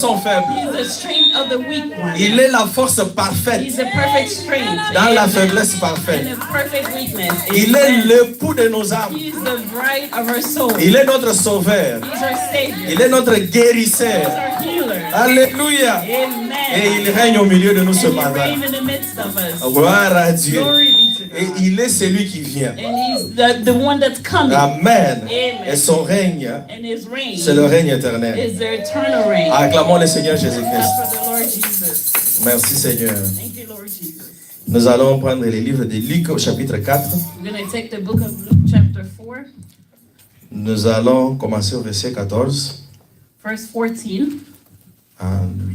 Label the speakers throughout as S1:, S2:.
S1: sont faibles. Il est la force parfaite dans la faiblesse parfaite. Il est l'époux de nos âmes. Il est notre sauveur. Il est notre guérisseur. Alléluia. Et il règne au milieu de nous ce matin. Gloire à Dieu. Et il est celui qui vient. Amen. Et son règne, c'est le règne éternel. Acclamons le Seigneur Jésus-Christ. Merci Seigneur. Nous allons prendre les livres de Luc au chapitre 4. Nous allons commencer au verset 14.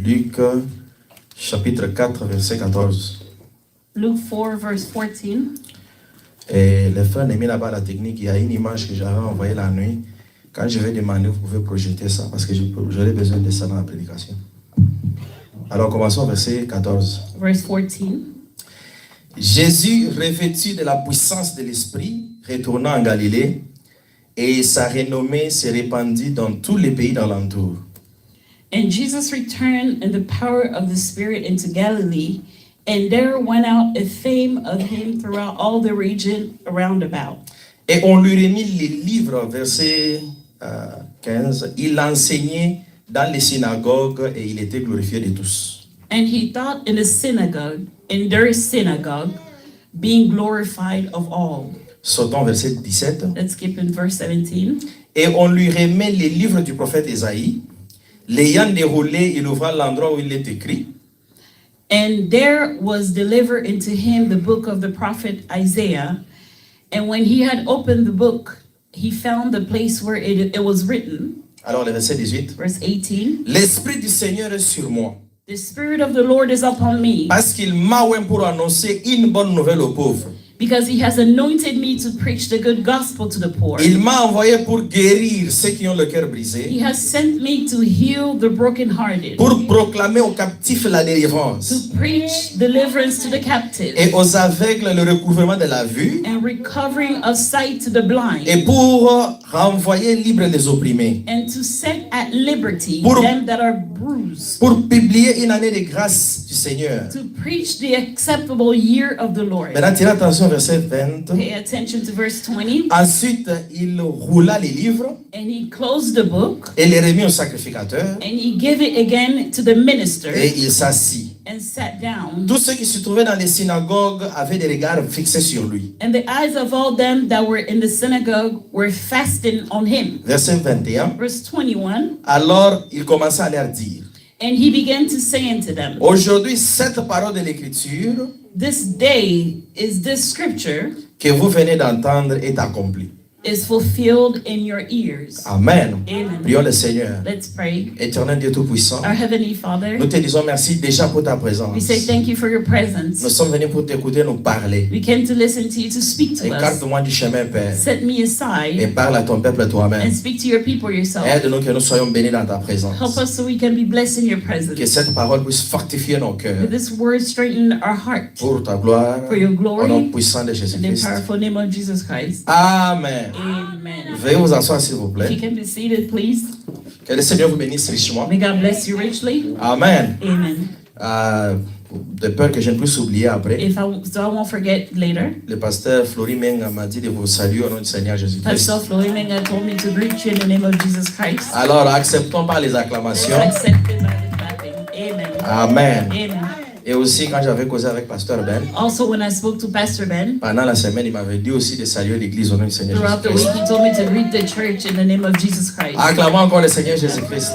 S1: Luc chapitre 4 verset 14.
S2: Luke 4 verse 14.
S1: Et le frère Némi là-bas la technique, il y a une image que j'avais envoyée la nuit. Quand je vais demander, vous pouvez projeter ça parce que j'aurai besoin de ça dans la prédication. Alors commençons verset 14.
S2: Verse 14.
S1: Jésus, revêtu de la puissance de l'Esprit, retourna en Galilée et sa renommée se répandit dans tous les pays d'alentour.
S2: And Jesus returned in the power of the Spirit into Galilee, and there went out a fame of him throughout all the region around about.
S1: Et on lui remit les livres, verset 15. Il enseignait dans les synagogues et il était glorifié de tous.
S2: And he taught in their synagogue, being glorified of all.
S1: Sautons verset 17.
S2: Let's skip in verse 17.
S1: Et on lui remet les livres du prophète Ésaïe. L'ayant déroulé, il ouvra l'endroit où il est écrit.
S2: And there was delivered into him the book of the prophet Isaiah. And when he had opened the book, he found the place where it was written.
S1: Alors le verset 18.
S2: Verse 18.
S1: L'Esprit du Seigneur est sur moi.
S2: The Spirit of the Lord is upon me.
S1: Parce qu'il m'a oint pour annoncer une bonne nouvelle aux pauvres.
S2: Because he has anointed me to preach the good gospel to the poor.
S1: Il m'a envoyé pour guérir ceux qui ont le cœur brisé.
S2: He has sent me to heal the brokenhearted.
S1: Pour proclamer aux captifs la délivrance.
S2: To preach deliverance to the captives.
S1: Et aux aveugles le recouvrement de la vue.
S2: And recovering of sight to the blind.
S1: Et pour renvoyer libres les opprimés.
S2: And to set at liberty them that are bruised.
S1: Pour publier une année de grâce du Seigneur.
S2: To preach the acceptable year of the Lord.
S1: Maintenant, tirez attention verset 20.
S2: Pay attention to verse 20.
S1: Ensuite, il roula les livres.
S2: And he closed the book.
S1: Et les remit au sacrificateur.
S2: And he gave it again to the minister.
S1: Et il s'assit.
S2: And sat down.
S1: Tous ceux qui se trouvaient dans les synagogues avaient des regards fixés sur lui.
S2: And the eyes of all them that were in the synagogue were fastened on him.
S1: Verset 21.
S2: Verse 21.
S1: Alors, il commença à leur dire.
S2: And he began to say unto them.
S1: Aujourd'hui, cette parole de l'Écriture.
S2: This day is this scripture.
S1: Que vous venez d'entendre est accomplie.
S2: Is fulfilled in your ears.
S1: Amen.
S2: Amen.
S1: Prions le Seigneur.
S2: Let's pray.
S1: Éternel Dieu Tout-Puissant.
S2: Our Heavenly Father.
S1: Nous te disons merci déjà pour ta présence.
S2: We say thank you for your presence.
S1: Nous sommes venus pour t'écouter, nous parler.
S2: We came to listen to you, to speak to us.
S1: Écarte-moi du chemin, Père.
S2: Set me aside.
S1: Et parle à ton peuple toi-même.
S2: And speak to your people yourself.
S1: Aide-nous que nous soyons bénis dans ta présence.
S2: Help us so we can be blessed in your presence.
S1: Que cette parole puisse fortifier nos cœurs.
S2: That this word strengthen our heart.
S1: Pour ta gloire.
S2: For your glory.
S1: Au nom puissant de Jésus-Christ.
S2: In the powerful name of Jesus Christ.
S1: Amen.
S2: Amen.
S1: Veuillez vous asseoir s'il vous plaît.
S2: If you can be seated, please.
S1: Que le Seigneur vous bénisse richement.
S2: May God bless you richly.
S1: Amen.
S2: Amen.
S1: De peur que je ne puisse oublier après.
S2: So I won't forget later.
S1: Le pasteur Flory Menga m'a dit de vous saluer au nom du Seigneur Jésus-Christ.
S2: Pastor Flory Menga told me to greet you in the name of Jesus Christ.
S1: Alors acceptons par les acclamations.
S2: Accepted by the clapping. Amen.
S1: Amen.
S2: Amen.
S1: Et aussi quand j'avais causé avec pasteur Ben.
S2: Also when I spoke to Pastor Ben.
S1: Pendant la semaine, il m'avait dit aussi de saluer l'église au nom du Seigneur Jésus-Christ.
S2: Throughout the week, he told me to greet the church in the name of Jesus Christ.
S1: Acclamons encore le Seigneur Jésus-Christ.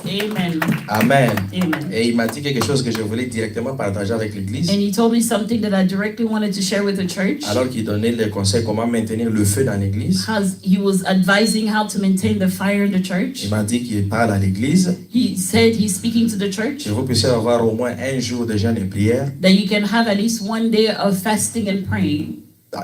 S2: Amen.
S1: Amen.
S2: Amen.
S1: Et il m'a dit quelque chose que je voulais directement partager avec l'église.
S2: And he told me something that I directly wanted to share with the church.
S1: Alors qu'il donnait les conseils comment maintenir le feu dans l'église.
S2: Because he was advising how to maintain the fire in the church.
S1: Il m'a dit qu'il parle à l'église.
S2: He said he's speaking to the church.
S1: Que vous puissiez avoir au moins un jour de jeûne et prière.
S2: That you can have at least one day of fasting and praying.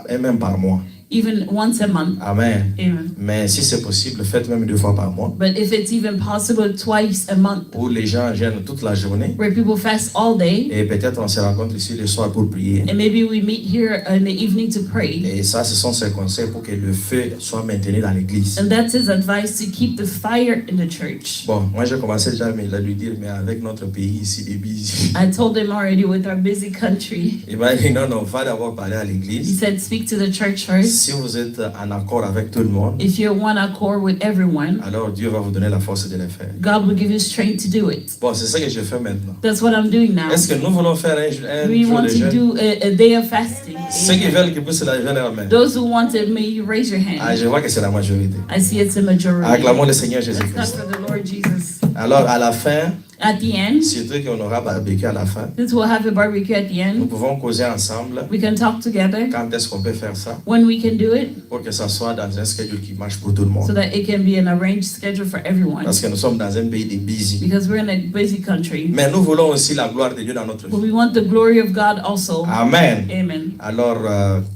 S1: Et même par mois.
S2: even once a month.
S1: Amen.
S2: Amen.
S1: Mais si c'est possible, faites même 2 fois par mois.
S2: But if it's even possible, twice a month.
S1: Où les gens jeûnent toute la journée.
S2: Where people fast all day.
S1: Et peut-être on se rencontre ici le soir pour prier.
S2: And maybe we meet here in the evening to pray.
S1: Et ça, ce sont ses conseils pour que le feu soit maintenu dans l'église.
S2: And that's his advice, to keep the fire in the church.
S1: Bon, moi j'ai commencé déjà à lui dire, mais avec notre pays ici, il est busy.
S2: I told him already with our busy country.
S1: Il m'a dit, non, va d'abord parler à
S2: He
S1: l'église.
S2: said, speak to the church first.
S1: Si vous êtes en accord avec tout le monde,
S2: If you're one accord with everyone,
S1: alors Dieu va vous donner la force de le faire.
S2: God will give you strength to do it.
S1: Bon, c'est ça que je fais maintenant.
S2: That's what I'm doing now.
S1: Est-ce que nous voulons faire un
S2: We
S1: jour
S2: want
S1: de
S2: to
S1: jeûne?
S2: do a day of fasting.
S1: Ceux qui veulent que poussent la jeûne leur main.
S2: Those who want it, may you raise your
S1: Ah,
S2: hand.
S1: je vois que c'est la majorité.
S2: I see it's a majority.
S1: Acclamons le Seigneur
S2: Let's clap
S1: Jésus-Christ.
S2: for the Lord Jesus.
S1: Alors, à la fin,
S2: At the end,
S1: surtout qu'on aura barbecue à la fin,
S2: since we'll have a barbecue at the
S1: nous
S2: end,
S1: pouvons causer ensemble
S2: we can talk together
S1: quand est-ce qu'on peut faire ça
S2: when we can do it,
S1: pour que ça soit dans un schedule qui marche pour tout le monde.
S2: so that it can be an arranged schedule for everyone.
S1: Parce que nous sommes dans un pays de busy.
S2: Because we're in a busy country.
S1: Mais nous voulons aussi la gloire de Dieu dans notre
S2: But
S1: vie.
S2: we want the glory of God also.
S1: Amen.
S2: Amen.
S1: Alors,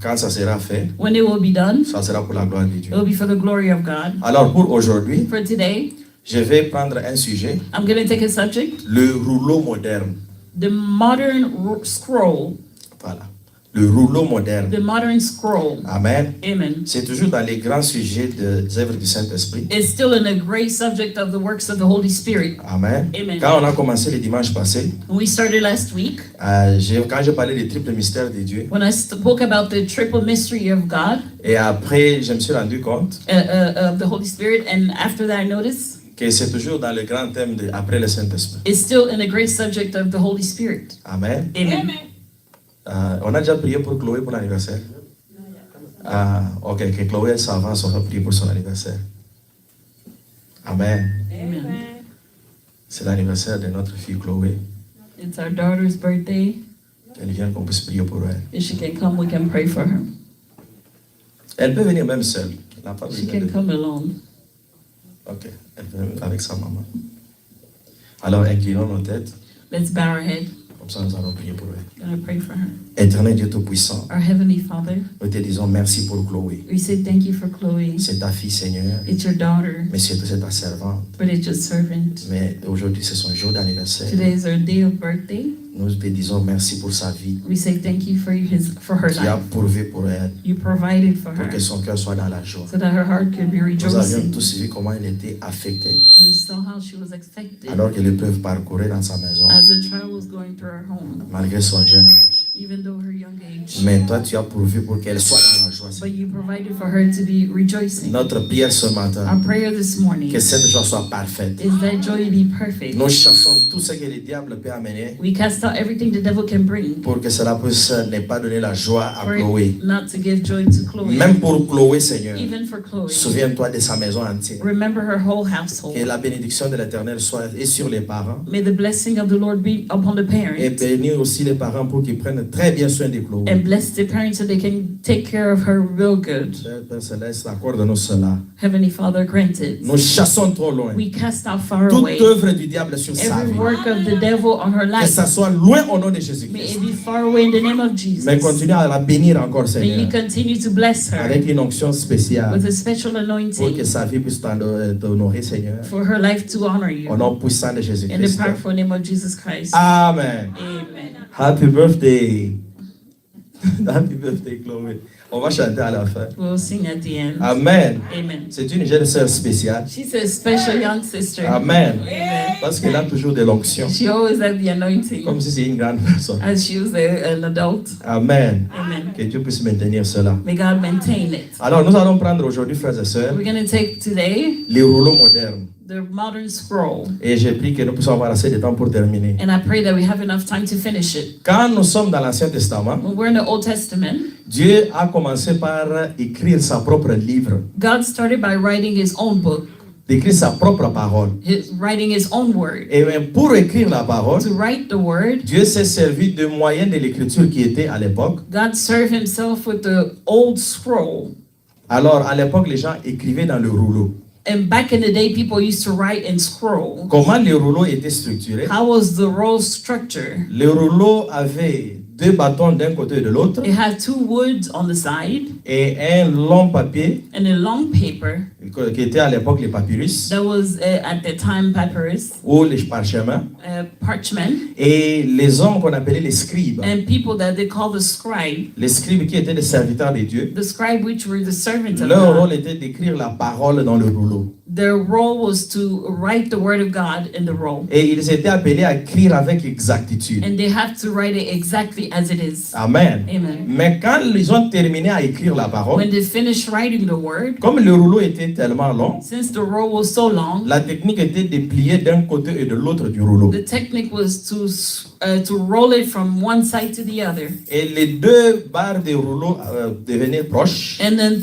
S1: quand ça sera fait,
S2: When it will be done,
S1: ça sera pour la gloire de
S2: it
S1: Dieu.
S2: will be for the glory of God.
S1: Alors, pour aujourd'hui,
S2: For today,
S1: je vais prendre un sujet,
S2: I'm going to take a subject,
S1: le rouleau moderne.
S2: the modern scroll.
S1: Voilà. Le rouleau moderne.
S2: The modern scroll.
S1: Amen.
S2: Amen.
S1: C'est toujours dans les grands sujets des œuvres du Saint-Esprit.
S2: It's still in a great subject of the works of the Holy Spirit.
S1: Amen.
S2: Amen.
S1: Quand on a commencé le dimanche passé,
S2: When we started last week,
S1: quand je parlais des triples mystères de Dieu,
S2: when I spoke about the triple mystery of God,
S1: et après, je me suis rendu compte
S2: of the Holy Spirit, and after that I noticed,
S1: que c'est toujours dans le grand thème de après le Saint-Esprit.
S2: it's still in a great subject of the Holy Spirit.
S1: Amen.
S2: Amen.
S1: On a déjà prié pour Chloé pour l'anniversaire. Ok, que Chloé s'avance, on va prier pour son anniversaire. Amen.
S2: Amen.
S1: C'est l'anniversaire de notre fille Chloé.
S2: It's our daughter's birthday.
S1: Elle vient qu'on puisse prier pour elle.
S2: If she can come, we can pray for her.
S1: Elle peut venir même seule. Elle n'a pas
S2: She
S1: besoin
S2: can
S1: de...
S2: come alone.
S1: Ok, elle peut venir avec sa maman. Alors, inclinons nos têtes.
S2: Let's bow our head.
S1: Comme ça, nous allons prier pour elle.
S2: I'm going to pray for her.
S1: Éternel Dieu Tout-Puissant,
S2: Our Heavenly Father,
S1: nous te disons merci pour Chloé.
S2: we say thank you for Chloe.
S1: C'est ta fille, Seigneur.
S2: It's your daughter,
S1: Mais surtout, c'est ta servante.
S2: but it's your servant.
S1: Mais aujourd'hui, c'est son jour d'anniversaire.
S2: Today is her day of birthday.
S1: Nous te disons merci pour sa vie.
S2: We say thank you for her
S1: Tu as
S2: life.
S1: pourvu pour elle,
S2: You provided for
S1: pour
S2: her
S1: que son cœur soit dans la joie.
S2: so that her heart could be
S1: Nous avions
S2: rejoicing.
S1: tous vu comment elle était affectée
S2: We saw how she was affected
S1: alors que l'épreuve parcourait dans sa maison,
S2: as the trial was going through her home,
S1: malgré son jeune âge.
S2: even though her young age.
S1: Mais toi, tu as pourvu pour qu'elle soit dans la joie.
S2: But you provided for her to be rejoicing.
S1: Notre prière ce matin,
S2: Our prayer this morning
S1: que cette joie soit parfaite.
S2: is that joy be perfect.
S1: Nous chassons tout ce que le diable peut amener
S2: We cast out everything the devil can bring
S1: pour que cela puisse ne pas donner la joie à
S2: for
S1: Chloé.
S2: it not to give joy to Chloe.
S1: Même pour Chloé, Seigneur,
S2: Even for Chloe.
S1: souviens-toi de sa maison entière.
S2: Remember her whole
S1: Que
S2: household.
S1: la bénédiction de l'Éternel soit et sur les parents.
S2: May the blessing of the Lord be upon the
S1: Et
S2: parents.
S1: bénir aussi les parents pour qu'ils prennent très bien soin de Chloé.
S2: And bless the parents so they can take care of her real good.
S1: Père Céleste, accorde-nous cela.
S2: Heavenly Father, grant it.
S1: Nous chassons trop loin
S2: We cast out far
S1: toute
S2: away
S1: œuvre du diable sur sa
S2: every
S1: vie.
S2: work of the devil on her
S1: Que
S2: life.
S1: ça soit loin au nom de
S2: May
S1: Jésus-Christ.
S2: it be far away in the name of Jesus.
S1: Mais continue à la bénir encore,
S2: May you
S1: Seigneur,
S2: continue to bless her
S1: avec une onction spéciale
S2: with a special
S1: pour que
S2: anointing
S1: sa vie puisse t'honorer, Seigneur.
S2: for her life to honor
S1: Au
S2: you.
S1: nom puissant de
S2: In the
S1: Jésus-Christ.
S2: powerful name of Jesus Christ.
S1: Amen.
S2: Amen.
S1: Happy birthday. Happy birthday, Chloé. On va chanter à la fin.
S2: We'll sing at the end.
S1: Amen.
S2: Amen.
S1: C'est une jeune sœur spéciale.
S2: She's a special young sister.
S1: Amen.
S2: Amen.
S1: Parce qu'elle a toujours de l'onction.
S2: She always had the anointing
S1: Comme si c'est une grande personne.
S2: as she was an adult.
S1: Amen.
S2: Amen.
S1: Que Dieu puisse maintenir cela.
S2: May God maintain it.
S1: Alors, nous allons prendre aujourd'hui, frères et sœurs,
S2: We're going to take today
S1: les rouleaux modernes.
S2: the modern scroll,
S1: Et j'ai pris que nous puissions avoir assez de temps pour terminer.
S2: and I pray that we have enough time to finish it.
S1: Quand nous sommes dans l'Ancien Testament,
S2: When we're in the Old Testament,
S1: Dieu a commencé par écrire sa propre livre,
S2: God started by writing his own book,
S1: d'écrire sa propre parole.
S2: writing his own word.
S1: Et même pour écrire la parole,
S2: To write the word,
S1: Dieu s'est servi de moyens de l'écriture qui étaient à l'époque.
S2: God served himself with the old scroll.
S1: Alors, à l'époque, les gens écrivaient dans le rouleau.
S2: And back in the day, people used to write and scroll.
S1: Comment le rouleau était structuré?
S2: How was the roll structure?
S1: Le rouleau avait 2 bâtons d'un côté et de l'autre.
S2: It had 2 woods on the side.
S1: Et un long papier.
S2: And a long paper.
S1: Qui était à l'époque les papyrus.
S2: That was at the time papyrus.
S1: Ou les parchemins.
S2: Parchment.
S1: Et les hommes qu'on appelait les scribes.
S2: And people that they call the scribe.
S1: Les scribes qui étaient des serviteurs de Dieu.
S2: The scribe which were the servants of God.
S1: Leur rôle était d'écrire la parole dans le rouleau.
S2: Their role was to write the word of God in the roll.
S1: Et ils étaient appelés à écrire avec exactitude.
S2: And they have to write it exactly as it is.
S1: Amen.
S2: Amen.
S1: Mais quand ils ont terminé à écrire la parole,
S2: when they finished writing the word,
S1: comme le rouleau était tellement long,
S2: since the roll was so long,
S1: la technique était de plier d'un côté et de l'autre du rouleau.
S2: The technique was to roll it from one side to the other.
S1: Et les 2 barres de rouleau devenaient proches.
S2: And then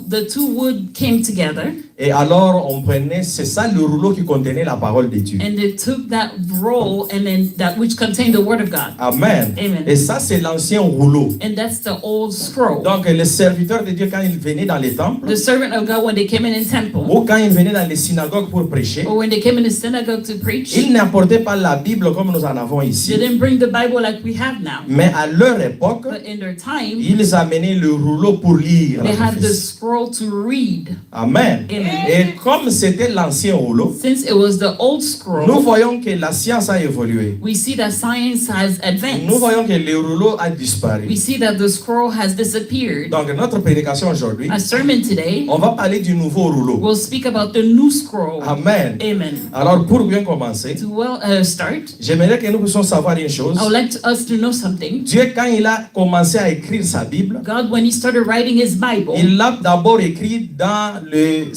S2: the two wood came together.
S1: Et alors on prenait, c'est ça le rouleau qui contenait la parole de Dieu.
S2: And they took that roll and then that which contained the word of God.
S1: Amen.
S2: Amen.
S1: Et ça c'est l'ancien rouleau.
S2: And that's the old scroll.
S1: Donc les serviteurs de Dieu quand ils venaient dans les temples,
S2: the servant of God when they came in temple,
S1: ou quand ils venaient dans les synagogues pour prêcher,
S2: or when they came in the synagogue to preach,
S1: ils n'apportaient pas la Bible comme nous en avons ici.
S2: They didn't bring the Bible like we have now.
S1: Mais à leur époque,
S2: But in their time,
S1: ils amenaient le rouleau pour lire.
S2: They had the scroll to read.
S1: Amen.
S2: Amen.
S1: Et comme c'était l'ancien rouleau,
S2: since it was the old scroll,
S1: nous voyons que la science a évolué.
S2: We see that science has advanced.
S1: Nous voyons que le rouleau a disparu.
S2: We see that the scroll has disappeared.
S1: Donc notre prédication aujourd'hui,
S2: our sermon today,
S1: on va parler du nouveau rouleau.
S2: We'll speak about the new scroll.
S1: Amen.
S2: Amen.
S1: Alors pour bien commencer,
S2: to start,
S1: j'aimerais que nous puissions savoir une chose.
S2: I would like us to know something.
S1: Dieu, quand il a commencé à écrire sa Bible,
S2: God, when he started writing his Bible,
S1: il l'a d'abord écrit dans les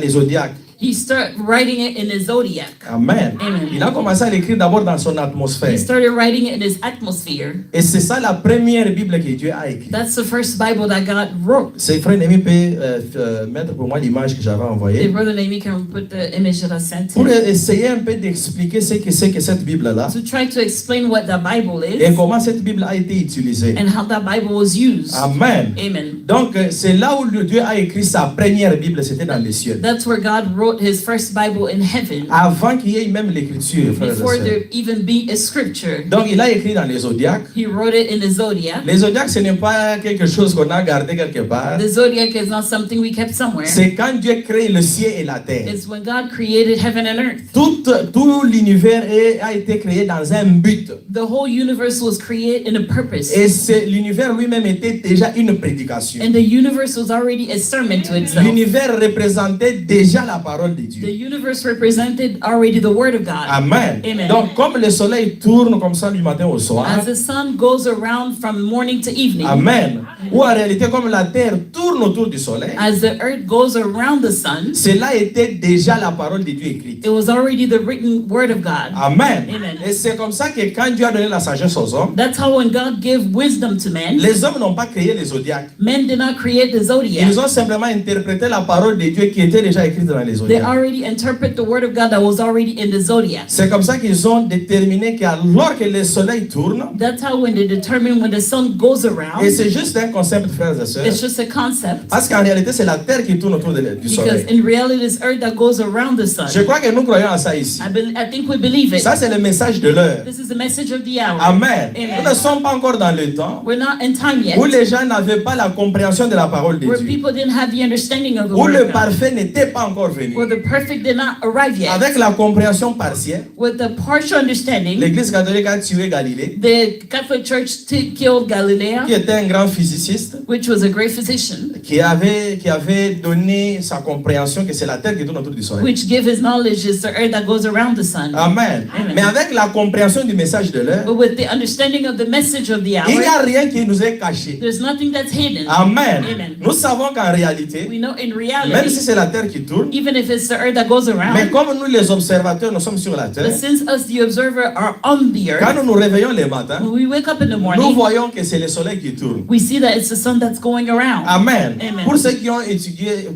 S1: zodiaques.
S2: He started writing it in the zodiac.
S1: Amen.
S2: Amen.
S1: Il a commencé à l'écrire d'abord dans son atmosphère.
S2: He started writing it in his atmosphere.
S1: Et c'est ça la première Bible que Dieu a écrite.
S2: That's the first Bible that God wrote.
S1: C'est frère Némi peut mettre pour moi l'image que j'avais envoyée.
S2: Brother Némi can put the image that I sent.
S1: Pour essayer un peu d'expliquer ce que c'est que cette Bible-là.
S2: To try to explain what the Bible is.
S1: Et comment cette Bible a été utilisée.
S2: And how that Bible was used.
S1: Amen.
S2: Amen.
S1: Donc c'est là où Dieu a écrit sa première Bible, c'était dans les cieux.
S2: That's where God wrote his first Bible in heaven.
S1: Avant qu'il y ait même l'écriture.
S2: Before there even be a scripture.
S1: Donc il a écrit dans les zodiacs.
S2: He wrote it in the zodiac.
S1: Les zodiacs, ce n'est pas quelque chose qu'on a gardé quelque part.
S2: The zodiac is not something we kept somewhere.
S1: C'est quand Dieu crée le ciel et la terre.
S2: It's when God created heaven and earth.
S1: Tout l'univers a été créé dans un but.
S2: The whole universe was created in a purpose.
S1: Et l'univers lui-même était déjà une prédication.
S2: And the universe was already a sermon to itself.
S1: L'univers représentait déjà la parole de Dieu.
S2: The universe represented already the word of God.
S1: Amen.
S2: Amen.
S1: Donc comme le soleil tourne comme ça du matin au soir.
S2: As the sun goes around from morning to evening.
S1: Amen. Ou en réalité comme la terre tourne autour du soleil.
S2: As the earth goes around the sun.
S1: Cela était déjà la parole de Dieu écrite.
S2: It was already the written word of God.
S1: Amen.
S2: Amen.
S1: Et c'est comme ça que quand Dieu a donné la sagesse aux hommes.
S2: That's how when God gave wisdom to men.
S1: Les hommes n'ont pas créé les zodiacs.
S2: Men did not create the zodiac.
S1: Ils ont simplement interprété la parole de Dieu qui était déjà écrite dans les zodiacs.
S2: They already interpret the word of God that was already in the zodiac.
S1: C'est comme ça qu'ils ont déterminé qu'alors que le soleil tourne.
S2: That's how when they determine when the sun goes around.
S1: Et c'est juste un concept, frères et sœurs.
S2: It's just a concept.
S1: Parce qu'en réalité, c'est la terre qui tourne autour du soleil.
S2: Because in reality, it's earth that goes around the sun.
S1: Je crois que nous croyons à ça ici.
S2: I think we believe it.
S1: Ça, c'est le message de l'heure.
S2: This is the message of the hour.
S1: Amen.
S2: Amen.
S1: Nous ne sommes pas encore dans le temps
S2: We're not in time yet.
S1: où les gens n'avaient pas la compréhension de la parole de
S2: Where
S1: Dieu.
S2: people didn't have the understanding of the
S1: Où
S2: word
S1: le
S2: of God.
S1: parfait n'était pas encore venu.
S2: Where the perfect did not arrive yet.
S1: Avec la compréhension partielle,
S2: With the partial understanding,
S1: l'Église catholique a tué Galilée,
S2: the Catholic Church killed Galileo,
S1: qui était un grand physiciste,
S2: which was a great physician,
S1: qui avait donné sa compréhension que c'est la terre qui tourne autour du soleil.
S2: which gave his knowledge is the earth that goes around the sun.
S1: Amen.
S2: Amen.
S1: Mais avec la compréhension du message de l'heure,
S2: But with the understanding of the message of the
S1: il n'y
S2: hour,
S1: a rien qui nous est caché.
S2: there's nothing that's hidden.
S1: Amen.
S2: Amen.
S1: Nous savons qu'en réalité,
S2: We know in
S1: même si
S2: reality,
S1: c'est la terre qui tourne,
S2: even if it's the earth that goes
S1: mais
S2: around,
S1: comme nous les observateurs, nous sommes sur la terre,
S2: but since us the observer are on the
S1: quand
S2: earth,
S1: nous nous réveillons le matin,
S2: when we wake up in the
S1: nous
S2: morning,
S1: voyons que c'est le soleil qui tourne.
S2: we see that it's the sun that's going around.
S1: Amen.
S2: Amen.
S1: Pour ceux qui ont étudié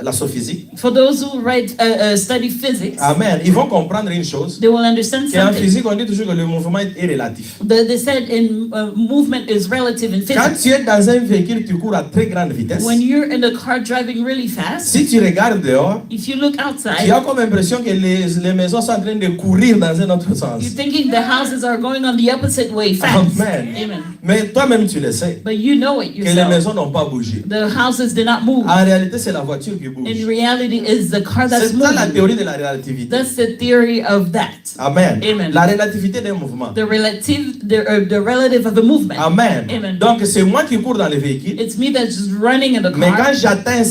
S1: l'astrophysique,
S2: For those who study physics,
S1: amen, ils vont comprendre une chose.
S2: they will understand
S1: Qu'en
S2: something.
S1: physique, on dit toujours que le mouvement est relatif.
S2: They said in movement is relative in
S1: Quand
S2: physics.
S1: tu es dans un véhicule, tu cours à très grande vitesse.
S2: When you're in a car driving really fast,
S1: Si tu regardes dehors,
S2: if you look
S1: tu
S2: outside,
S1: as comme impression que les maisons sont en train de courir dans un autre sens.
S2: you're thinking the houses are going on the opposite way fast.
S1: Amen.
S2: Amen.
S1: Mais toi-même, tu le sais,
S2: But you know it
S1: que les
S2: yourself.
S1: maisons n'ont pas bougé.
S2: The houses did not move.
S1: En réalité, c'est la voiture qui
S2: In
S1: bouge.
S2: reality, it's the car that's
S1: C'est ça la
S2: moving.
S1: théorie de la relativité.
S2: That's the theory of that.
S1: Amen.
S2: Amen.
S1: La relativité d'un mouvement.
S2: The relative of a movement.
S1: Amen.
S2: Amen.
S1: Donc, c'est moi qui cours dans le véhicule.
S2: It's me that's just running in the
S1: Mais quand
S2: car.
S1: j'atteins une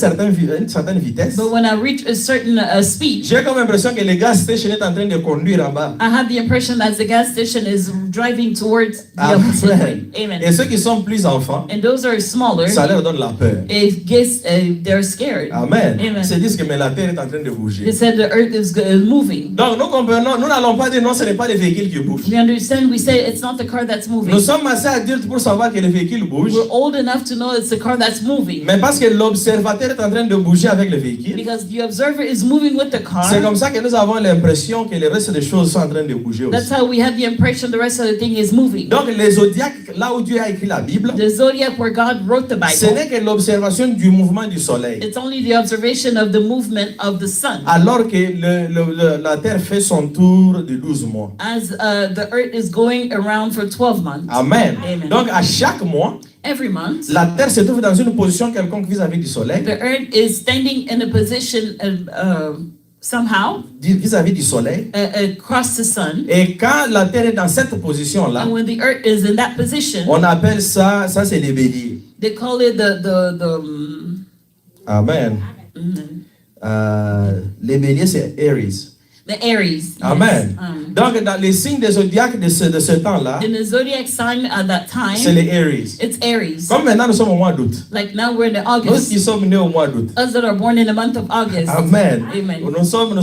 S1: certaine vitesse,
S2: But when I reach a certain speed,
S1: j'ai comme l'impression que le gas station est en train de conduire en bas.
S2: I have the impression that the gas station is driving towards the opposite way.
S1: Amen. Et
S2: Amen.
S1: ceux qui sont plus enfants,
S2: And those are smaller.
S1: ça leur donne la peur.
S2: It gets they're scared.
S1: Amen.
S2: Amen.
S1: Ils se disent que mais la terre est en train de
S2: They
S1: bouger.
S2: said the earth is moving.
S1: Donc nous comprenons, nous n'allons pas dire non, ce n'est pas les véhicules qui bougent.
S2: We understand. We say it's not the car that's moving.
S1: Nous sommes assez adultes pour savoir que les véhicules bougent.
S2: We're old enough to know it's the car that's moving.
S1: Mais parce que l'observateur est en train de bouger avec le véhicule,
S2: Because the observer is moving with the car.
S1: c'est comme ça que nous avons l'impression que le reste des choses sont en train de bouger
S2: That's
S1: aussi.
S2: how we have the impression the rest of the thing is moving.
S1: Donc les zodiacs, là où Dieu a écrit la Bible,
S2: The zodiac where God wrote the
S1: ce
S2: Bible,
S1: n'est que l'observation du mouvement du soleil.
S2: it's only the observation of the movement of the sun.
S1: Alors que la terre fait son tour de 12 mois.
S2: As the earth is going around for 12 months.
S1: Amen.
S2: Amen.
S1: Donc à chaque mois,
S2: Every month,
S1: la terre se trouve dans une position quelconque vis-à-vis du soleil.
S2: the earth is standing in a position somehow
S1: Vis-à-vis du soleil.
S2: Across the sun.
S1: Et quand la terre est dans cette position-là,
S2: And when the earth is in that position,
S1: on appelle ça c'est les béliers.
S2: they call it the
S1: Amen. Les béliers, c'est Aries.
S2: Aries.
S1: Amen.
S2: Yes.
S1: Donc, dans les signes des zodiacs de ce temps-là,
S2: In the zodiac sign at that
S1: c'est
S2: time,
S1: les Aries.
S2: it's Aries.
S1: Comme maintenant, nous sommes au mois d'août.
S2: Like now we're in the
S1: Nous
S2: August.
S1: qui sommes nés au mois d'août.
S2: Us that are born in the month of August.
S1: Amen.
S2: Amen.
S1: Nous sommes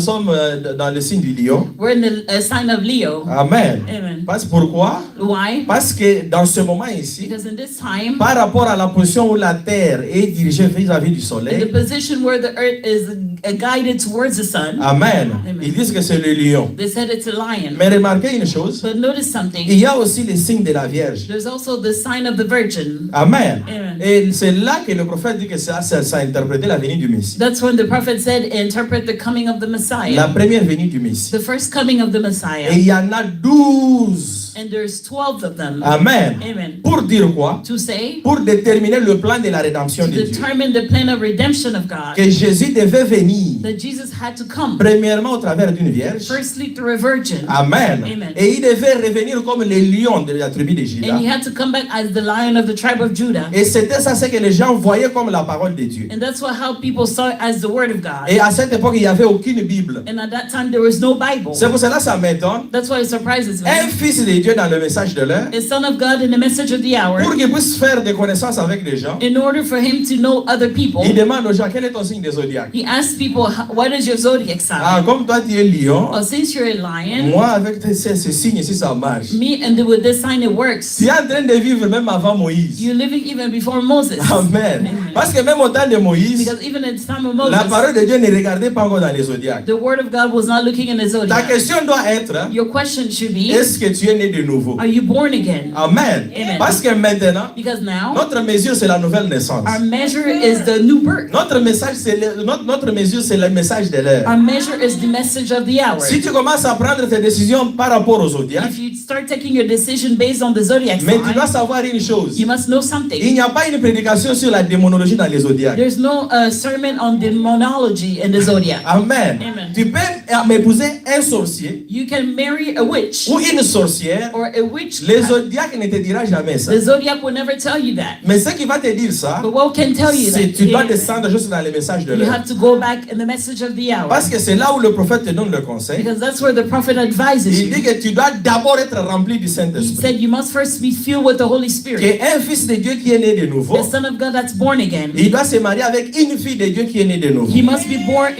S1: dans le signe du lion.
S2: We're in the sign of Leo.
S1: Amen.
S2: Amen.
S1: Pourquoi?
S2: Why?
S1: Parce que dans ce moment ici,
S2: Because in this time,
S1: par rapport à la position où la terre est dirigée vis-à-vis du
S2: in the
S1: soleil,
S2: position where the earth is guided towards the sun,
S1: Amen.
S2: Amen.
S1: Ils disent que c'est le lion.
S2: they said it's a lion.
S1: Mais remarquez une chose,
S2: But notice
S1: il
S2: something.
S1: y a aussi les signes de la Vierge.
S2: There's also the sign of the Virgin.
S1: Amen.
S2: Amen.
S1: Et c'est là que le prophète dit que ça a interprété la venue du Messie.
S2: That's when the prophet said, interpret the coming of the
S1: La
S2: Messiah.
S1: première venue du Messie.
S2: The first coming of the
S1: Et
S2: Messiah.
S1: il y en a 12.
S2: And there's 12 of them.
S1: Amen.
S2: Amen.
S1: Pour dire quoi?
S2: To say,
S1: Pour déterminer le plan de la rédemption
S2: to
S1: de Dieu.
S2: determine the plan of redemption of God.
S1: Que Jésus devait venir,
S2: That Jesus had to come.
S1: premièrement au travers d'une vierge.
S2: Firstly through a virgin.
S1: Amen.
S2: Amen.
S1: Et il devait revenir comme le lion de la tribu de Juda.
S2: And he had to come back as the lion of the tribe of Judah.
S1: Et c'était ça ce que les gens voyaient comme la parole de Dieu.
S2: And that's how people saw it as the word of God.
S1: Et à cette époque, il n'y avait aucune Bible.
S2: And at that time there was no Bible.
S1: C'est pour cela que ça m'étonne.
S2: That's why it surprises me.
S1: Un fils de Dieu dans le message de l'heure,
S2: A son of God in the message of the hour,
S1: pour qu'il puisse faire des connaissances avec les gens,
S2: in order for him to know other people,
S1: il demande aux gens quel est ton signe de zodiac.
S2: he asks people, what is your zodiac
S1: Ah,
S2: sign?
S1: comme toi tu es lion,
S2: Oh, since you're a lion,
S1: moi avec ce signe ici ça marche.
S2: me and with this sign it works.
S1: Tu es en train de vivre même avant Moïse.
S2: You're living even before Moses.
S1: Amen. Parce que même au temps de Moïse,
S2: Because even at the time of
S1: la
S2: Moses,
S1: parole de Dieu ne regardait pas encore dans les zodiacs.
S2: the word of God was not looking in the
S1: Ta
S2: zodiac.
S1: question doit être,
S2: Your question should be,
S1: est-ce que tu es né de nouveau?
S2: are you born again?
S1: Amen.
S2: Amen.
S1: Parce que maintenant,
S2: Because now,
S1: notre mesure c'est la nouvelle naissance.
S2: our measure is the new birth.
S1: Notre message c'est notre mesure c'est le message de l'heure.
S2: Our measure is the message of the hour.
S1: Si tu commences à prendre tes décisions par rapport aux zodiacs,
S2: If you start taking your decision based on the zodiac
S1: mais tu dois
S2: sign,
S1: savoir une chose.
S2: you must know
S1: Il
S2: something.
S1: n'y a pas une prédication sur la démonologie dans les zodiacs.
S2: There's no sermon on demonology in the zodiac.
S1: Amen.
S2: Amen.
S1: Tu peux m'épouser un sorcier
S2: You can marry a witch
S1: ou une sorcière.
S2: or a witch.
S1: Les zodiacs ne te dira jamais ça.
S2: The zodiac will never tell you that.
S1: Mais ce qui va te dire ça,
S2: But what can tell you
S1: c'est
S2: that?
S1: tu dois descendre juste dans les messages de
S2: You
S1: l'heure.
S2: have to go back in the message of the hour.
S1: Parce que c'est là où le prophète te donne le conseil.
S2: Because that's where the prophet advises
S1: Il
S2: you.
S1: dit que tu dois d'abord être rempli du
S2: He
S1: Saint-Esprit.
S2: said you must first be filled with the Holy Spirit.
S1: Qu'un fils de Dieu qui est né de nouveau,
S2: The son of God that's born again.
S1: il doit se marier avec une fille de Dieu qui est née de nouveau.
S2: He must be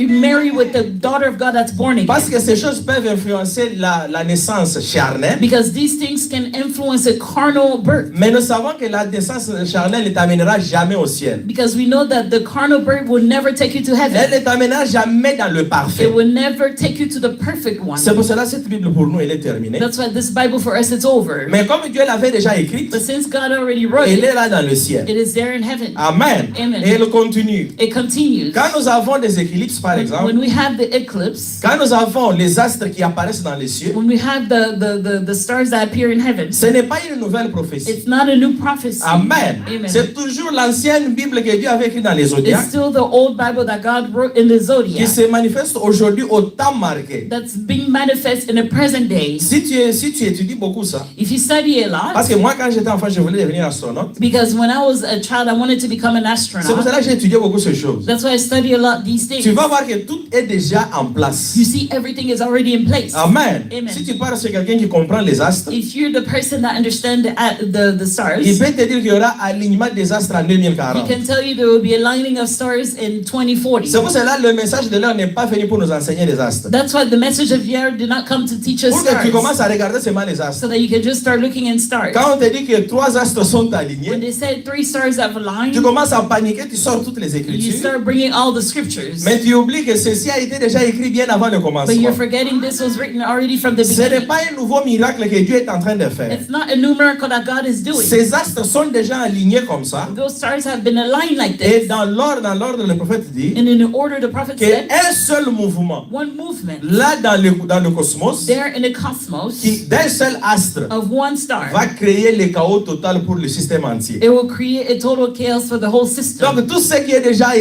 S2: married with the daughter of God that's born
S1: Parce
S2: again.
S1: que ces choses peuvent influencer la naissance charnelle.
S2: Because these things can influence a carnal birth.
S1: Mais nous savons que la naissance charnelle ne t'amènera jamais au ciel.
S2: Because we know that the carnal birth will never take you to heaven.
S1: Elle ne t'amènera jamais dans le parfait.
S2: It will never take you to the perfect one.
S1: C'est pour cela que cette Bible pour nous elle est terminée.
S2: That's why this Bible for us it's over.
S1: Mais comme Dieu l'avait déjà écrite,
S2: But since God already wrote
S1: elle est
S2: it,
S1: là dans le ciel.
S2: it is there in heaven.
S1: Amen.
S2: Amen.
S1: Et elle continue.
S2: It continues.
S1: Quand nous avons des éclipses, par exemple,
S2: When we have the eclipse,
S1: quand nous avons les astres qui apparaissent dans les cieux,
S2: when we have the stars that appear in heaven,
S1: ce n'est pas une nouvelle prophétie.
S2: it's not a new prophecy.
S1: Amen.
S2: Amen.
S1: C'est toujours l'ancienne Bible que Dieu avait écrite dans les
S2: It's
S1: zodiacs
S2: still the old Bible that God wrote in the
S1: qui
S2: zodiac
S1: se manifeste aujourd'hui au temps marqué.
S2: that's being manifest in the present day.
S1: Si tu étudies beaucoup ça,
S2: If you study a lot,
S1: parce que moi quand j'étais enfant, je voulais devenir astronaute.
S2: because when I was a child, I wanted to become an
S1: C'est pour
S2: astronaut.
S1: cela que j'ai étudié beaucoup ces choses.
S2: That's why I study a lot these
S1: Tu
S2: things.
S1: vas voir que tout est déjà en place.
S2: You see, everything is already in place.
S1: Amen.
S2: Amen.
S1: Si tu parles sur quelqu'un qui comprend les astres,
S2: If you're the person that understands the stars,
S1: il peut te dire qu'il y aura alignement des astres en
S2: he
S1: 2040.
S2: can tell you there will be a lining of stars in 2040.
S1: C'est pour cela que le message de l'heure n'est pas venu pour nous enseigner les astres.
S2: That's why the message of year did not come to teach us
S1: Pour que tu
S2: stars,
S1: commences à regarder seulement les astres.
S2: so that you can just start looking in stars.
S1: Quand on te dit que 3 astres sont
S2: When
S1: alignés,
S2: they said 3 stars have
S1: tu
S2: aligned,
S1: commences à paniquer, tu sors toutes les
S2: you
S1: écritures.
S2: start bringing all the scriptures.
S1: Mais tu oublies que ceci a été déjà écrit bien avant le
S2: But
S1: commencement.
S2: you're forgetting this was written already from the
S1: Ce n'est
S2: beginning.
S1: pas un nouveau miracle que Dieu est en train de faire.
S2: It's not a new miracle that God is doing.
S1: Ces astres sont déjà alignés comme ça.
S2: Those stars have been aligned like
S1: Et
S2: this.
S1: dans l'ordre, le prophète dit
S2: And in the order the prophet said,
S1: qu'un seul mouvement,
S2: one movement
S1: là dans le cosmos,
S2: there in the cosmos
S1: d'un seul astre,
S2: of one star,
S1: va créer le chaos total pour le système entier.
S2: it will create a total chaos for the whole system.
S1: Donc tout ce qui est déjà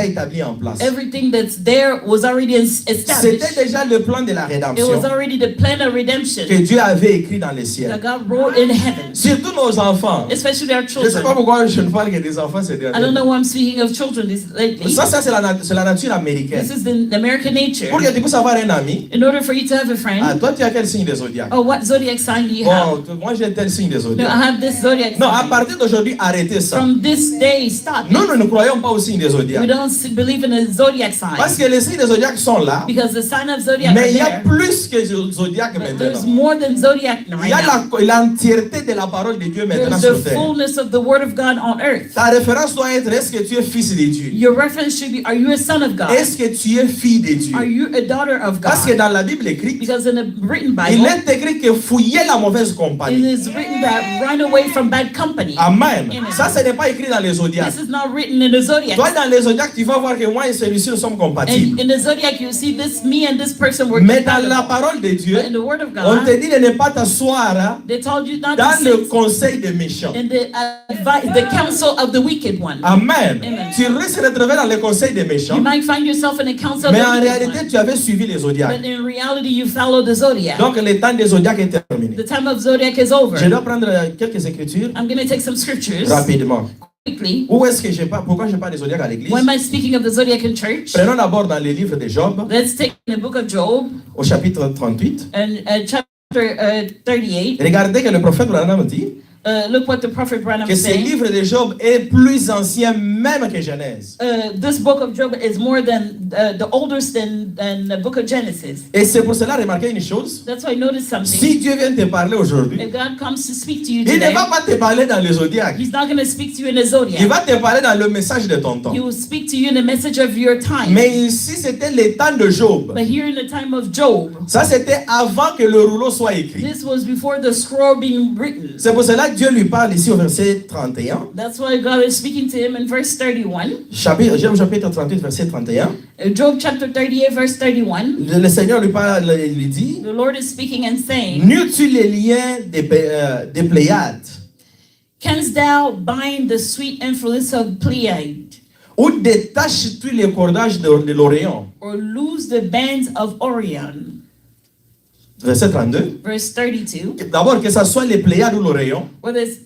S1: établi en place.
S2: Everything that's there was already established.
S1: C'était déjà le plan de la
S2: It
S1: rédemption
S2: was already the plan of redemption
S1: que Dieu avait écrit dans les
S2: that
S1: ciels.
S2: God wrote in heaven,
S1: Surtout nos enfants.
S2: especially our
S1: Je ne sais pas
S2: children.
S1: pourquoi je ne parle que des enfants ces
S2: I don't
S1: derniers
S2: know
S1: temps.
S2: why I'm speaking of children lately.
S1: Ça c'est la nature américaine.
S2: This is the American nature.
S1: Pour que tu puisses avoir un ami,
S2: In order for you to have a friend,
S1: toi tu as quel signe de zodiaque?
S2: oh, what zodiac sign do you have?
S1: Bon, moi j'ai tel signe de
S2: No,
S1: zodiaque.
S2: I have this zodiac
S1: Non, à
S2: sign.
S1: partir d'aujourd'hui, arrêtez ça.
S2: From this day, stop.
S1: Nous ne croyons pas au signe des
S2: We
S1: zodiaques.
S2: don't believe in a zodiac
S1: Parce
S2: sign
S1: que les signes des zodiaques sont là,
S2: because the sign of zodiac
S1: mais
S2: is
S1: il y a
S2: there.
S1: plus que zodiaque
S2: But there's
S1: maintenant.
S2: more than zodiac
S1: Il
S2: right
S1: y a
S2: now.
S1: l'entièreté de la parole de Dieu maintenant
S2: There's
S1: sur
S2: the
S1: terre.
S2: fullness of the word of God on earth.
S1: Ta référence doit être, est-ce que tu es fils de Dieu?
S2: Your reference should be, are you a son of God?
S1: Est-ce que tu es fille de Dieu?
S2: Are you a daughter of
S1: Parce que
S2: God?
S1: dans la Bible écrite,
S2: Because in the written
S1: il
S2: Bible,
S1: est écrit que fouiller la mauvaise
S2: it
S1: compagnie.
S2: is written that run away from bad company.
S1: Amen.
S2: Amen.
S1: Ça, ce n'est pas écrit dans les zodiaques.
S2: This is not written in the zodiac.
S1: Toi, dans les zodiaques, tu vas voir que moi et celui-ci nous sommes compatibles.
S2: And in the zodiac, you see this, me and this person were
S1: Mais dans la
S2: compatible.
S1: parole de Dieu,
S2: But in the word of
S1: on te
S2: God,
S1: dit de ne pas t'asseoir hein,
S2: they told you not
S1: dans
S2: to
S1: le
S2: sit
S1: conseil des méchants.
S2: in the council of the wicked one.
S1: Amen.
S2: Amen.
S1: Tu risques de te retrouver dans le conseil des
S2: You
S1: méchants,
S2: might find yourself in the council of
S1: mais
S2: the
S1: en
S2: wicked
S1: réalité,
S2: one.
S1: tu avais suivi les zodiaques.
S2: But in reality, you follow the zodiac.
S1: Donc, le temps des zodiaques est terminé.
S2: The time of zodiac is over.
S1: Je dois prendre quelques écritures
S2: I'm going to take some scriptures
S1: rapidement.
S2: quickly.
S1: Où est-ce que je parle? Pourquoi je parle des zodiaques à l'église?
S2: Why am I speaking of the zodiac in church?
S1: Prenons d'abord dans le livre de Job,
S2: Let's take the book of Job
S1: au chapitre 38.
S2: and chapter 38.
S1: Regardez que le prophète Branham dit
S2: Look what the prophet Branham
S1: que
S2: is
S1: ce
S2: saying.
S1: livre de Job est plus ancien même que Genèse.
S2: This book of Job is more than the oldest than the book of Genesis.
S1: Et c'est pour cela, remarquez une chose.
S2: That's why I noticed something.
S1: Si Dieu vient te parler aujourd'hui,
S2: If God comes to speak to you
S1: il ne
S2: today,
S1: va pas te parler dans le zodiaque.
S2: He's not going to speak to you in the
S1: Il
S2: zodiac.
S1: va te parler dans le message de ton temps.
S2: He will speak to you in the message of your time.
S1: Mais ici, c'était le temps de Job.
S2: But here in the time of Job,
S1: Ça, c'était avant que le rouleau soit écrit.
S2: this was before the scroll being written.
S1: C'est pour cela que Dieu lui parle ici au verset 31.
S2: That's why God is speaking to him in verse 31.
S1: Job chapitre 38, verset 31.
S2: Job chapter 38, verse 31.
S1: Le Seigneur lui parle, il lui dit,
S2: The Lord is speaking and saying,
S1: nul-tu les liens des Pléiades,
S2: Canst thou bind the sweet influence of Pleiad,
S1: ou détaches-tu les cordages de l'Orient?
S2: or loose the bands of Orion?
S1: Verset 32.
S2: Verse 32.
S1: D'abord, que ce soit les Pléiades ou l'Orient,
S2: Whether it's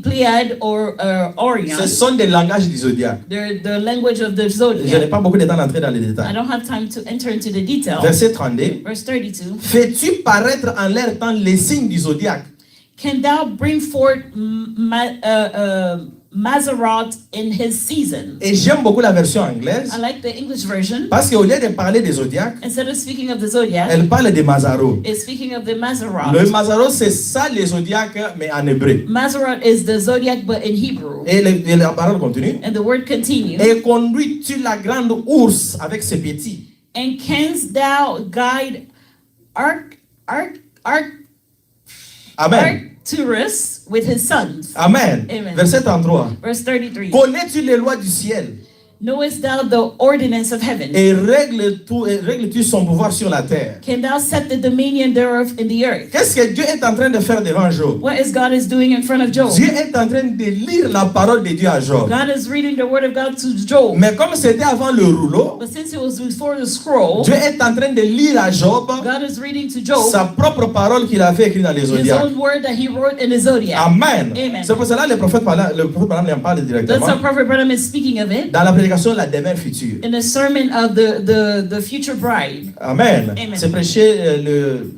S2: Pleiad or Orion,
S1: ce sont des langages du zodiaque.
S2: they're the language of the
S1: Je n'ai
S2: zodiac.
S1: pas beaucoup de temps d'entrer dans les
S2: I
S1: détails.
S2: don't have time to enter into the detail.
S1: Verset 32.
S2: Verse 32.
S1: Fais-tu paraître en leur temps les signes du zodiaque?
S2: Can thou bring forth Mazzaroth in his season.
S1: Et j'aime beaucoup la version anglaise.
S2: I like the English version.
S1: Parce qu'au lieu de parler des zodiaques,
S2: Instead of speaking of the zodiac,
S1: elle parle des Mazzaroth.
S2: it's speaking of the Mazzaroth.
S1: Le Mazzaroth, c'est ça les zodiaques, mais en hébreu.
S2: Mazzaroth is the zodiac, but in Hebrew.
S1: Et la parole continue.
S2: And the word continues.
S1: Et conduis-tu la grande ours avec ses petits?
S2: And canst thou guide
S1: Amen.
S2: Arcturus with his sons?
S1: Amen.
S2: Amen.
S1: Verset 33.
S2: Verse 33.
S1: Connais-tu les lois du ciel?
S2: Knowest thou the ordinance of heaven?
S1: Et règles-tu son pouvoir sur la terre?
S2: Can thou set the dominion thereof in the earth?
S1: Qu'est-ce que Dieu est en train de faire devant Job?
S2: What is God is doing in front of Job?
S1: Dieu est en train de lire la parole de Dieu à Job.
S2: God is reading the word of God to Job.
S1: Mais comme c'était avant le rouleau,
S2: But since it was before the scroll,
S1: Dieu est en train de lire à Job
S2: God is reading to Job
S1: sa propre parole qu'il avait écrite dans les
S2: his
S1: zodiacs.
S2: own word that he wrote in the zodiac.
S1: Amen.
S2: Amen.
S1: C'est pour cela que le prophète Branham en parle
S2: That's
S1: directement
S2: how Prophet Branham is speaking of it
S1: dans la prédication de la demeure future.
S2: in the sermon of the future bride.
S1: Amen.
S2: Amen.
S1: C'est prêché le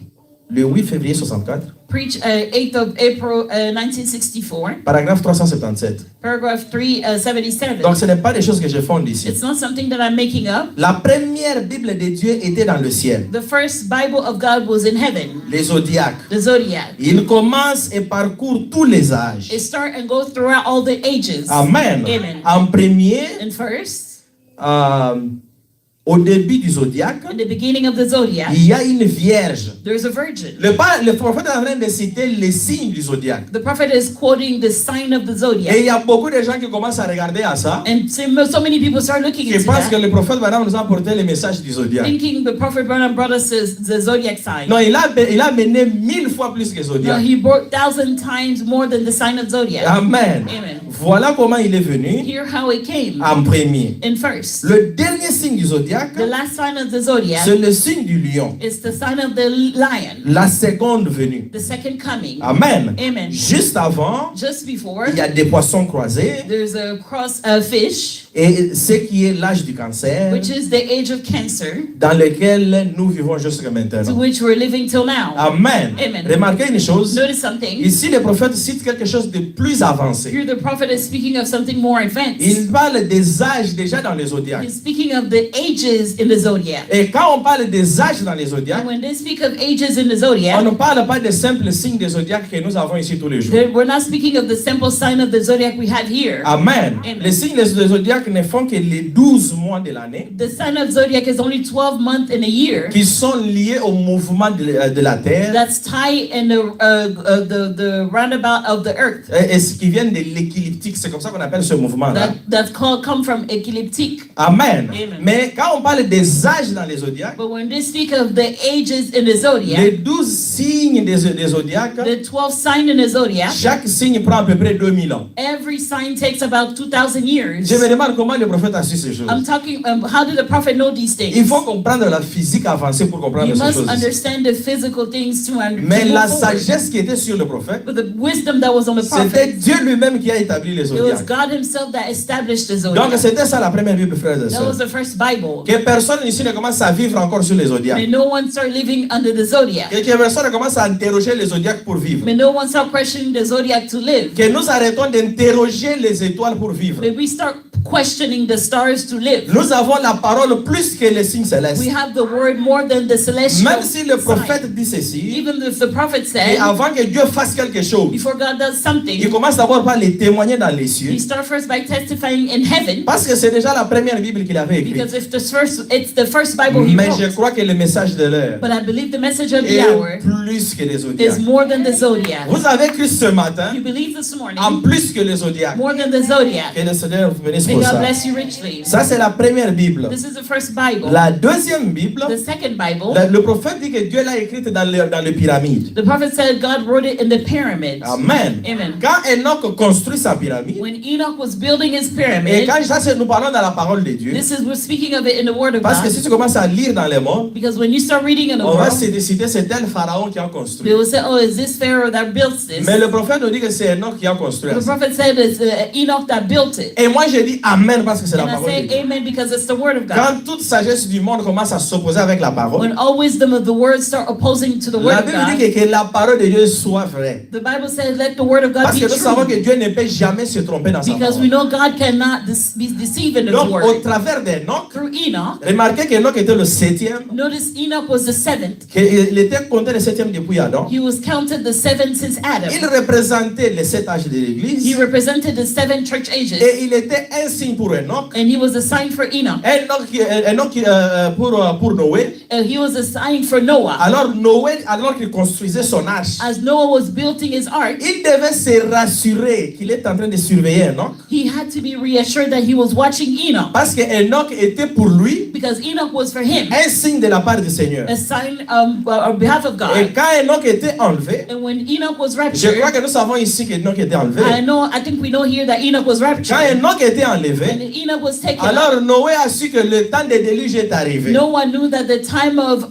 S1: 8 février 64,
S2: Preached 8th of April 1964,
S1: paragraphe 377.
S2: paragraph 377.
S1: Donc ce n'est pas des choses que je fonde ici.
S2: It's not something that I'm making up.
S1: La première Bible de Dieu était dans le ciel.
S2: The first Bible of God was in heaven,
S1: Les zodiacs.
S2: the zodiac.
S1: Il commence et parcourt tous les âges.
S2: It starts and goes throughout all the ages.
S1: Amen.
S2: Amen.
S1: En premier,
S2: And first,
S1: au début du zodiaque,
S2: in the beginning of the zodiac,
S1: il y a une vierge.
S2: there's a virgin.
S1: Le prophète est en train de citer les signes du zodiaque.
S2: The prophet is quoting the sign of the
S1: Et il
S2: zodiac.
S1: y a beaucoup de gens qui commencent à regarder à ça,
S2: And so many people start looking
S1: qui
S2: into
S1: pensent que
S2: that,
S1: le prophète Branham nous a apporté le message du zodiaque.
S2: thinking the prophet Branham brought us the zodiac sign.
S1: Non, il a mené 1000 fois plus que
S2: No,
S1: zodiaque.
S2: he brought 1,000 times more than the sign of zodiac.
S1: Amen.
S2: Amen.
S1: Voilà comment il est venu
S2: Hear how it came.
S1: en premier.
S2: In first,
S1: Le dernier signe du zodiaque,
S2: the last sign of the zodiac
S1: c'est le signe du lion.
S2: is the sign of the lion,
S1: La seconde venue.
S2: the second coming.
S1: Amen.
S2: Amen.
S1: Juste avant,
S2: Just before,
S1: il y a des poissons croisés
S2: there's a fish,
S1: et ce qui est l'âge du cancer
S2: which is the age of cancer,
S1: dans lequel nous vivons jusqu'à
S2: to
S1: maintenant.
S2: which we're living till now.
S1: Amen.
S2: Amen.
S1: Remarquez une chose.
S2: Notice something.
S1: Ici, le prophète cite quelque chose de plus avancé.
S2: Here the prophet is speaking of something more advanced.
S1: Il parle des âges déjà dans les zodiaques.
S2: He's speaking of the ages in the zodiac.
S1: Et quand on parle des âges dans les zodiaques,
S2: And when they speak of ages in the
S1: on
S2: zodiac,
S1: ne parle pas des simples signes des zodiaques que nous avons ici tous les jours.
S2: we're not speaking of the simple sign of the zodiac we have here.
S1: Amen.
S2: Amen.
S1: Les signes des zodiacs ne font que les 12 mois de l'année
S2: The sign of zodiac is only 12 months in a year.
S1: qui sont liés au mouvement de la terre
S2: That's tied in the roundabout of the earth.
S1: et ce qui viennent de l'équiliptique. C'est comme ça qu'on appelle ce mouvement-là.
S2: That's come from ecliptic.
S1: Amen.
S2: Amen.
S1: Mais quand on parle des âges dans les zodiaques,
S2: But when they speak of the ages in the
S1: les
S2: zodiac,
S1: 12 signes des zodiacs,
S2: the 12 sign in the zodiac,
S1: chaque signe prend à peu près 2000 ans.
S2: every sign takes about 2,000 years.
S1: Je me demande comment le prophète a su ces choses.
S2: I'm talking, how did the prophet know these things?
S1: Il faut comprendre la physique avancée pour comprendre
S2: You
S1: ces
S2: must
S1: choses.
S2: understand the physical things to
S1: Mais la
S2: move forward.
S1: sagesse qui était sur le prophète,
S2: But the wisdom that was on the
S1: c'était
S2: prophet,
S1: Dieu lui-même qui a établi les
S2: it was
S1: zodiacs.
S2: God himself that established the
S1: Donc
S2: zodiac.
S1: c'était ça la première Bible, frères et
S2: That was
S1: sœurs.
S2: the first Bible.
S1: Que personne ici ne commence à vivre encore sur les zodiacs.
S2: May no one start living under the zodiac.
S1: Que personne ne commence à interroger les zodiacs pour vivre.
S2: May no one start questioning the zodiac to live.
S1: Que nous arrêtons d'interroger les étoiles pour vivre.
S2: May we start questioning the stars to live.
S1: Nous avons la parole plus que les signes célestes.
S2: We have the word more than the celestial
S1: Même si le
S2: sign.
S1: prophète dit ceci,
S2: Even if the prophet
S1: et
S2: said,
S1: avant que Dieu fasse quelque chose,
S2: before God does
S1: il
S2: something,
S1: commence d'abord par les témoigner dans les cieux.
S2: he starts first by testifying in heaven,
S1: Parce que c'est déjà la première Bible qu'il avait écrite.
S2: because if it's the first Bible he
S1: Mais je
S2: wrote.
S1: crois que le message de l'heure
S2: But I believe the message of the
S1: est
S2: hour
S1: plus que les
S2: is
S1: zodiacs.
S2: more than the zodiac.
S1: Vous avez cru ce matin,
S2: You believe this morning
S1: en plus que les zodiacs.
S2: more than the zodiac.
S1: Que le Seigneur vous bénisse
S2: May
S1: pour
S2: God
S1: ça.
S2: bless you richly.
S1: Ça, c'est la première Bible.
S2: This is the first Bible.
S1: La deuxième Bible,
S2: The second Bible,
S1: le prophète dit que Dieu l'a écrite dans les pyramides.
S2: the prophet said God wrote it in the pyramids.
S1: Amen.
S2: Amen.
S1: Quand Enoch construit sa pyramide,
S2: When Enoch was building his
S1: et
S2: pyramid,
S1: quand ça, nous parlons dans la parole de Dieu,
S2: we're speaking of it in the Word of
S1: parce que
S2: God.
S1: si tu commences à lire dans les mondes,
S2: Because when you start reading in the
S1: on va
S2: world,
S1: citer c'est tel pharaon qui a construit.
S2: they will say, oh, is this Pharaoh that built this?
S1: Mais le prophète nous dit que c'est Enoch qui a construit
S2: The
S1: ça.
S2: prophet said it's Enoch that built it.
S1: Et moi, je dis amen parce que c'est la
S2: And I
S1: parole de
S2: say
S1: Dieu.
S2: amen because it's the word of God.
S1: Quand toute sagesse du monde commence à s'opposer avec la parole,
S2: When all wisdom of the word start opposing to the word
S1: la
S2: of
S1: Bible
S2: God,
S1: dit que la parole de Dieu soit vraie.
S2: the Bible says let the word of God
S1: Parce
S2: be
S1: que nous savons que
S2: true.
S1: Dieu ne peut jamais se tromper dans sa
S2: Because we
S1: parole.
S2: know God cannot be deceived in his
S1: Donc, au
S2: word.
S1: travers d'Enoch,
S2: Through Enoch,
S1: remarquez qu'Enoch était le 7e,
S2: notice Enoch was the seventh.
S1: qu'il était compté le 7e depuis Adam.
S2: He was counted the seventh since
S1: Il
S2: Adam.
S1: représentait les 7 âges de
S2: He
S1: l'Église.
S2: represented the seven church ages.
S1: Et il était un signe pour Enoch.
S2: And he was a sign for Enoch.
S1: Enoch pour Noé.
S2: He was a sign for Noah.
S1: Alors Noé, alors qu'il construisait son arche,
S2: As Noah was building his ark,
S1: il devait se rassurer qu'il est en train de surveiller Enoch.
S2: he had to be reassured that he was watching Enoch.
S1: Parce que Enoch était pour lui
S2: Because Enoch was for him
S1: un signe de la part du Seigneur.
S2: a sign on behalf of
S1: Et
S2: God.
S1: quand Enoch était enlevé,
S2: And when Enoch was
S1: je
S2: raptured,
S1: crois que nous savons ici qu'Enoch était enlevé.
S2: I think we know here that Enoch was
S1: Quand
S2: raptured.
S1: Enoch était
S2: And
S1: enlevé,
S2: Enoch was taken up.
S1: alors Noé a su que le temps des déluge est arrivé.
S2: No one knew that the time of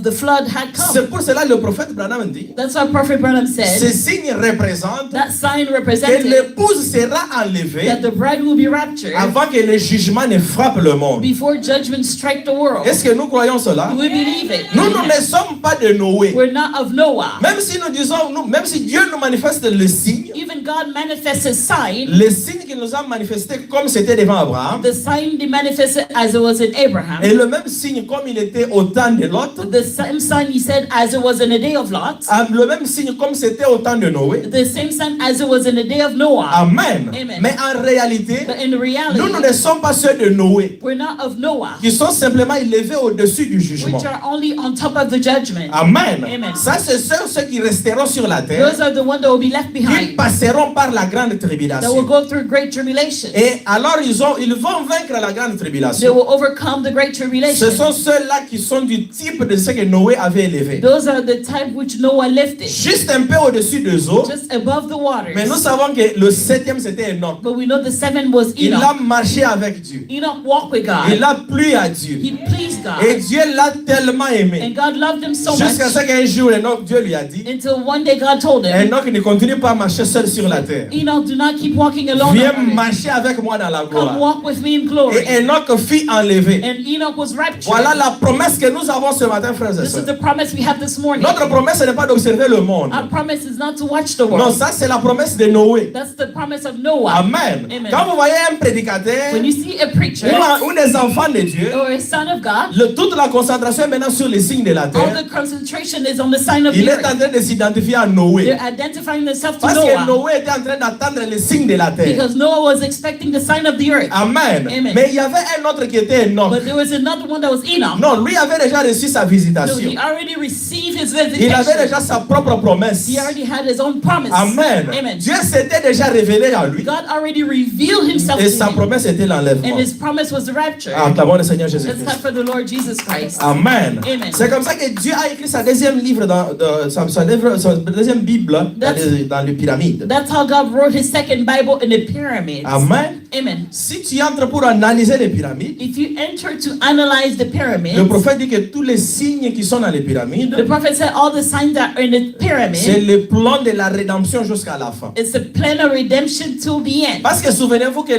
S2: the flood had
S1: C'est
S2: come.
S1: pour cela que le prophète Branham dit,
S2: That's what Prophet Branham
S1: ce
S2: said.
S1: signe représente
S2: That sign
S1: que
S2: represented
S1: l'épouse sera enlevée
S2: that the bride will be raptured
S1: avant que le jugement ne frappe le monde.
S2: before judgment strike the world.
S1: Est-ce que nous croyons cela?
S2: Do we believe it?
S1: Nous ne sommes pas de Noé.
S2: We're not of Noah.
S1: Même si nous disons, même si Dieu nous manifeste le signe,
S2: Even God manifests a sign.
S1: le signe qu'il nous a manifesté comme c'était devant Abraham,
S2: The sign he manifested as it was in Abraham.
S1: et le même signe comme il était au temps de Lot,
S2: The same sign he said as it was in the day of Lot.
S1: le même signe comme c'était au temps de Noé.
S2: The same sign as it was in the day of Noah.
S1: Amen.
S2: Amen.
S1: Mais en réalité,
S2: But in reality,
S1: nous ne sommes pas ceux de Noé,
S2: we're not of Noah,
S1: qui sont simplement élevés au-dessus du jugement.
S2: which are only on top of the judgment.
S1: Amen.
S2: Amen.
S1: Ça, c'est ceux qui resteront sur la terre.
S2: Those are the ones that will be left
S1: Ils
S2: behind,
S1: passeront par la grande
S2: that will
S1: tribulation.
S2: go through great tribulation.
S1: Et alors, ils vont vaincre la grande
S2: They
S1: tribulation.
S2: will overcome the great
S1: Ce
S2: tribulation.
S1: sont ceux-là qui sont du type de ce que Noé avait élevé.
S2: Those are the type which Noah lifted,
S1: Juste un peu au-dessus des eaux.
S2: just above the
S1: Mais nous
S2: waters.
S1: savons que le 7e, c'était Enoch.
S2: But we know the seven was
S1: Il a
S2: Enoch.
S1: marché avec Dieu.
S2: Enoch walked with
S1: Il
S2: God.
S1: a plu à Dieu.
S2: He pleased
S1: Et
S2: God.
S1: Dieu l'a tellement aimé.
S2: And God loved him so
S1: Jusqu'à ce
S2: much
S1: qu'un jour, Dieu lui a dit,
S2: until one day God told him,
S1: Enoch ne continue pas à marcher seul sur la terre.
S2: Enoch, do not keep walking alone.
S1: Viens
S2: on earth.
S1: marcher avec moi dans la
S2: Come
S1: gloire.
S2: walk with me in glory.
S1: Et Enoch fut enlevé.
S2: And Enoch was raptured.
S1: Voilà la promesse que nous avons ce matin, frères et
S2: This is
S1: sœurs.
S2: the promise we have this morning.
S1: Notre promesse, ce n'est pas d'observer le monde.
S2: Our promise is not to watch the
S1: Non,
S2: world.
S1: ça, c'est la promesse de Noé.
S2: That's the promise of Noah.
S1: Amen.
S2: Amen.
S1: Quand vous voyez un prédicateur
S2: When you see a preacher
S1: ou des enfants de Dieu,
S2: or a son of God,
S1: toute la concentration est maintenant sur les signes de la
S2: all
S1: terre.
S2: the concentration is on the sign of
S1: Il
S2: the
S1: est en
S2: earth.
S1: train de s'identifier à Noé.
S2: They're identifying themselves to
S1: Parce que
S2: Noah
S1: Noé était en train d'attendre les signes de la terre.
S2: because Noah was expecting the sign of the earth.
S1: Amen.
S2: Amen.
S1: Mais il y avait un autre qui était Enoch.
S2: But there was another one that was Enoch.
S1: Non, lui avait déjà reçu sa
S2: So
S1: visitation.
S2: he already received his
S1: Il avait
S2: visitation.
S1: déjà sa propre promesse.
S2: He already had his own promise.
S1: Amen.
S2: Amen.
S1: Dieu s'était déjà révélé à lui.
S2: God already revealed himself
S1: Et
S2: to
S1: sa
S2: him.
S1: promesse était l'enlèvement.
S2: And his promise was the rapture.
S1: Acclamons le Seigneur
S2: Let's
S1: Jésus-Christ.
S2: clap for the Lord Jesus Christ.
S1: Amen.
S2: Amen.
S1: C'est comme ça que Dieu a écrit sa deuxième livre sa deuxième Bible dans les pyramides.
S2: That's how God wrote his second Bible in the pyramids.
S1: Amen.
S2: Amen.
S1: Si tu entres pour analyser les pyramides,
S2: If you enter to analyze the pyramids,
S1: le prophète dit que tous les signes qui sont dans les pyramides,
S2: the prophet said all the signs that are in the
S1: c'est
S2: pyramid,
S1: le plan de la rédemption jusqu'à la fin.
S2: it's a plan of redemption till the end.
S1: Parce que souvenez-vous que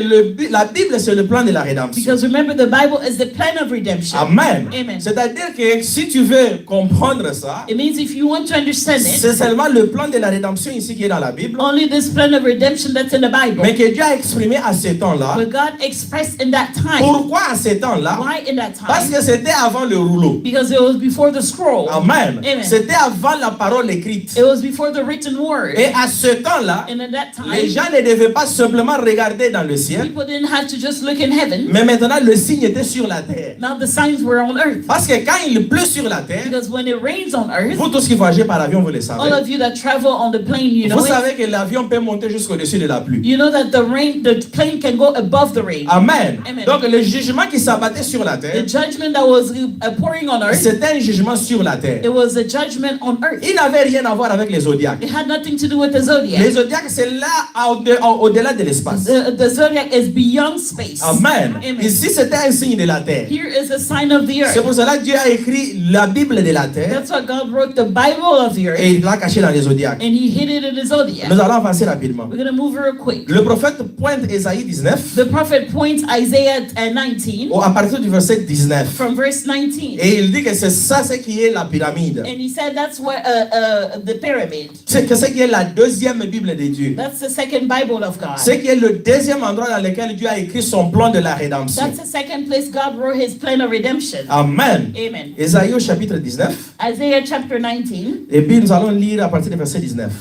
S1: la Bible, c'est le plan de la rédemption.
S2: Because remember, the Bible is the plan of redemption.
S1: Amen.
S2: Amen.
S1: C'est-à-dire que si tu veux comprendre ça,
S2: It means if you want to understand it,
S1: c'est seulement le plan de la rédemption ici qui est dans la Bible,
S2: only this plan of redemption that's in the Bible.
S1: mais que Dieu a exprimé à ce temps-là.
S2: But God expressed in that time.
S1: Pourquoi à ce temps-là?
S2: Why in that
S1: Parce
S2: time?
S1: que c'était avant le rouleau.
S2: Because it was before the scroll.
S1: Amen.
S2: Amen.
S1: C'était avant la parole écrite.
S2: It was before the written word.
S1: Et à ce temps-là,
S2: And in that
S1: les
S2: time,
S1: gens ne devaient pas simplement regarder dans le ciel,
S2: people didn't have to just look in heaven.
S1: mais maintenant le signe était sur la terre.
S2: Now the signs were on earth.
S1: Parce que quand il pleut sur la terre,
S2: Because when it rains on earth,
S1: vous tous qui voyagez par avion, vous le
S2: all
S1: savez.
S2: of you that travel on the plane, you know
S1: Vous
S2: it.
S1: savez que l'avion peut monter jusqu'au-dessus de la pluie.
S2: You know that the plane can go above the rain.
S1: Amen.
S2: Amen.
S1: Donc le jugement qui s'abattait sur la
S2: The
S1: terre,
S2: judgment that was pouring on earth,
S1: c'était un jugement sur la terre.
S2: it was a judgment on earth.
S1: Il n'avait rien à voir avec les zodiacs.
S2: It had nothing to do with the
S1: Les
S2: zodiac.
S1: zodiacs, c'est là au-delà de l'espace.
S2: The zodiac is beyond space.
S1: Amen.
S2: Amen.
S1: Ici, c'était un signe de la terre.
S2: Here is a sign of the
S1: C'est
S2: earth.
S1: pour cela que Dieu a écrit la Bible de la terre
S2: That's why God wrote the Bible of the earth,
S1: et il l'a caché dans les zodiacs.
S2: and he hid it in the zodiac.
S1: Nous allons avancer rapidement.
S2: We're going to move real quick.
S1: Le prophète pointe Ésaïe 19.
S2: The prophet points Isaiah 19.
S1: À partir du verset 19.
S2: From verse 19.
S1: Et il dit que c'est ça ce qui est la pyramide.
S2: And he said that's what the pyramid.
S1: C'est ce qui est la deuxième Bible de Dieu.
S2: That's the second Bible of God.
S1: Ce qui est le deuxième endroit dans lequel Dieu a écrit son plan de la rédemption.
S2: That's the second place God wrote his plan of redemption.
S1: Amen.
S2: Amen.
S1: Ésaïe au chapitre 19.
S2: Isaiah chapter 19.
S1: Et puis nous allons lire à partir du verset 19.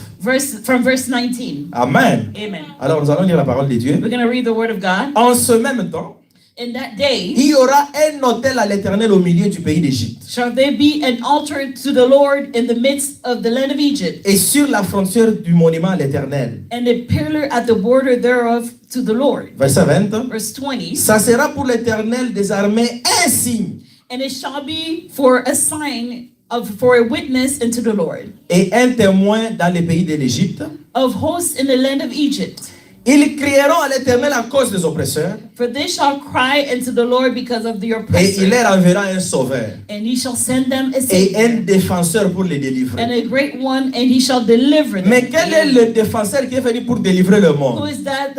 S2: From verse 19.
S1: Amen.
S2: Amen.
S1: Alors nous allons lire la parole de Dieu.
S2: We're going to read the word of God.
S1: En ce même temps,
S2: in that day,
S1: il y aura un autel à l'Éternel au milieu du pays d'Égypte.
S2: Shall there be an altar to the Lord in the midst of the land of Egypt?
S1: Et sur la frontière du monument à l'Éternel.
S2: And a pillar at the border thereof to the Lord.
S1: Verset 20.
S2: Verse 20.
S1: Ça sera pour l'Éternel des armées un signe.
S2: And it shall be for a sign for a witness unto the Lord.
S1: Et un témoin dans les pays de l'Égypte.
S2: Of hosts in the land of Egypt.
S1: Ils crieront à l'Éternel à cause des oppresseurs.
S2: For they shall cry unto the Lord because of the oppressors.
S1: Et il leur enverra un sauveur.
S2: And he shall send them a
S1: Et
S2: savior.
S1: un défenseur pour les délivrer.
S2: And a great one, and he shall deliver them.
S1: Mais quel est le défenseur qui est venu pour délivrer le
S2: Who
S1: monde?
S2: is that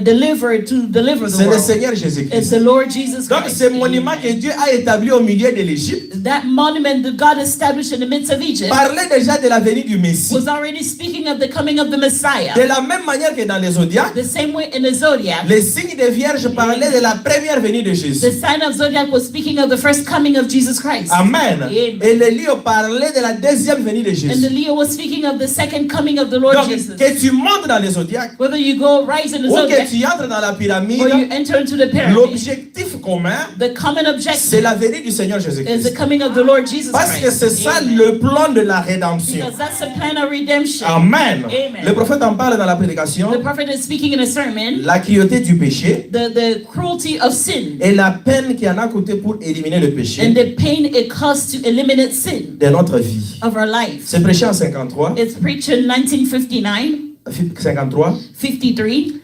S2: deliverer to deliver the
S1: C'est le
S2: world?
S1: Seigneur
S2: It's
S1: Jésus-Christ.
S2: the Lord Jesus
S1: Donc
S2: Christ.
S1: ce monument que Dieu a établi au milieu de l'Égypte
S2: That monument that God established in the midst of Egypt
S1: parlait déjà de la venue du Messie.
S2: was already speaking of the coming of the Messiah.
S1: De la même manière que dans les Zodiacs,
S2: The same way in the Zodiac,
S1: les signes de Vierge parlaient de la première venue de Jésus.
S2: the sign of Zodiac was speaking of the first coming of Jesus Christ.
S1: Amen.
S2: Amen.
S1: Et le lion parlait de la deuxième venue de
S2: And
S1: Jésus.
S2: the Leo was speaking of the second coming of the Lord
S1: Donc,
S2: Jesus.
S1: que tu montes dans les Zodiacs
S2: Whether you go rise in the
S1: ou que
S2: Zodiac
S1: tu entres dans la
S2: or you
S1: pyramide,
S2: enter into the pyramid,
S1: l'objectif commun,
S2: the common
S1: c'est
S2: objective
S1: la venue du Seigneur
S2: is the
S1: Jésus-Christ.
S2: coming of the Lord Jesus
S1: Parce que
S2: Christ.
S1: c'est ça
S2: Amen.
S1: le plan de la rédemption.
S2: Because that's the plan of redemption.
S1: Amen.
S2: Amen.
S1: Le prophète en parle dans la prédication.
S2: The prophet is speaking in a sermon,
S1: La cruauté du péché
S2: the cruelty of sin
S1: et la peine qui en a coûté pour éliminer le péché
S2: and the pain it costs to eliminate sin
S1: de notre vie.
S2: of our life.
S1: C'est prêché en 53.
S2: It's preached in 1959,
S1: 53.
S2: 53,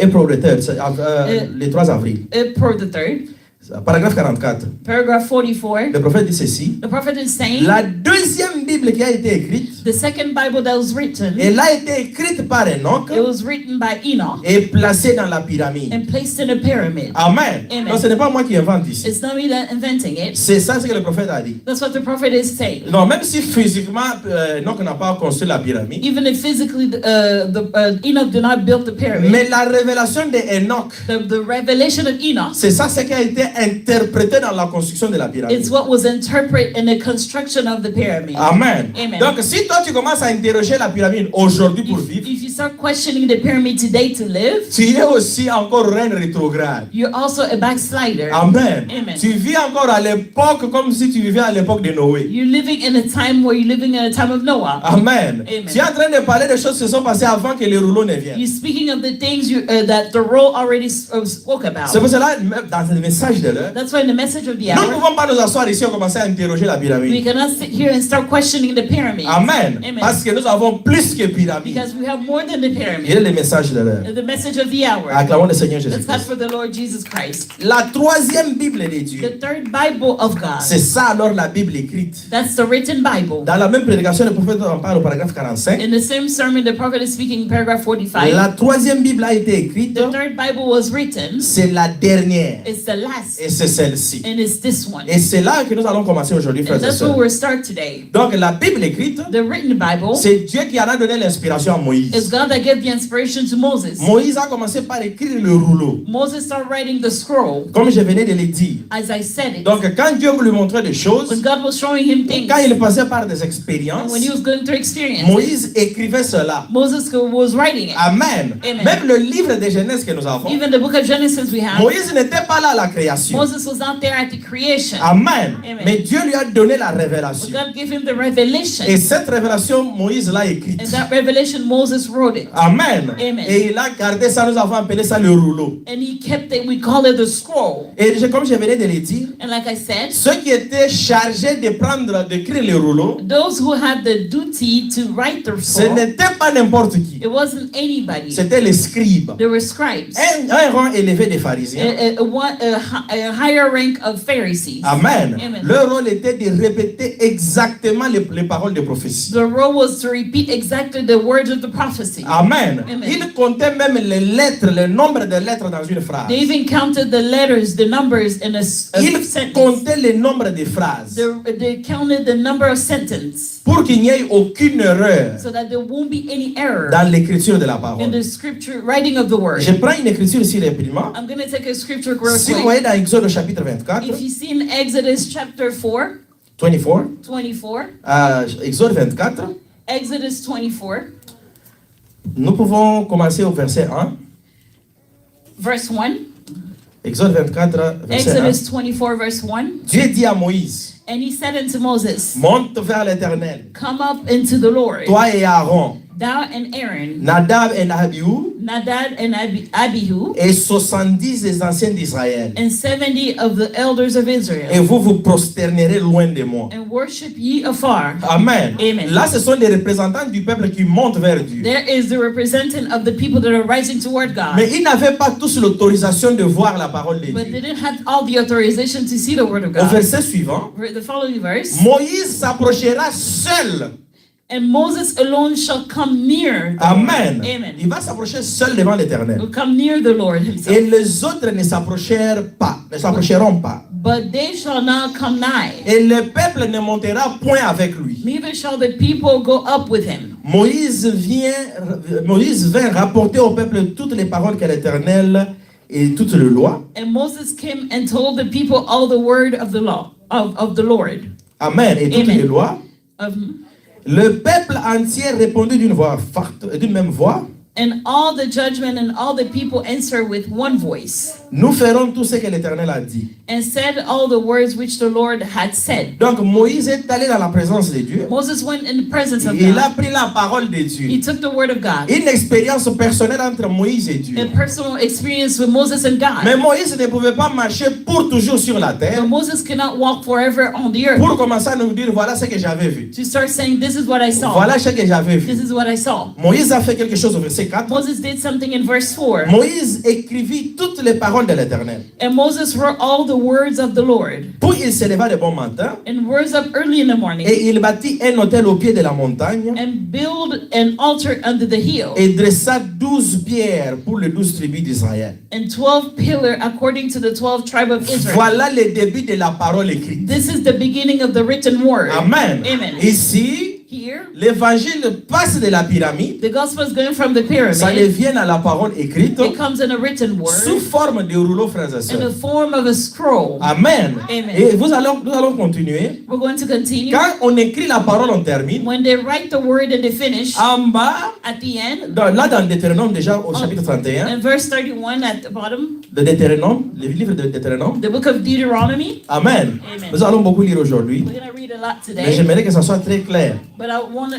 S1: April the 3rd, le 3 avril.
S2: April the 3rd,
S1: Paragraphe 44.
S2: paragraph 44.
S1: Le prophète dit ceci.
S2: The prophet is saying
S1: La deuxième Bible qui a été écrite,
S2: the second Bible that was written,
S1: elle a été écrite par Enoch
S2: it was written by Enoch
S1: et placée dans la pyramide.
S2: and placed in a pyramid.
S1: Amen.
S2: Amen.
S1: Non, ce n'est pas moi qui invente ici.
S2: It's not me that inventing it.
S1: C'est ça ce que le prophète a dit.
S2: That's what the prophet is saying.
S1: Non, même si physiquement Enoch n'a pas construit la pyramide,
S2: Even if physically Enoch did not build the pyramid,
S1: mais la révélation de Enoch,
S2: the revelation of Enoch,
S1: c'est ça ce qui a été interprété dans la construction de la pyramide.
S2: it's what was interpreted in the construction of the pyramid.
S1: Amen.
S2: Amen.
S1: Donc si toi tu commences à interroger la pyramide aujourd'hui pour vivre,
S2: If you start questioning the pyramid today to live,
S1: tu es aussi encore reine rétrograde.
S2: you're also a backslider.
S1: Amen.
S2: Amen.
S1: Tu vis encore à l'époque comme si tu vivais à l'époque de Noé.
S2: You're living in a time where you're living in a time of Noah.
S1: Amen.
S2: Amen.
S1: Tu es en train de parler des choses qui se sont passées avant que les rouleaux ne viennent.
S2: You're speaking of the things that the role already spoke about.
S1: C'est pour cela, dans le message de l'heure,
S2: That's why in the message of the
S1: nous ne
S2: hour,
S1: pouvons pas nous asseoir ici et commencer à interroger la
S2: we
S1: pyramide.
S2: cannot sit here and start questioning the pyramid.
S1: Amen.
S2: Amen.
S1: Parce que nous avons plus que pyramide.
S2: Because we have more than the
S1: Il
S2: pyramid.
S1: est le message de l'heure.
S2: The message of the hour.
S1: Acclamons le Seigneur
S2: Let's clap
S1: Jésus-Christ.
S2: for the Lord Jesus Christ.
S1: La troisième Bible de Dieu,
S2: The third Bible of God.
S1: c'est ça alors la Bible écrite.
S2: That's the written Bible.
S1: Dans la même prédication, le prophète en parle au paragraphe 45.
S2: In the same sermon, the prophet is speaking, paragraph 45.
S1: La troisième Bible a été écrite,
S2: The third Bible was written.
S1: c'est la dernière.
S2: It's the last.
S1: Et c'est celle-ci.
S2: And it's this one.
S1: Et c'est là que nous allons commencer aujourd'hui,
S2: And
S1: frères et
S2: that's where
S1: sœurs.
S2: we'll start today.
S1: Donc la Bible écrite,
S2: The written Bible
S1: c'est Dieu qui en a donné l'inspiration à
S2: is
S1: Moïse.
S2: God that gave the inspiration to Moses.
S1: Moïse a commencé par écrire le rouleau,
S2: Moses started writing the scroll,
S1: comme je venais de le dire.
S2: as I said it.
S1: Donc quand Dieu lui montrait des
S2: When
S1: choses,
S2: God was showing him things,
S1: quand il passait par des
S2: and
S1: expériences,
S2: when he was going through experience,
S1: Moïse écrivait cela.
S2: Moses was writing it.
S1: Amen.
S2: Amen.
S1: Même le livre de Genèse que nous avons,
S2: Even the book of Genesis we have,
S1: Moïse n'était pas là à la création.
S2: Moses was not there at the creation.
S1: Amen.
S2: Amen.
S1: Mais Dieu lui a donné la
S2: But
S1: révélation.
S2: God gave him the revelation.
S1: Et cette révélation, Moïse l'a écrite.
S2: And that revelation, Moses wrote it.
S1: Amen.
S2: Amen.
S1: Et il a gardé ça, nous avons appelé ça le rouleau.
S2: And he kept it, we call it the scroll.
S1: Et comme je venais de le dire,
S2: And like I said,
S1: ceux qui étaient chargés d'écrire le rouleau,
S2: those who had the duty to write the
S1: ce
S2: scroll,
S1: n'était pas n'importe qui.
S2: it wasn't anybody.
S1: C'était les scribes.
S2: They were scribes.
S1: Un rang élevé des pharisiens.
S2: a higher rank of Pharisees.
S1: Amen.
S2: Amen.
S1: Leur rôle était de répéter exactement les paroles de prophétie.
S2: The role was to repeat exactly the words of the prophecy.
S1: Amen.
S2: Amen.
S1: Ils comptaient même les lettres, le nombre de lettres dans une phrase.
S2: They even counted the letters, the numbers in a
S1: Ils
S2: sentence.
S1: comptaient le nombre de phrases
S2: They counted the number of sentences
S1: pour qu'il n'y ait aucune erreur
S2: so that there won't be any error
S1: dans l'écriture de la
S2: in
S1: parole.
S2: the scripture writing of the word.
S1: Je prends une écriture ici rapidement.
S2: I'm going to take a scripture real
S1: Si vous
S2: quick.
S1: voyez dans Exode chapitre 24,
S2: If you see in Exodus chapter 4,
S1: 24,
S2: 24,
S1: Exode 24,
S2: Exodus 24,
S1: nous pouvons commencer au verset 1.
S2: verse 1.
S1: Exode 24, verset 1.
S2: Exodus 24, verse 1.
S1: Dieu dit à Moïse,
S2: And he said unto Moses,
S1: monte vers l'Éternel,
S2: come up into the Lord,
S1: toi et Aaron,
S2: thou and Aaron,
S1: Nadab et Abihu,
S2: Nadab and Abihu,
S1: et 70 des anciens d'Israël.
S2: and 70 of the elders of
S1: Et
S2: Israel,
S1: vous vous prosternerez loin de moi.
S2: and worship ye afar.
S1: Amen.
S2: Amen.
S1: Là, ce sont les représentants du peuple qui montent vers Dieu.
S2: There is the representative of the people that are rising toward God.
S1: Mais ils n'avaient pas tous l'autorisation de voir la parole de
S2: But they
S1: Dieu.
S2: didn't have all the authorization to see the word of
S1: Au
S2: God.
S1: verset suivant,
S2: The following verse.
S1: Moïse s'approchera seul.
S2: And Moses alone shall come near. the
S1: Amen.
S2: Lord. Amen.
S1: Il va s'approcher seul devant l'Éternel.
S2: Will come near the Lord
S1: Et
S2: himself.
S1: les autres ne s'approcheront pas.
S2: But they shall not come nigh.
S1: Et le peuple ne montera point avec lui.
S2: Neither shall the people go up with him.
S1: Moïse vint rapporter au peuple toutes les paroles que l'Éternel et toutes les lois.
S2: And Moses came and told the people all the word of the law of the Lord.
S1: Amen. Et toutes
S2: Amen.
S1: les lois. Le peuple entier répondit d'une voix forte, d'une même voix.
S2: And all the judgment and all the people answer with one voice.
S1: Nous ferons tout ce que l'Éternel a dit.
S2: And said all the words which the Lord had said.
S1: Donc Moïse est allé dans la présence de Dieu.
S2: Moses went in the presence of
S1: Il a
S2: God.
S1: pris la parole de
S2: He
S1: Dieu.
S2: took the word of God.
S1: Une expérience personnelle entre Moïse et Dieu.
S2: A personal experience with Moses and God.
S1: Mais Moïse ne pouvait pas marcher pour toujours sur la terre.
S2: But Moses cannot walk forever on the earth.
S1: Pour commencer à nous dire, voilà ce que j'avais vu.
S2: To start saying, this is what I saw.
S1: Voilà ce que j'avais vu.
S2: This is what I saw.
S1: Moïse a fait quelque chose au verset 4.
S2: Moses did something in verse 4.
S1: Moïse écrivit toutes les paroles de l'Éternel.
S2: And Moses wrote all the words of the Lord.
S1: Puis il se leva de bon matin
S2: And rose up early in the morning.
S1: et il bâtit un autel au pied de la montagne
S2: And build an altar under the hill.
S1: et dressa 12 pierres pour les 12 tribus d'Israël.
S2: And 12 pillars according to the 12 tribes of Israel.
S1: Voilà le début de la parole écrite.
S2: This is the beginning of the written word.
S1: Amen.
S2: Amen.
S1: Ici,
S2: Here,
S1: l'évangile passe de la pyramide,
S2: the gospel is going from the
S1: ça
S2: pyramid.
S1: devient à la parole écrite
S2: It comes in a written
S1: sous
S2: word
S1: forme de rouleau, frères et
S2: in
S1: sœurs.
S2: the form of a scroll.
S1: Amen.
S2: Amen.
S1: Et nous allons continuer.
S2: We're going to continue.
S1: Quand on écrit la parole, on termine.
S2: When they write the word and they finish,
S1: En bas,
S2: at the end,
S1: là dans Deutéronome déjà au chapitre 31,
S2: in verse 31 at the bottom,
S1: de Deutéronome, le livre de Deutéronome.
S2: the book of Deuteronomy.
S1: Amen.
S2: Amen.
S1: Nous allons beaucoup lire aujourd'hui,
S2: We're going to read a lot
S1: mais
S2: today,
S1: j'aimerais que ça soit très clair.
S2: but I want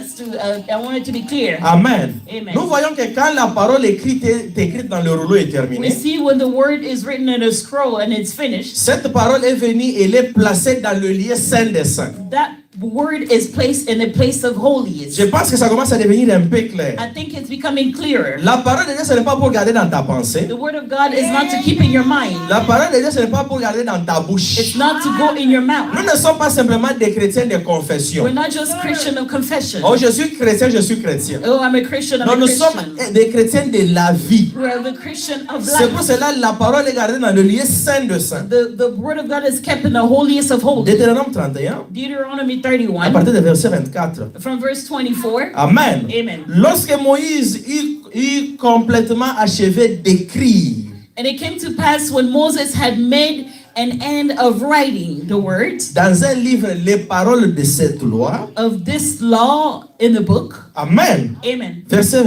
S2: it to be clear.
S1: Amen.
S2: Amen.
S1: Nous voyons que quand la parole écrite est écrite dans le rouleau est
S2: We
S1: terminée,
S2: see when the word is written in a scroll and it's finished,
S1: cette parole est venue et elle est placée dans le lieu saint des saints.
S2: that word is placed in a place of holiest.
S1: Je pense que ça commence à devenir un peu clair.
S2: I think it's becoming clearer.
S1: La parole de Dieu, ce n'est pas pour garder dans ta pensée.
S2: The word of God is not to keep in your mind.
S1: La parole de Dieu, ce n'est pas pour garder dans ta bouche.
S2: It's not to go in your
S1: Nous
S2: mouth.
S1: ne sommes pas simplement des chrétiens de confession.
S2: We're not just Christian of confession.
S1: Oh, je suis chrétien, je suis chrétien.
S2: Oh, I'm a Christian, I'm
S1: Non,
S2: a
S1: nous sommes
S2: Christian.
S1: des chrétiens de la vie.
S2: We're the Christian of
S1: C'est pour
S2: life.
S1: cela que la parole est gardée dans le lieu saint de saints.
S2: The word of God is kept in the holiest of holies.
S1: Deutéronome 31,
S2: Deuteronomy
S1: à
S2: 31,
S1: partir du verset 24.
S2: from verse 24.
S1: Amen.
S2: Amen.
S1: Lorsque Moïse eut complètement achevé d'écrire
S2: And it came to pass when Moses had made an end of writing the words
S1: dans un livre les paroles de cette loi.
S2: of this law in the book.
S1: Amen.
S2: Amen.
S1: Verset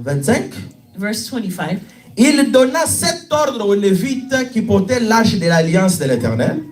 S1: 25.
S2: Verse 25.
S1: Il donna cet ordre aux Lévites qui portaient l'arche de l'alliance de l'Éternel.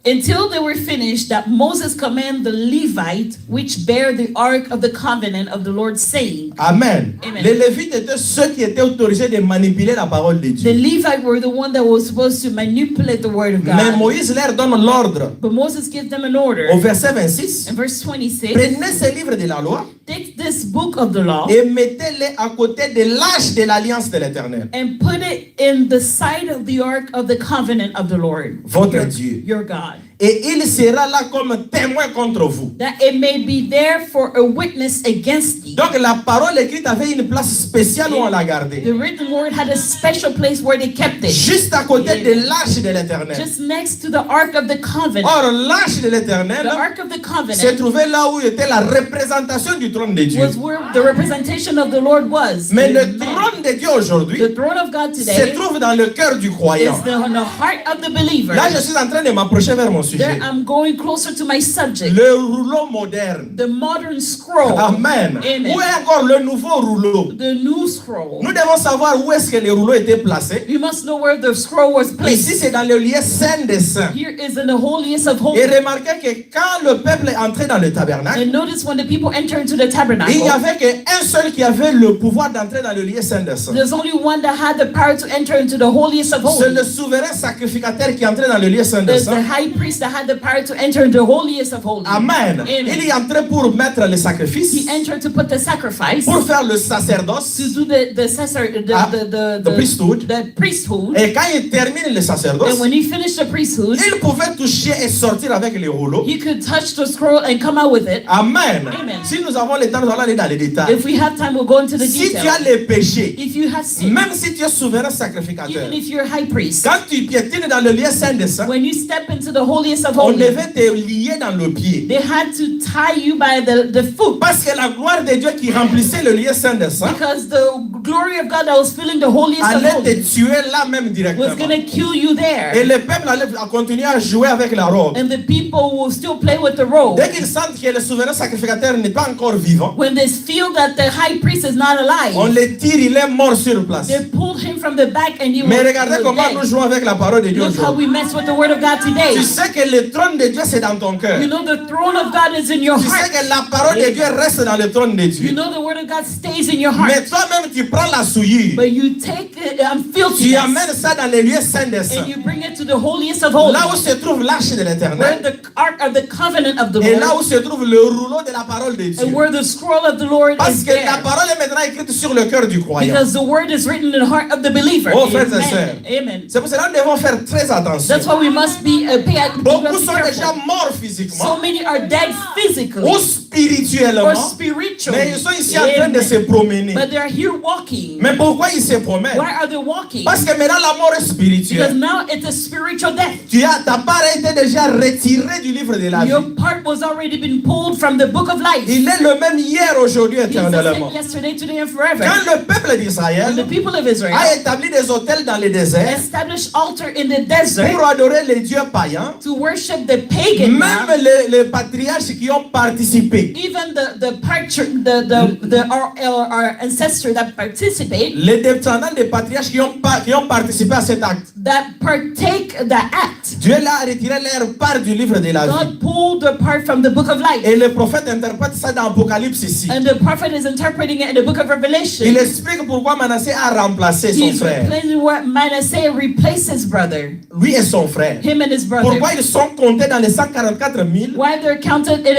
S2: Until they were finished, that Moses commanded the Levite, which bear the ark of the covenant of the Lord, saying,
S1: Amen.
S2: Amen.
S1: Les Lévites étaient ceux qui étaient autorisés de manipuler la parole de
S2: the
S1: Dieu.
S2: Levite were the one that was supposed to manipulate the word of
S1: Mais
S2: God.
S1: Moïse leur donne l'ordre.
S2: But Moses gives them an order.
S1: Au verset 26,
S2: In verse 26,
S1: prenez ce livre de la loi
S2: take this book of the law
S1: et mettez-les à côté de l'arche de l'alliance de l'Éternel.
S2: and put it in the side of the ark of the covenant of the Lord,
S1: Votre Dieu.
S2: your God.
S1: Et il sera là comme témoin contre vous.
S2: That it may be there for a witness against thee.
S1: Donc la parole écrite avait une place spéciale où on l'a gardée.
S2: The written word had a special place where they kept it.
S1: Juste à côté de l'arche de l'Éternel.
S2: Just next to the ark of the covenant.
S1: Or, l'arche de
S2: The
S1: l'Éternel
S2: ark of the
S1: se
S2: covenant
S1: trouvait là où était la représentation du trône de Dieu.
S2: was where the representation of the Lord was.
S1: Mais le
S2: Amen.
S1: trône de Dieu aujourd'hui
S2: The throne of God
S1: se
S2: today
S1: trouve dans le cœur du
S2: is
S1: croyant.
S2: in the heart of the believer.
S1: Là, je suis en train de m'approcher vers mon
S2: There
S1: sujet.
S2: I'm going closer to my subject.
S1: Le rouleau moderne.
S2: The modern scroll.
S1: Amen.
S2: Amen.
S1: Où est encore le nouveau rouleau?
S2: The new scroll.
S1: Nous devons savoir où est-ce que les rouleaux étaient placés.
S2: You must know where the scroll was
S1: Ici,
S2: placed.
S1: c'est dans le lieu saint des saints.
S2: Here is in the holiest of
S1: Et
S2: holies.
S1: remarquez que quand le peuple est entré dans le tabernacle,
S2: And notice when the people enter into the
S1: il n'y
S2: tabernacle,
S1: avait qu'un seul qui avait le pouvoir d'entrer dans le lieu saint des saints.
S2: there's only one that had the power to enter into the holiest of
S1: C'est le
S2: holies.
S1: souverain sacrificateur qui entrait dans le lieu saint des
S2: There's the
S1: saints.
S2: high priest that had the power to enter into the holiest of holies.
S1: Amen.
S2: Amen.
S1: Il y entrait pour mettre le sacrifice,
S2: He entered to put the sacrifice,
S1: pour faire le sacerdoce,
S2: to do the
S1: priesthood.
S2: the priesthood.
S1: Et quand il termine le sacerdoce,
S2: And when he finished the priesthood,
S1: il pouvait toucher et sortir avec les rouleaux.
S2: he could touch the scroll and come out with it.
S1: Amen.
S2: Amen.
S1: Si nous avons le temps, nous allons aller dans les détails.
S2: If we have time, we'll go into the
S1: Si tu
S2: details.
S1: as les péchés,
S2: If you have sin,
S1: même si tu es souverain sacrificateur,
S2: even if you're a high priest,
S1: quand tu piétines dans le lieu saint des saints,
S2: when you step into the holiest of
S1: on
S2: holies,
S1: devait te lier dans le pied.
S2: they had to tie you by the foot,
S1: Parce que la gloire de Dieu qui remplissait le lieu saint des saints
S2: because the glory of God that was filling the holiest of
S1: allait te
S2: holies
S1: tuer là même
S2: was
S1: directement.
S2: going to kill you
S1: Et
S2: there.
S1: le peuple allait continuer à jouer avec la robe.
S2: And the people will still play with the robe.
S1: Dès qu'ils sentent que le souverain sacrificateur n'est pas encore vivant,
S2: When they feel that the high priest is not
S1: on
S2: alive,
S1: le tire, il est mort sur place.
S2: they pulled him from the back and he was
S1: Mais regardez comment nous
S2: dead.
S1: jouons avec la parole de Dieu
S2: Look how
S1: aujourd'hui.
S2: we mess with the word of God today.
S1: Tu sais que le trône de Dieu c'est dans ton cœur.
S2: You know the throne of God is in your
S1: Tu sais
S2: heart.
S1: que la parole de Dieu reste dans le trône de
S2: You
S1: Dieu.
S2: know the word of God stays in your
S1: Mais
S2: heart.
S1: toi-même tu prends la souillure,
S2: But you take it,
S1: tu
S2: filthiness
S1: amènes ça dans les lieux saints des saints.
S2: and you bring it to the holiest of holies,
S1: Là où se trouve l'arche de
S2: where
S1: l'Éternel
S2: the ark of the covenant of the
S1: et là
S2: Lord
S1: où se trouve le rouleau de la parole de Dieu.
S2: and where the scroll of the Lord
S1: Parce
S2: is
S1: que la
S2: there.
S1: parole est maintenant écrite sur le cœur du croyant.
S2: Because the word is written in the heart of the believer.
S1: Oh, frères et
S2: Amen.
S1: sœurs.
S2: Amen.
S1: C'est pour cela que nous devons faire très attention.
S2: That's why we must be
S1: Beaucoup sont déjà
S2: careful.
S1: morts
S2: So
S1: physiquement
S2: many are dead physically
S1: ou
S2: or
S1: spirituellement,
S2: spiritually.
S1: mais ils sont ici en train de
S2: Amen.
S1: se promener.
S2: But they're here walking.
S1: Mais pourquoi ils se promènent?
S2: Why are they walking?
S1: Parce que maintenant la mort est
S2: Because
S1: spirituelle.
S2: now it's a spiritual death.
S1: Ta part a été déjà retirée du livre de la vie.
S2: Your part was already been pulled from the book of life.
S1: Il est le même hier, aujourd'hui,
S2: He's the
S1: éternellement.
S2: same yesterday, today, and forever.
S1: Quand le peuple
S2: When
S1: d'Israël
S2: the people of Israel
S1: a établi des hôtels dans les déserts
S2: established altar in the desert
S1: pour adorer les dieux païens,
S2: to worship the pagan
S1: même
S2: God,
S1: les patriarches qui ont participé,
S2: even our ancestors that participate,
S1: les descendants des patriarches qui ont participé à cet acte,
S2: that partake the act,
S1: Dieu a retiré leur part du livre de la vie.
S2: God pulled the part from the book of life.
S1: Et le prophète interprète ça dans Apocalypse ici.
S2: And the prophet is interpreting it in the book of Revelation.
S1: Il explique pourquoi Manassé a remplacé son
S2: He's
S1: frère.
S2: replacing what Manasseh replaced his brother,
S1: Lui et son frère.
S2: him and his brother.
S1: Pourquoi ils sont comptés dans les 144 000?
S2: Why they're counted in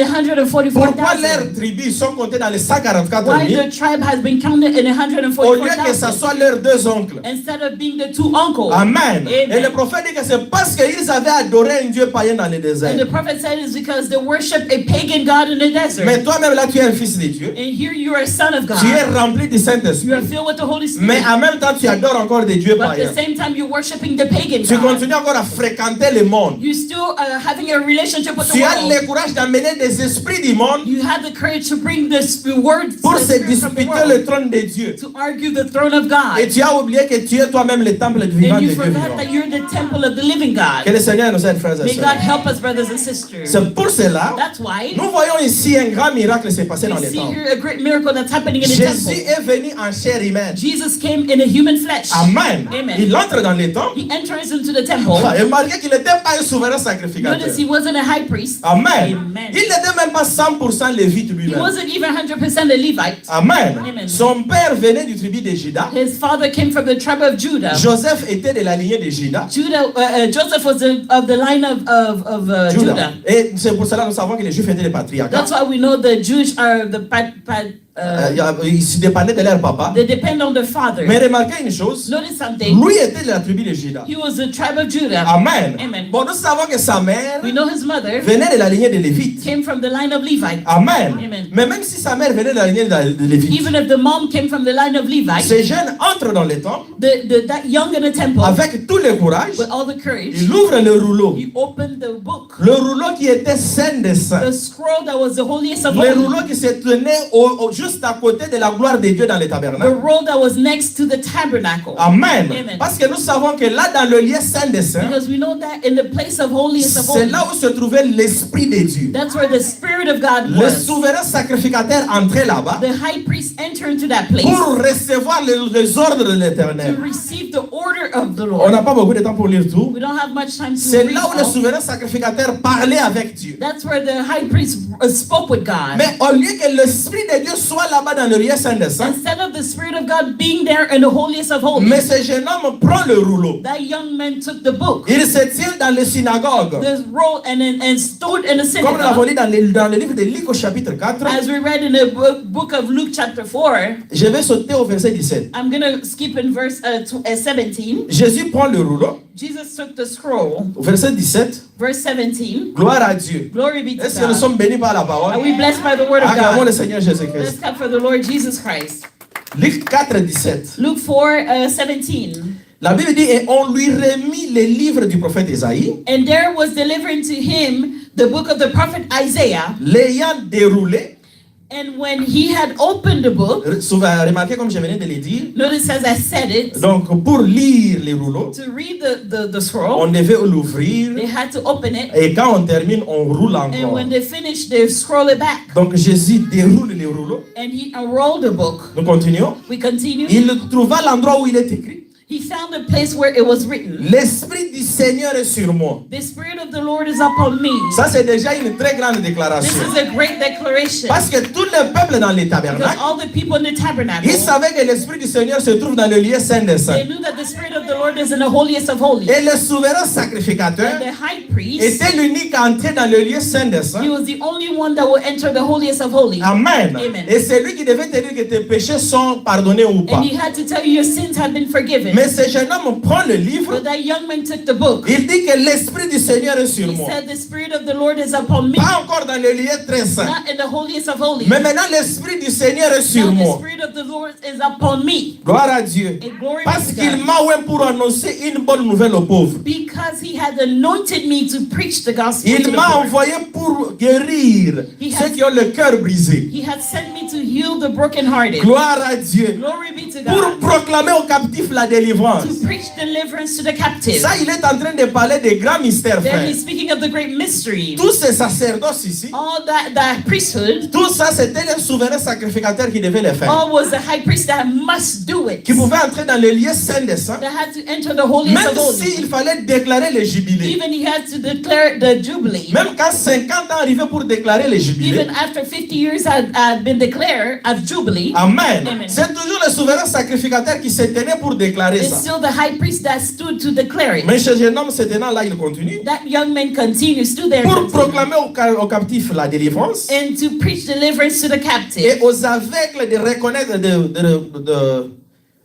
S1: Pourquoi
S2: 144,000?
S1: leurs tribus sont comptés dans les 144
S2: Why
S1: 000?
S2: the tribe has been counted in
S1: Au lieu que ce
S2: 144,000
S1: soit leurs deux oncles.
S2: instead of being the two uncles.
S1: Amen. Et le
S2: Amen.
S1: prophète dit que c'est parce qu'ils avaient adoré un Dieu païen dans le désert.
S2: And the prophet said it's because they worship a pagan god in the desert.
S1: Mais toi-même là, tu es un fils de Dieu.
S2: And here you are a son of
S1: Tu es
S2: God.
S1: rempli du
S2: You
S1: Saint-Esprit.
S2: are filled with the Holy
S1: Mais
S2: Spirit.
S1: en même temps, tu adores encore des dieux
S2: But at the
S1: païens.
S2: same time, you're worshiping the pagan
S1: Tu
S2: god.
S1: continues encore à fréquenter le monde.
S2: You're still having a relationship with the
S1: Tu as
S2: world.
S1: le courage d'amener des esprits du monde
S2: You have the courage to bring this word
S1: pour
S2: the
S1: se
S2: spirit from the
S1: disputer
S2: world,
S1: le trône de Dieu.
S2: to argue the throne of
S1: Et
S2: God.
S1: tu as oublié que tu es toi-même le temple vivant
S2: And
S1: de
S2: you
S1: Dieu
S2: forgot
S1: vivant.
S2: that you're the temple of the living God.
S1: Que le Seigneur nous aide, frères et
S2: May
S1: sœurs.
S2: God help us, brothers and sisters.
S1: C'est pour cela,
S2: That's why
S1: nous voyons ici un grand miracle s'est passé dans
S2: we
S1: les
S2: see
S1: temps.
S2: here a great miracle that's happening in the
S1: Jésus
S2: temple.
S1: est venu en chair humaine.
S2: Jesus came in a human flesh.
S1: Amen.
S2: Amen.
S1: Il entre dans les temps.
S2: He enters into the temple.
S1: Et malgré qu'il n'était pas un souverain sacrificateur.
S2: Notice he wasn't a high priest.
S1: Amen.
S2: Amen.
S1: Il n'était même pas 100% lévite
S2: He
S1: lui-même.
S2: wasn't even 100% a Levite.
S1: Amen.
S2: Amen.
S1: Son père venait du tribu de Juda.
S2: His father came from the tribe of Judah.
S1: Joseph était de la lignée de Juda.
S2: Joseph was of the line of Judah.
S1: Et c'est pour cela que nous savons que les Juifs étaient les patriarcats.
S2: That's why we know the Jewish are the
S1: ils se dépendaient de leur papa.
S2: They depend on the father.
S1: Mais remarquez une chose.
S2: Notice something.
S1: Lui était de la tribu de Juda.
S2: He was the tribe of Judah.
S1: Amen.
S2: Amen.
S1: Bon, nous savons que sa mère
S2: We know his mother
S1: venait de la lignée de Lévite.
S2: came from the line of Levi.
S1: Amen.
S2: Amen.
S1: Mais même si sa mère venait de la lignée de Lévite,
S2: Even if the mom came from the line of Levi,
S1: ces jeunes entrent dans le temple
S2: that young in the temple,
S1: avec tout le courage.
S2: with all the courage,
S1: Il ouvre le rouleau.
S2: he opened the book,
S1: Le rouleau qui était saint des saints.
S2: the scroll that was the holiest of
S1: Le
S2: holies,
S1: rouleau qui se tenait juste à côté de la gloire de Dieu dans le
S2: the
S1: tabernacle.
S2: roll that was next to the tabernacle.
S1: Amen.
S2: Amen.
S1: Parce que nous savons que là, dans le lieu saint des saints,
S2: Because we know that in the place of holiest of
S1: c'est
S2: holies,
S1: là où se trouvait l'Esprit de Dieu.
S2: that's where the Spirit of God
S1: Le
S2: was.
S1: souverain sacrificateur entrait là-bas
S2: The high priest entered into that place
S1: pour recevoir les ordres de
S2: to
S1: l'Éternel.
S2: receive the order of the
S1: On
S2: Lord.
S1: n'a pas beaucoup de temps pour lire tout.
S2: We don't have much time to
S1: C'est
S2: read
S1: là où le
S2: all.
S1: souverain sacrificateur parlait avec Dieu.
S2: That's where the high priest spoke with God.
S1: Mais au lieu que l'Esprit de Dieu soit là-bas dans le lieu saint des saints,
S2: Instead of the Spirit of God being there in the holiest of holies,
S1: mais ce jeune homme prend le rouleau.
S2: that young man took the book,
S1: Il se tient dans les synagogues.
S2: the roll, and stood in the
S1: Comme nous l'avons
S2: synagogue.
S1: lu dans le livre de Luc au chapitre 4.
S2: As we read in the book of Luke chapter 4,
S1: Je vais sauter au verset 17.
S2: I'm going to skip in verse 17.
S1: Jésus prend le rouleau.
S2: Jesus took the scroll,
S1: Au verset 17.
S2: verse 17.
S1: Gloire à Dieu.
S2: Glory be to
S1: Est-ce que nous
S2: God.
S1: sommes bénis par la parole?
S2: Are we blessed by the word of
S1: Acclamons le
S2: God?
S1: Seigneur
S2: Let's
S1: Jésus-Christ.
S2: clap for the Lord Jesus Christ.
S1: Luc 4, 17.
S2: Luke 4, 17.
S1: La Bible dit, et on lui remit les livres du prophète Isaïe,
S2: And there was delivered to him the book of the prophet Isaiah.
S1: l'ayant déroulé.
S2: And when he had opened the book,
S1: Remarquez comme je venais de le dire.
S2: notice as I said it,
S1: Donc, pour lire les rouleaux,
S2: to read the
S1: on
S2: scroll,
S1: devait l'ouvrir.
S2: they had to open it.
S1: Et quand on termine, on roule
S2: And
S1: encore.
S2: when they finished, they scroll it back.
S1: Donc, Jésus déroule les rouleaux.
S2: And he unrolled the book.
S1: Nous continuons.
S2: We continue.
S1: Il trouva l'endroit où il est écrit.
S2: He found a place where it was written,
S1: L'Esprit du Seigneur est sur moi.
S2: the Spirit of the Lord is upon me.
S1: Ça, c'est déjà une très grande
S2: This
S1: déclaration.
S2: is a great declaration.
S1: Parce que tout le peuple dans les
S2: Because
S1: tabernacles,
S2: all the people in the tabernacle,
S1: ils savaient que l'Esprit du Seigneur se trouve dans le lieu saint des
S2: they
S1: saints.
S2: knew that the Spirit of the Lord is in the holiest of holies.
S1: Et le souverain
S2: And
S1: sacrificateur
S2: the high priest,
S1: était l'unique à entrer dans le lieu saint des
S2: he
S1: saints.
S2: was the only one that will enter the holiest of holies.
S1: Amen.
S2: Amen.
S1: Et c'est lui qui devait te dire que tes péchés sont pardonnés ou pas.
S2: And he had to tell you your sins have been forgiven.
S1: Mais ce jeune homme prend le livre.
S2: But that young man took the book.
S1: Il dit que l'Esprit du Seigneur est sur
S2: He
S1: moi.
S2: said, the Spirit of the Lord is upon me.
S1: Pas encore dans le lieu très saint.
S2: Not in the holiest of holies.
S1: Mais maintenant, l'Esprit du Seigneur est sur
S2: Now the
S1: moi.
S2: Spirit of the Lord is upon me.
S1: Gloire à Dieu.
S2: And glory
S1: Parce
S2: be to
S1: qu'il
S2: God.
S1: m'a oint pour annoncer une bonne nouvelle aux pauvres.
S2: Because he had anointed me to preach the gospel to
S1: Il
S2: the
S1: m'a
S2: poor.
S1: envoyé pour guérir
S2: He
S1: ceux
S2: has-
S1: qui ont le cœur brisé.
S2: He had sent me to heal the brokenhearted.
S1: Gloire à Dieu.
S2: Glory be to
S1: Pour
S2: God.
S1: proclamer aux captifs la délivrance.
S2: To preach deliverance to the captive.
S1: Ça, il est en train de parler des grands mystères,
S2: There
S1: frère.
S2: he's speaking of the great mystery.
S1: Tous ces sacerdoces ici,
S2: All that priesthood,
S1: tout ça, c'était le souverain sacrificateur qui devait le faire.
S2: all was the high priest that must do it.
S1: Qui pouvait entrer dans le lieu saint des saints.
S2: That had to enter the holiest
S1: Même
S2: of holies.
S1: s'il fallait déclarer les jubilés.
S2: Even he had to declare the jubilee.
S1: Même quand 50 ans arrivaient pour déclarer les jubilés.
S2: Even after 50 years had been declared as jubilee,
S1: Amen.
S2: Amen.
S1: C'est toujours le souverain sacrificateur qui se tenait pour déclarer
S2: it's
S1: ça.
S2: still the high priest that stood to declare it.
S1: Mais ce jeune homme se tenant là, il continue.
S2: That young man continues, stood there
S1: Pour proclamer aux captifs la délivrance.
S2: and to preach deliverance to the captive.
S1: Et aux aveugles de reconnaître,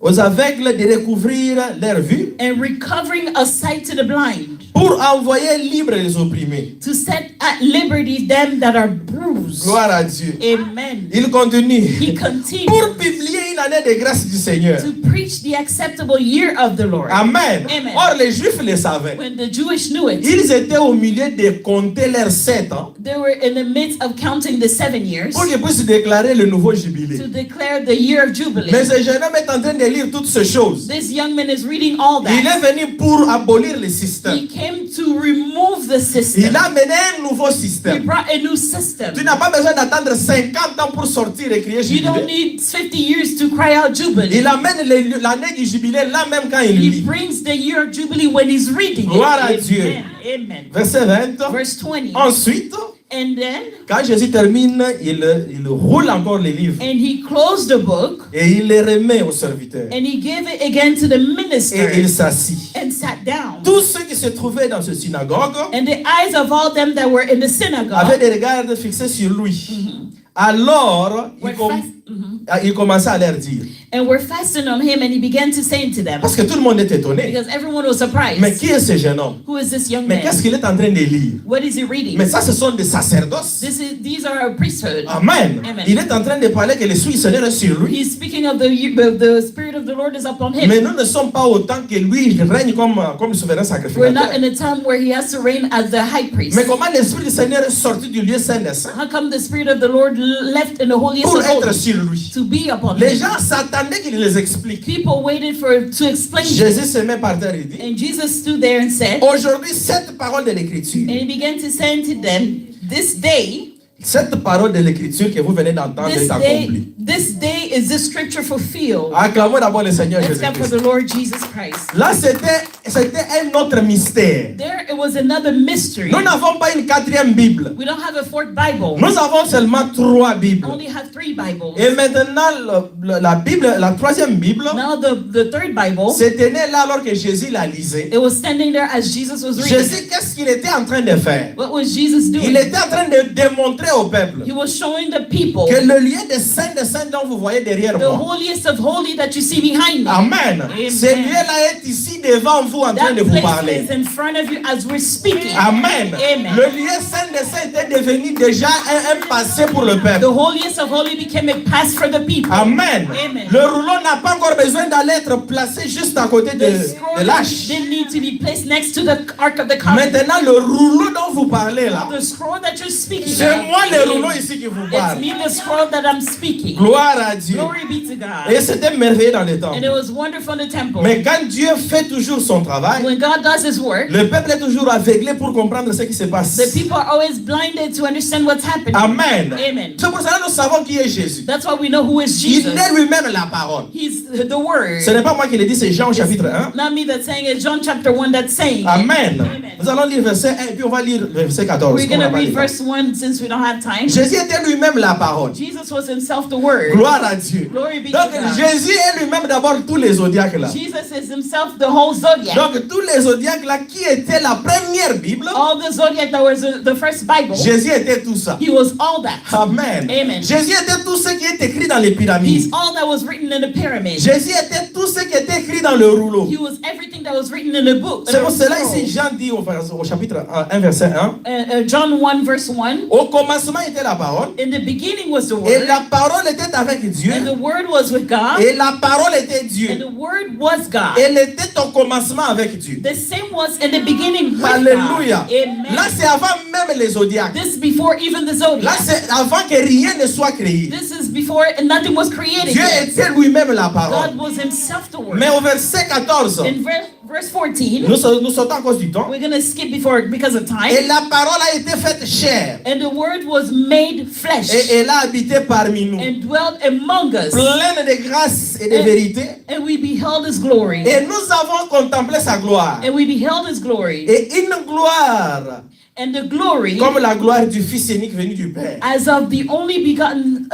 S1: aux aveugles de recouvrir leur vue.
S2: And recovering a sight to the blind.
S1: Pour envoyer libres les opprimés.
S2: To set at liberty them that are bruised.
S1: Gloire à Dieu.
S2: Amen.
S1: Il continue.
S2: He continued
S1: Pour publier une année de grâce du Seigneur.
S2: to preach the acceptable year of the Lord.
S1: Amen.
S2: Amen.
S1: Or, les Juifs le savaient.
S2: When the Jewish knew it,
S1: Ils étaient au milieu de compter leurs 7 ans
S2: they were in the midst of counting the 7 years
S1: pour qu'ils puissent déclarer le nouveau jubilé.
S2: to declare the year of Jubilee.
S1: Mais ce jeune homme est en train de lire toutes ces choses.
S2: This young man is reading all
S1: Il
S2: that.
S1: est venu pour abolir le système.
S2: He came to remove the
S1: Il
S2: system.
S1: a mené un nouveau
S2: He
S1: système.
S2: brought a new system.
S1: Tu n'as pas besoin d'attendre 50 ans pour sortir et crier
S2: You don't
S1: jubilé.
S2: need 50 years to cry out Jubilee.
S1: Il amène l'année du jubilé là même quand il
S2: He
S1: lit.
S2: brings the year of Jubilee when he's reading
S1: Gloire à
S2: it.
S1: Dieu.
S2: Amen. Amen.
S1: Verset 20.
S2: Verse 20.
S1: Ensuite,
S2: And then,
S1: quand Jésus termine, il roule encore les livres
S2: and he closed the book
S1: et il les remet au serviteur.
S2: and he gave it again to the
S1: Et
S2: minister
S1: il s'assit.
S2: and sat down.
S1: Tous ceux qui se trouvaient dans ce synagogue
S2: And the eyes of all them that were in the synagogue
S1: avaient des regards fixés sur lui. Alors, il commençait à leur dire.
S2: And we're fasting on him, and he began to say to them.
S1: Parce que tout le monde est étonné.
S2: Because everyone was surprised.
S1: Mais qui est ce jeune homme?
S2: Who is this young
S1: Mais
S2: man?
S1: qu'est-ce qu'il est en train de lire?
S2: What is he reading?
S1: Mais ça, ce sont des sacerdoces.
S2: These are a priesthood.
S1: Amen.
S2: Amen.
S1: Il est en train de parler que l'Esprit du Seigneur est sur lui.
S2: He's speaking of the Spirit of the Lord is upon him.
S1: Mais nous ne sommes pas autant que lui règne comme souverain
S2: We're not
S1: sacrificateur.
S2: in a time where he has to reign as the high priest.
S1: Mais comment l'Esprit du Seigneur est sorti du lieu saint des saints
S2: How come the Spirit of the Lord left in the holiest
S1: pour
S2: of
S1: être
S2: holies
S1: sur lui?
S2: to be upon
S1: Les
S2: him?
S1: gens s'attendaient qu'il les explique.
S2: People waited to explain to
S1: Jésus se met par terre et dit,
S2: And Jesus stood there and said,
S1: aujourd'hui, cette parole de l'Écriture,
S2: and he began to say to them, this day
S1: cette parole de l'Écriture que vous venez d'entendre est accomplie.
S2: This day is the scripture fulfilled.
S1: Acclamons d'abord le Seigneur
S2: Except for
S1: Jésus-Christ.
S2: the Lord Jesus Christ.
S1: Là, c'était un autre mystère.
S2: There it was another mystery.
S1: Nous n'avons pas une quatrième Bible.
S2: We don't have a fourth Bible.
S1: Nous avons seulement 3 Bibles.
S2: We only have 3 Bibles.
S1: Et maintenant, la troisième Bible,
S2: Now the third Bible,
S1: c'était né là alors que Jésus la lisait.
S2: it was standing there as Jesus was reading.
S1: Jésus, qu'est-ce qu'il était en train de faire?
S2: What was Jesus doing?
S1: Il était en train de démontrer au peuple
S2: He was showing the people
S1: que le lieu de saint dont vous voyez derrière
S2: the
S1: moi,
S2: holiest of holy that you see behind me.
S1: Amen.
S2: Amen.
S1: Ce lieu-là est ici devant vous en train
S2: That
S1: de vous
S2: place
S1: parler.
S2: is in front of you as we're speaking.
S1: Amen.
S2: Amen.
S1: Le lieu saint des saints était devenu déjà un passé pour le
S2: The
S1: peuple.
S2: holiest of holy became a past for the people.
S1: Amen.
S2: Amen.
S1: Le rouleau n'a pas encore besoin d'aller être placé juste à côté
S2: The
S1: de
S2: scroll
S1: l'arche.
S2: didn't need to be placed next to the Ark of the Covenant.
S1: Maintenant, le rouleau dont vous parlez là,
S2: The scroll that you're speaking
S1: c'est
S2: of,
S1: moi le rouleau ici qui vous
S2: it's
S1: parle.
S2: me, the scroll that I'm speaking.
S1: Gloire à Dieu.
S2: Glory be to God.
S1: Et c'était merveilleux dans le temple.
S2: And it was wonderful in the temple.
S1: Mais quand Dieu fait toujours son travail,
S2: When God does his work,
S1: le peuple est toujours aveuglé pour comprendre ce qui se passe.
S2: the people are always blinded to understand what's happening.
S1: Amen.
S2: Amen.
S1: C'est pour cela que nous savons qui est Jésus.
S2: That's why we know who is
S1: Il
S2: Jesus.
S1: est lui-même la parole.
S2: He's the Word.
S1: Ce n'est pas moi qui le dis, c'est Jean au chapitre 1.
S2: Not me that's saying it, John chapter 1 that's saying it.
S1: Amen.
S2: Amen.
S1: Nous allons lire verset 1 et puis on va lire verset 14.
S2: We're going
S1: On
S2: to
S1: va
S2: read
S1: lire.
S2: verse 1 since we don't have time.
S1: Jésus était lui-même la parole.
S2: Jesus was himself the Word.
S1: Gloire à Dieu.
S2: Glory be
S1: Donc
S2: to God.
S1: Jésus est lui-même d'abord tous les zodiaques là.
S2: Jesus is himself the whole zodiac.
S1: Donc tous les zodiaques là qui étaient la première Bible,
S2: All the zodiac that was the first Bible,
S1: Jésus était tout ça.
S2: he was all that.
S1: Amen.
S2: Amen.
S1: Jésus était tout ce qui est écrit dans les pyramides.
S2: He's all that was written in the pyramid.
S1: Jésus était tout ce qui était écrit dans le rouleau.
S2: He was everything that was written in the book.
S1: C'est pour cela ici Jean dit au chapitre 1 verset 1.
S2: John 1 verse 1.
S1: Au commencement était la parole.
S2: In the beginning was the
S1: Et
S2: Word.
S1: la parole était avec Dieu.
S2: And the Word was with God.
S1: Et la parole était
S2: And
S1: Dieu.
S2: the Word was God.
S1: Elle était au commencement avec Dieu.
S2: The same was in the beginning with
S1: Alléluia.
S2: God. Amen.
S1: Là, c'est avant même les zodiaques.
S2: This before even the
S1: Là,
S2: zodiac.
S1: c'est avant que rien ne soit créé.
S2: This is before nothing was created
S1: Dieu
S2: yet.
S1: était lui-même la parole.
S2: God was himself the Word.
S1: Mais au verset 14,
S2: In verse 14,
S1: nous sautons à cause du temps.
S2: we're going to skip because of time.
S1: Et la parole a été faite chair.
S2: And the Word was made flesh
S1: Et elle a habité parmi nous.
S2: and dwelt among us.
S1: Pleine de grâce et de vérité.
S2: And we beheld his glory.
S1: Et nous avons contemplé sa gloire.
S2: And we beheld his glory.
S1: Et une gloire
S2: And the glory
S1: comme la gloire du Fils unique venu du Père.
S2: as of the only begotten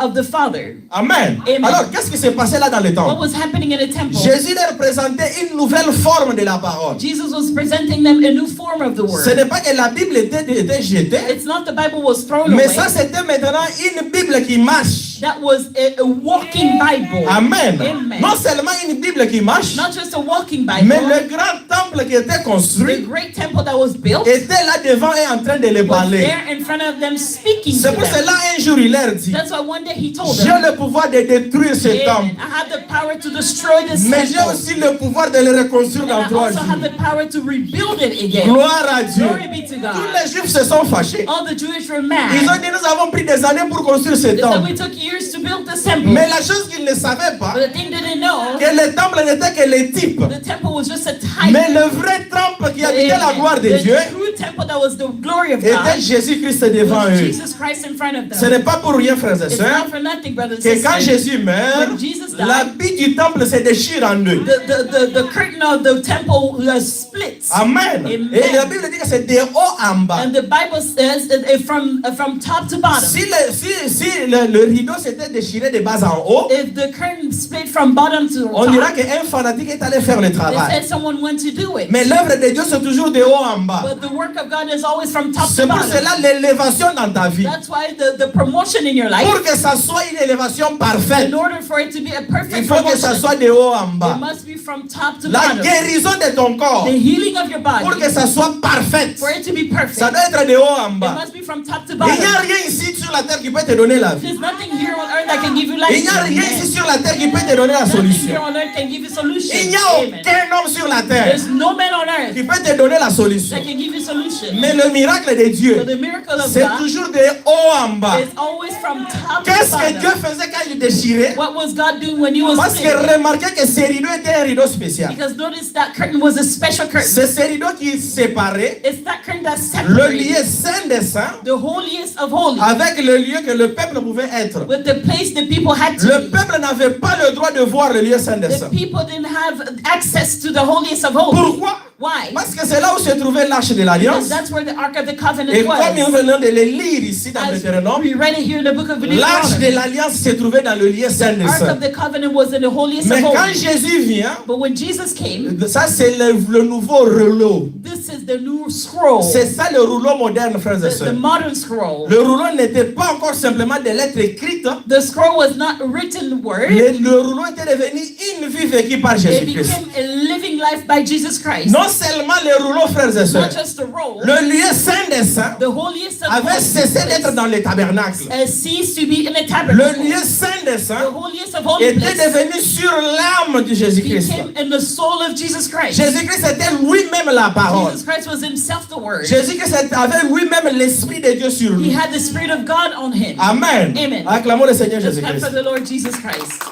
S2: of the Father.
S1: Amen.
S2: Amen.
S1: Alors, qu'est-ce qui s'est passé là dans le
S2: What
S1: temple?
S2: was happening in the temple?
S1: Jésus leur présentait une nouvelle forme de la parole.
S2: Jesus was presenting them a new form of the
S1: Ce
S2: Word.
S1: n'est pas que la Bible était jetée,
S2: It's not the Bible was thrown
S1: mais
S2: away.
S1: ça c'était maintenant une Bible qui marche.
S2: That was a walking Bible.
S1: Amen.
S2: Amen.
S1: Non seulement une Bible qui marche,
S2: Not just a walking Bible.
S1: mais le grand temple qui était
S2: The
S1: construit
S2: great temple that was built
S1: était là devant et en train de les
S2: was
S1: parler.
S2: there in front of them speaking to
S1: C'est pour
S2: them.
S1: cela un jour il leur dit,
S2: That's why one day he told
S1: j'ai
S2: them,
S1: le pouvoir de détruire ce
S2: "Amen.
S1: temple,
S2: I have the power to destroy this
S1: mais j'ai
S2: temple.
S1: aussi le pouvoir de le reconstruire
S2: And
S1: dans
S2: I
S1: 3
S2: also have
S1: jours.
S2: the power to rebuild it again."
S1: Gloire à Dieu.
S2: Glory be to
S1: Tous
S2: God.
S1: les Juifs se sont fâchés.
S2: All the Jewish were
S1: Ils
S2: mad.
S1: ont dit, nous avons pris des années pour construire ce
S2: They said
S1: temple.
S2: we took years to build this temple.
S1: Mais la chose qu'ils ne savaient pas,
S2: But the thing they didn't know,
S1: que le temple n'était que le type.
S2: the temple was just a type.
S1: Mais le vrai temple qui habitait la gloire de
S2: The
S1: Dieu
S2: true temple that was the glory of
S1: était
S2: God
S1: Jésus-Christ devant
S2: was
S1: eux.
S2: Jesus Christ in front of
S1: Ce
S2: them.
S1: n'est pas pour rien, frères et
S2: It's
S1: sœurs,
S2: not for nothing, brothers and
S1: que quand
S2: sisters.
S1: Jésus meurt,
S2: When Jesus died,
S1: l'habit du temple se déchire en deux.
S2: the curtain of the temple splits.
S1: Amen.
S2: Amen.
S1: Et la Bible dit que c'est de haut en bas.
S2: And the Bible says that from top to bottom.
S1: Si le rideau s'était déchiré de bas en haut,
S2: if the curtain split from bottom to
S1: on dira
S2: top,
S1: qu'un fanatique est allé faire le
S2: they
S1: travail.
S2: said someone went to do it.
S1: Mais l'œuvre de Dieu, c'est toujours de haut en bas.
S2: But the work of God is always from top
S1: C'est
S2: to
S1: pour
S2: bottom.
S1: cela l'élévation dans ta vie.
S2: That's why the promotion in your life,
S1: Pour que ça soit une élévation parfaite,
S2: in order for it to be a
S1: il
S2: perfect
S1: faut que ça
S2: promotion,
S1: soit de haut en
S2: it
S1: bas.
S2: must be from top to
S1: La
S2: bottom.
S1: guérison de ton corps,
S2: The healing of your
S1: pour
S2: body,
S1: que ça soit parfaite,
S2: for it to be perfect,
S1: ça doit être de haut en
S2: it
S1: bas.
S2: must be from top to
S1: Il n'y a
S2: bottom.
S1: rien ici sur la terre qui peut te donner la vie.
S2: There's nothing here on earth that can give you life.
S1: Il n'y a rien
S2: Amen.
S1: ici sur la terre qui peut te donner la
S2: Nothing
S1: solution.
S2: here on earth can give you solution.
S1: Il n'y a
S2: Amen.
S1: aucun homme sur la terre
S2: There's no man on earth
S1: qui peut te donner la solution.
S2: that can give you solution.
S1: Mais le miracle de Dieu,
S2: But the miracle of
S1: c'est
S2: God
S1: toujours de haut en bas.
S2: is always from top to
S1: Qu'est-ce que Dieu
S2: bottom.
S1: faisait quand il déchirait?
S2: What was God doing when he was
S1: Parce que
S2: splitting?
S1: remarquez que ce rideau était un rideau spécial.
S2: Because notice that curtain was a special curtain.
S1: C'est ce rideau qui séparait
S2: It's that curtain that
S1: le lieu
S2: separated
S1: saint des saints
S2: the holiest of holies
S1: avec le lieu que le peuple pouvait être.
S2: with the place the people had to
S1: Le
S2: be.
S1: peuple n'avait pas le droit de voir le lieu saint des
S2: The
S1: saints.
S2: people didn't have access to the holiest of holies.
S1: Pourquoi?
S2: Why?
S1: Parce que c'est là où se trouvait l'arche de
S2: Because
S1: l'alliance.
S2: that's where the Ark of the Covenant
S1: Et comme nous
S2: was.
S1: venons de le lire ici dans
S2: As
S1: Deutéronome,
S2: we read it here in the book of
S1: l'arche de
S2: Deuteronomy,
S1: l'alliance se trouvait dans le lieu saint
S2: the
S1: des
S2: Ark
S1: saints.
S2: of the Covenant was in the holiest
S1: Mais
S2: of
S1: quand
S2: holies.
S1: Jésus vient,
S2: But when Jesus came,
S1: ça c'est le nouveau rouleau.
S2: this is the new scroll,
S1: C'est ça le rouleau moderne, frères et
S2: the
S1: sœurs.
S2: modern scroll.
S1: Le rouleau n'était pas encore simplement des lettres écrites.
S2: The scroll was not a written word.
S1: Le rouleau était devenu une vie vécue par
S2: It
S1: Jésus-Christ.
S2: became a living life by Jesus Christ.
S1: Non seulement le rouleau, frères et sœurs,
S2: Not just a roll.
S1: le lieu saint des saints
S2: The holiest of
S1: avait cessé d'être
S2: holies
S1: dans le tabernacle.
S2: ceased to be in a
S1: Le
S2: tabernacle.
S1: lieu saint des
S2: The
S1: saints
S2: holiest of holy
S1: était
S2: place
S1: devenu sur l'âme de Jésus-Christ.
S2: became in the soul of Jesus Christ.
S1: Jésus-Christ était lui-même la parole.
S2: Jesus Christ was himself the word.
S1: Jésus-Christ avait lui-même l'Esprit de Dieu sur
S2: He
S1: lui.
S2: had the Spirit of God on him.
S1: Amen.
S2: Amen.
S1: Acclamons le Seigneur
S2: Let's clap
S1: Jésus-Christ.
S2: for the Lord Jesus Christ.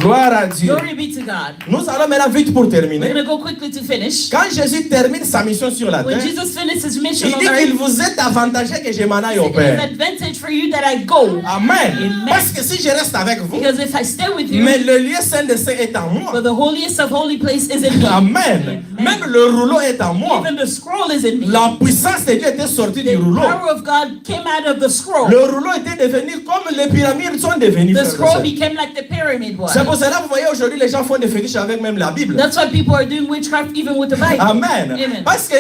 S1: Gloire à Dieu.
S2: Glory be to God.
S1: Nous allons maintenant vite pour
S2: We're
S1: terminer.
S2: going to go quickly to finish.
S1: Quand Jésus termine sa mission sur la
S2: When
S1: terre,
S2: Jesus finished his mission
S1: il
S2: on
S1: dit qu'il
S2: earth,
S1: vous est avantagé que je m'en aille au
S2: it is
S1: Père.
S2: advantage for you that I go.
S1: Amen.
S2: Amen.
S1: Parce que si je reste avec vous,
S2: Because if I stay with you,
S1: mais le lieu saint des saints est en moi.
S2: but the holiest of holy place is in me.
S1: Amen. Même le rouleau est en moi.
S2: Even the scroll is in me.
S1: La puissance de Dieu était sortie du
S2: The
S1: rouleau.
S2: power of God came out of the scroll.
S1: Le rouleau était devenu comme les pyramides sont devenues.
S2: The
S1: frères et
S2: scroll
S1: sœurs.
S2: became like the pyramid was.
S1: C'est pour cela que vous voyez aujourd'hui les gens font des fétiches avec même la Bible.
S2: That's why people are doing witchcraft even with the Bible.
S1: Amen.
S2: Amen.
S1: Parce que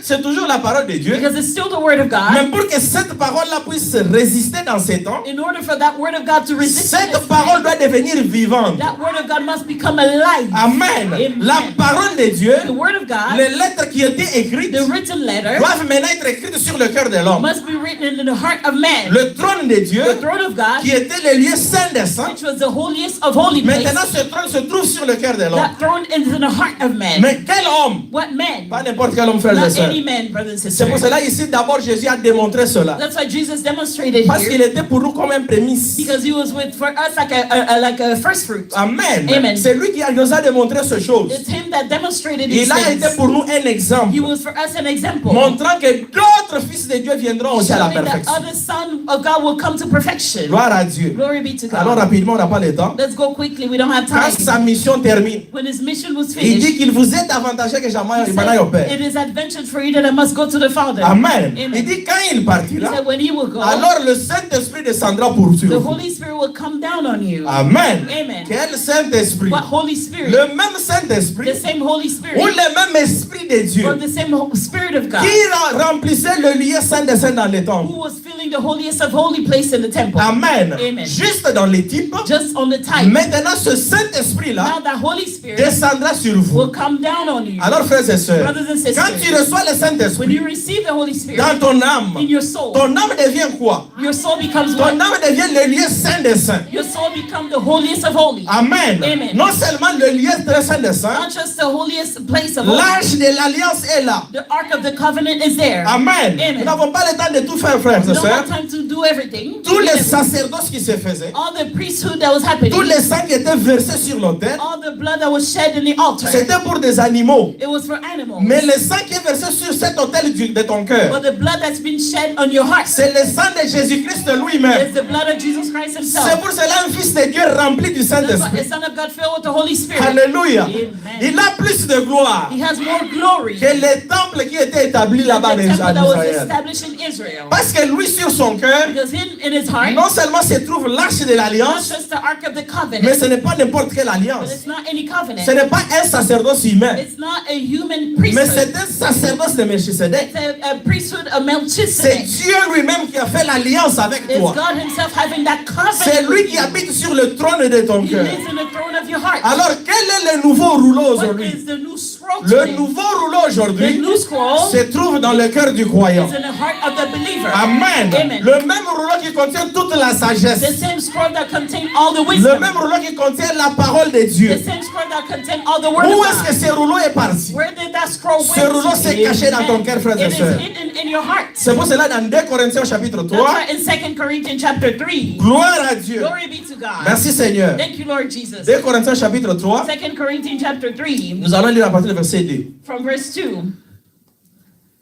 S1: c'est toujours la parole de Dieu.
S2: Because it's still the word of
S1: Mais
S2: God.
S1: pour que cette parole-là puisse résister dans ces temps,
S2: In order for that word of God to resist
S1: cette
S2: this
S1: parole
S2: time,
S1: doit devenir vivante.
S2: that word of God must become alive.
S1: Amen.
S2: Amen.
S1: La parole de Dieu,
S2: The word of God,
S1: les lettres qui étaient écrites,
S2: the written letter,
S1: doivent maintenant être écrites sur le cœur de l'homme.
S2: must be written in the heart of man.
S1: Le trône de Dieu,
S2: The throne of God,
S1: qui était le lieu saint des saints,
S2: which was the holiest of holy place,
S1: maintenant ce trône se trouve sur le cœur de l'homme.
S2: that throne is in the heart of man.
S1: Mais quel homme?
S2: What man?
S1: Pas n'importe quel homme, frère et
S2: Not
S1: sœur.
S2: any man, brothers and
S1: C'est pour
S2: sisters.
S1: cela ici d'abord Jésus a démontré cela.
S2: That's why Jesus demonstrated
S1: Parce qu'il
S2: here,
S1: était pour nous comme un prémisse.
S2: because he was with for us like a first fruit.
S1: Amen.
S2: Amen.
S1: C'est lui qui nous a démontré ces choses.
S2: It's him that demonstrated these
S1: Il a été
S2: things.
S1: pour nous un exemple,
S2: He was for us an example,
S1: montrant que d'autres fils de Dieu viendront aussi à la
S2: showing that
S1: perfection.
S2: other son of God will come to perfection.
S1: Gloire à Dieu.
S2: Glory be to
S1: Alors
S2: God.
S1: rapidement, on n'a pas le temps.
S2: Let's go quickly. We don't have
S1: Quand
S2: time.
S1: sa mission termine,
S2: When his mission was
S1: il dit
S2: finished,
S1: qu'il vous est avantagé que jamais
S2: he
S1: il m'en aille au
S2: said,
S1: Père.
S2: it is advantage for you that I must go to the Father.
S1: Amen.
S2: Amen.
S1: Il dit quand il
S2: He
S1: partira,
S2: said, when he will go,
S1: alors le Saint-Esprit descendra pour
S2: the
S1: vous.
S2: Holy Spirit will come down on you.
S1: Amen.
S2: Amen.
S1: Quel Saint-Esprit?
S2: What Holy Spirit?
S1: Le même Saint-Esprit
S2: The same Holy
S1: ou
S2: Spirit,
S1: le même Esprit de
S2: or
S1: Dieu
S2: the same Spirit of God,
S1: qui remplissait le lieu saint des saints dans les temples.
S2: who was filling the holiest of holy place in the temple.
S1: Amen.
S2: Amen.
S1: Juste dans les types.
S2: Just on the type.
S1: Maintenant, ce Saint-Esprit-là
S2: Now the Holy Spirit
S1: descendra sur vous.
S2: will come down on you.
S1: Alors, frères et sœurs,
S2: Brothers and sisters,
S1: quand tu reçois le
S2: when
S1: Saint-Esprit
S2: you receive the Holy Spirit
S1: dans ton âme,
S2: in your soul,
S1: ton âme devient quoi?
S2: your soul becomes
S1: Ton
S2: what?
S1: âme devient le lieu saint des saints.
S2: Your soul becomes the holiest of holy.
S1: Amen.
S2: Amen.
S1: Non seulement le lieu très saint des saints,
S2: Not just the holiest place of holy.
S1: l'arche de l'alliance est là.
S2: The Ark of the Covenant is there.
S1: Amen.
S2: Amen.
S1: Nous n'avons pas le temps de tout faire, frères
S2: We
S1: et
S2: don't
S1: sœurs.
S2: have time to do everything.
S1: Tous les sacerdoces qui se faisaient,
S2: All the priesthood that was happening,
S1: tous les sangs qui étaient versés sur l'autel,
S2: all the blood that was shed in the altar,
S1: c'était pour des animaux.
S2: it was for animals.
S1: Mais le sang qui est versé sur cet autel de ton cœur,
S2: But the blood that's been shed on your heart
S1: c'est le sang de Jésus-Christ lui-même.
S2: is the blood of Jesus Christ
S1: C'est
S2: himself.
S1: pour cela un fils de Dieu rempli du
S2: That's why
S1: Saint-Esprit.
S2: the Son of God filled with the Holy Spirit.
S1: Alléluia.
S2: Amen.
S1: Il a plus de gloire
S2: He has more glory
S1: que les temples qui étaient établis là-bas
S2: than
S1: en
S2: the temple that was
S1: Israël.
S2: established in Israel.
S1: Parce que lui, sur son cœur,
S2: Because in his heart,
S1: non seulement se trouve l'arche de
S2: not
S1: l'alliance,
S2: just the Ark of the
S1: mais
S2: Covenant,
S1: ce n'est pas n'importe quelle
S2: but
S1: alliance.
S2: it's not any covenant.
S1: Ce n'est pas un sacerdoce humain,
S2: It's not a human
S1: mais
S2: priesthood.
S1: c'est un sacerdoce de Melchisedec.
S2: It's a priesthood of
S1: C'est
S2: Melchizedek.
S1: Dieu lui-même qui a fait l'alliance avec
S2: It's
S1: toi.
S2: God himself having that
S1: C'est
S2: covenant
S1: lui
S2: with
S1: qui
S2: you.
S1: habite sur le trône de ton
S2: He
S1: cœur.
S2: lives in the throne of your heart.
S1: Alors, quel est le nouveau rouleau
S2: What
S1: aujourd'hui?
S2: is the new scroll
S1: Le
S2: today?
S1: nouveau rouleau
S2: The
S1: aujourd'hui
S2: new scroll
S1: se trouve dans le cœur du croyant.
S2: is in the heart of the believer.
S1: Amen.
S2: Amen.
S1: Le même rouleau qui contient toute la
S2: The
S1: sagesse.
S2: same scroll that contains all the
S1: Le
S2: wisdom.
S1: même rouleau qui contient la parole de
S2: The
S1: Dieu.
S2: same scroll that contains all the word
S1: Où
S2: of
S1: est-ce que
S2: God.
S1: ce rouleau est parti?
S2: Where did that scroll
S1: Ce
S2: went
S1: rouleau
S2: to?
S1: s'est caché dans ton cœur, frères et
S2: It is
S1: sœurs.
S2: hidden in your heart.
S1: C'est pour cela dans 2 Corinthiens chapitre
S2: That's
S1: 3,
S2: why in 2 Corinthians chapter 3,
S1: gloire à Dieu.
S2: glory be to God.
S1: Merci Seigneur.
S2: Thank you, Lord Jesus.
S1: 2 Corinthiens chapitre 3,
S2: 2 Corinthians chapter 3,
S1: nous allons lire à partir du verset 2.
S2: from verse 2.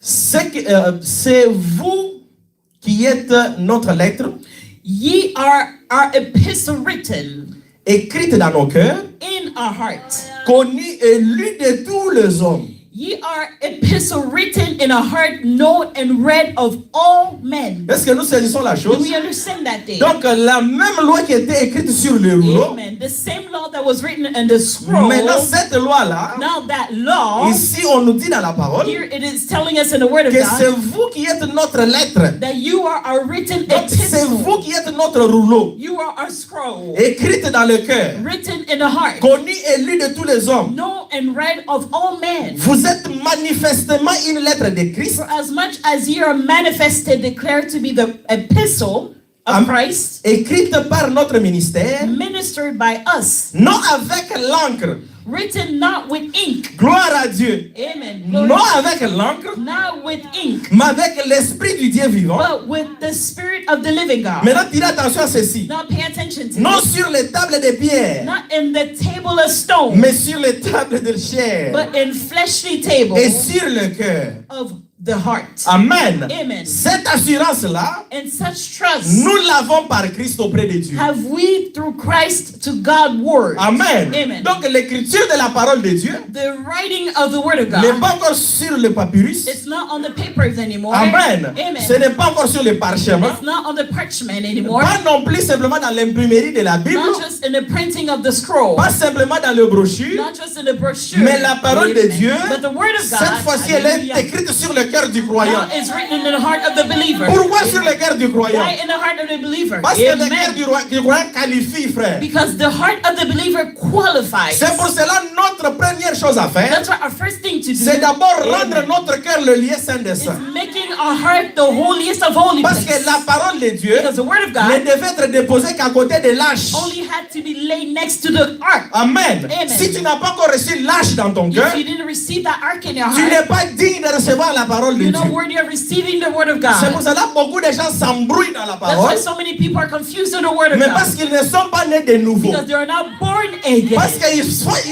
S1: C'est vous qui êtes notre lettre,
S2: Ye are our epistle written
S1: écrite dans nos cœurs,
S2: in our heart.
S1: connue et lue de tous les hommes.
S2: Ye are epistle written in our heart, known and read of all men.
S1: Est-ce que nous saisissons la
S2: Do
S1: chose?
S2: we understand that day?
S1: Donc la même loi qui était écrite sur le rouleau,
S2: Amen. The same law that was written in the scroll.
S1: maintenant cette loi-là,
S2: Now that law,
S1: ici on nous dit dans la parole,
S2: here it is telling us in the word of
S1: que c'est
S2: God
S1: vous qui êtes notre lettre.
S2: that you are our written
S1: Donc c'est
S2: epistle.
S1: vous qui êtes notre rouleau,
S2: You are our scroll,
S1: écrite dans le cœur,
S2: written in the heart,
S1: connue et lue de tous les hommes.
S2: known and read of all men.
S1: Vous êtes manifestement une lettre de Christ,
S2: For as much as ye are manifested, declared to be the epistle of
S1: Am-
S2: Christ,
S1: écrite par notre ministère,
S2: ministered by us,
S1: non avec l'encre.
S2: written not with ink.
S1: Gloire à Dieu.
S2: Amen. Glory
S1: Non
S2: to
S1: avec l'encre,
S2: not with ink,
S1: mais avec l'esprit du Dieu vivant.
S2: but with the spirit of the living God.
S1: Maintenant, tirez attention à ceci.
S2: Now pay attention to
S1: Non
S2: this.
S1: sur les tables de pierre,
S2: Not in the table of stone,
S1: mais sur les tables de chair
S2: but in fleshly table
S1: et sur le cœur.
S2: of the heart.
S1: Amen.
S2: Amen.
S1: Cette assurance-là,
S2: And such trust
S1: nous l'avons par Christ auprès de Dieu.
S2: have we through Christ to God word.
S1: Amen.
S2: Amen.
S1: Donc l'écriture de la parole de Dieu
S2: The writing of the word of
S1: n'est
S2: God,
S1: pas encore sur le papyrus.
S2: it's not on the papers anymore.
S1: Amen.
S2: Amen.
S1: Ce n'est pas encore sur le parchemin.
S2: It's not on the parchment anymore.
S1: Pas non plus simplement dans l'imprimerie de la Bible.
S2: Not just in the printing of the scroll.
S1: Pas simplement dans le brochure.
S2: Not just in the brochure.
S1: Mais la parole de Dieu,
S2: But the word of God,
S1: cette fois-ci, elle est
S2: hallelujah,
S1: écrite sur le cœur du croyant.
S2: now is written in the heart of the believer.
S1: Pourquoi sur le cœur du croyant?
S2: Why in the heart of the believer?
S1: Parce que le cœur
S2: Amen.
S1: du croyant qualifie, frère.
S2: Because the heart of the believer qualifies.
S1: C'est pour cela notre première chose à faire,
S2: That's why our first thing to do
S1: c'est d'abord rendre
S2: Amen,
S1: notre cœur le lieu saint des
S2: is
S1: saints.
S2: making our heart the holiest of holy
S1: Parce que
S2: places.
S1: la parole de Dieu
S2: Because the word of
S1: ne
S2: God
S1: devait être déposée qu'à côté de l'âche.
S2: only had to be laid next to the ark.
S1: Amen.
S2: Amen.
S1: Si tu n'as pas encore reçu l'âge dans ton cœur,
S2: If you didn't receive that ark in your
S1: tu
S2: heart,
S1: n'es pas digne de recevoir la parole de
S2: you're not
S1: Dieu.
S2: worthy of receiving the word of
S1: C'est pour
S2: God.
S1: cela que beaucoup de gens s'embrouillent dans la
S2: That's
S1: parole,
S2: why so many people are confused with the word of
S1: mais parce
S2: God.
S1: qu'ils ne sont pas nés de nouveau.
S2: Because they are not born again.
S1: Parce que